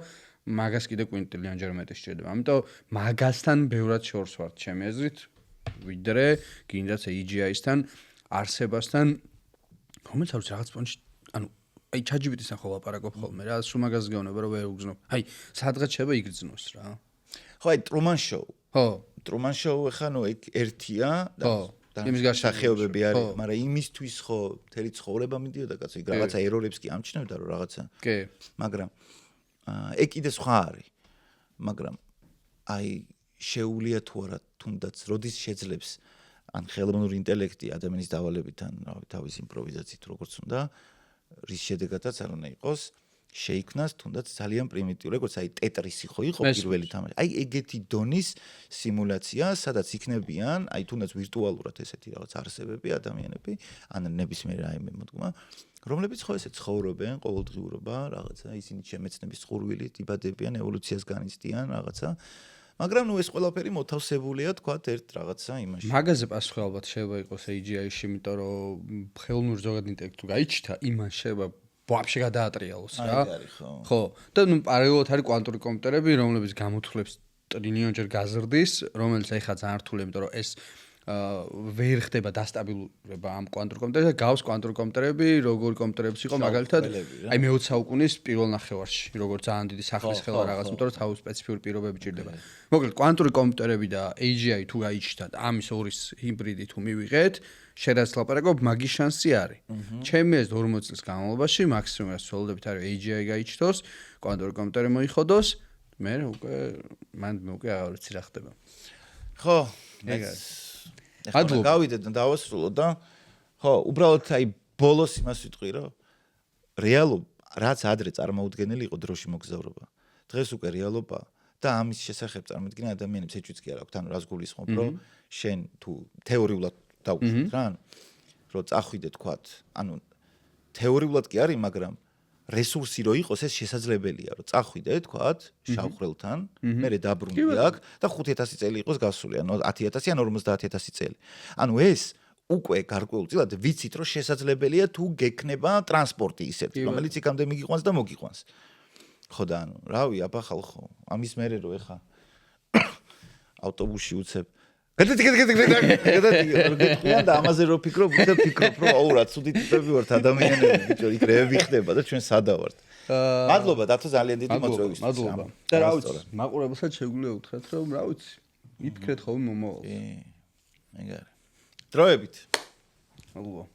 მაგას კიდე კვინტილიონჯერ მეტი სჭირდება. ამიტომ მაგასთან ბევრად შორს ვართ ჩემი აზრით, ვიდრე გინდაც AGI-სთან არსებასთან, რომელიც არის რაღაც პონჩი, ანუ აი ChatGPT-სთან ხო ლაპარაკობ ხოლმე რა, სულ მაგას გეუბნება რომ ვერ უგზნობ. აი, სადღაც შეიძლება იგრძნოს რა. ხო, აი Truman Show. ხო. Truman Show ხა ნუ ერთია და იმის გასახეობები არის, მაგრამ იმისთვის ხო მთელი ცხოვრება მიდიოდა კაცო, იქ რაღაცა ერორებს კი ამჩნევდა რომ რაღაცა. კი. მაგრამ ეგ კიდე სხვა არის. მაგრამ აი შეუძლია თუ არა თუნდაც როდის შეძლებს ან ხელოვნური ინტელექტი ადამიანის დავალებით ან რავი თავის იმპროვიზაციით როგორც უნდა რის შედეგადაც არ უნდა იყოს შეიქმნას თუნდაც ძალიან პრიმიტიული როგორც აი ტეტრისი ხო იყო პირველი თამაში. აი ეგეთი დონის სიმულაცია, სადაც იქნებიან აი თუნდაც ვირტუალურად ესეთი რაღაც არსებები, ადამიანები, ან ნებისმიერ რაიმე მოდგმა, რომლებიც ხო ესე ცხოვრობენ ყოველდღიურობა, რაღაცა ისინი შემეცნების ყურვილით იბადებიან, ევოლუციას განიცდიან, რაღაცა. მაგრამ ნუ ეს ყველაფერი მოთავსებულია თქვათ ერთ რაღაცა იმაში. მაგაზე პასუხი ალბათ შეიძლება იყოს AGI-ში, იმიტომ რომ ხელოვნური ზოგადი ინტელექტი თუ გაიჩნდა, იმან შეიძლება ვაფშე გადაატრიალოს რა. ხო. და ნუ პარალელურად არის კვანტური კომპიუტერები, რომლებიც გამოთვლებს ტრილიონჯერ გაზრდის, რომელიც ახლა ძალიან რთულია, იმიტომ რომ ეს ვერ ხდება დასტაბილურება ამ კვანტურ კომპიუტერებზე და გავს კვანტური კომპიუტერები, როგორი კომპიუტერებს იყო მაგალითად აი მე-20 საუკუნის პირველ ნახევარში, როგორც ძალიან დიდი სახლის ხელა რაღაც, იმიტომ რომ თავის სპეციფიური პირობები ჭირდება. მოკლედ კვანტური კომპიუტერები და AGI თუ გაიჩნდათ, ამის ორის ჰიბრიდი თუ მივიღეთ, შედაც ლაპარაკობ, მაგის შანსი არის. ჩემი აზრით 40 წლის განმავლობაში მაქსიმუმად ვცდილობდებით არის AGI გაიჩნდოს, კვანტური კომპიუტერი მოიხოდოს, მე მან უკვე აღარ ვიცი რა ხდება. ხო, ახლა გავიდეთ და დავასრულო და ხო, უბრალოდ აი ბოლოს იმას ვიტყვი, რომ რეალობა რაც ადრე წარმოუდგენელი იყო დროში მოგზაურობა. დღეს უკვე რეალობა და ამის შესახებ წარმოიდგინე ადამიანებს ეჭვიც კი არ აქვს, ანუ რას გულისხმობ, რომ შენ თუ თეორიულად დავუშვით რა, ანუ რომ წახვიდე თქვათ, ანუ თეორიულად კი არის, მაგრამ რესურსი რო იყოს ეს შესაძლებელია, რომ წახვიდე თქვათ შავხრელთან, მერე დაბრუნდი აქ და 5000 წელი იყოს გასული, ანუ 10000 ან 50000 წელი. ანუ ეს უკვე გარკვეულწილად ვიცით, რომ შესაძლებელია თუ გექნება ტრანსპორტი ისეთი, რომელიც იქამდე მიგიყვანს და მოგიყვანს. ხო და ანუ, რავი, აბა ხალხო, ამის მერე რო ეხა ავტობუსში უცებ გადადგენ და ამაზე რო ფიქრობ, რომ აუ რა ცუდი ტიპები ვართ ადამიანები, ბიჭო, იქ რევი ხდება და ჩვენ სადა ვართ. მადლობა, დათო ძალიან დიდი მოწვევისთვის. მადლობა. და რა ვიცი, მაყურებელსაც შეგვიძლია უთხრათ, რომ რა ვიცი, იფიქრეთ ხოლმე მომავალს. კი. ეგ არის. დროებით. მადლობა.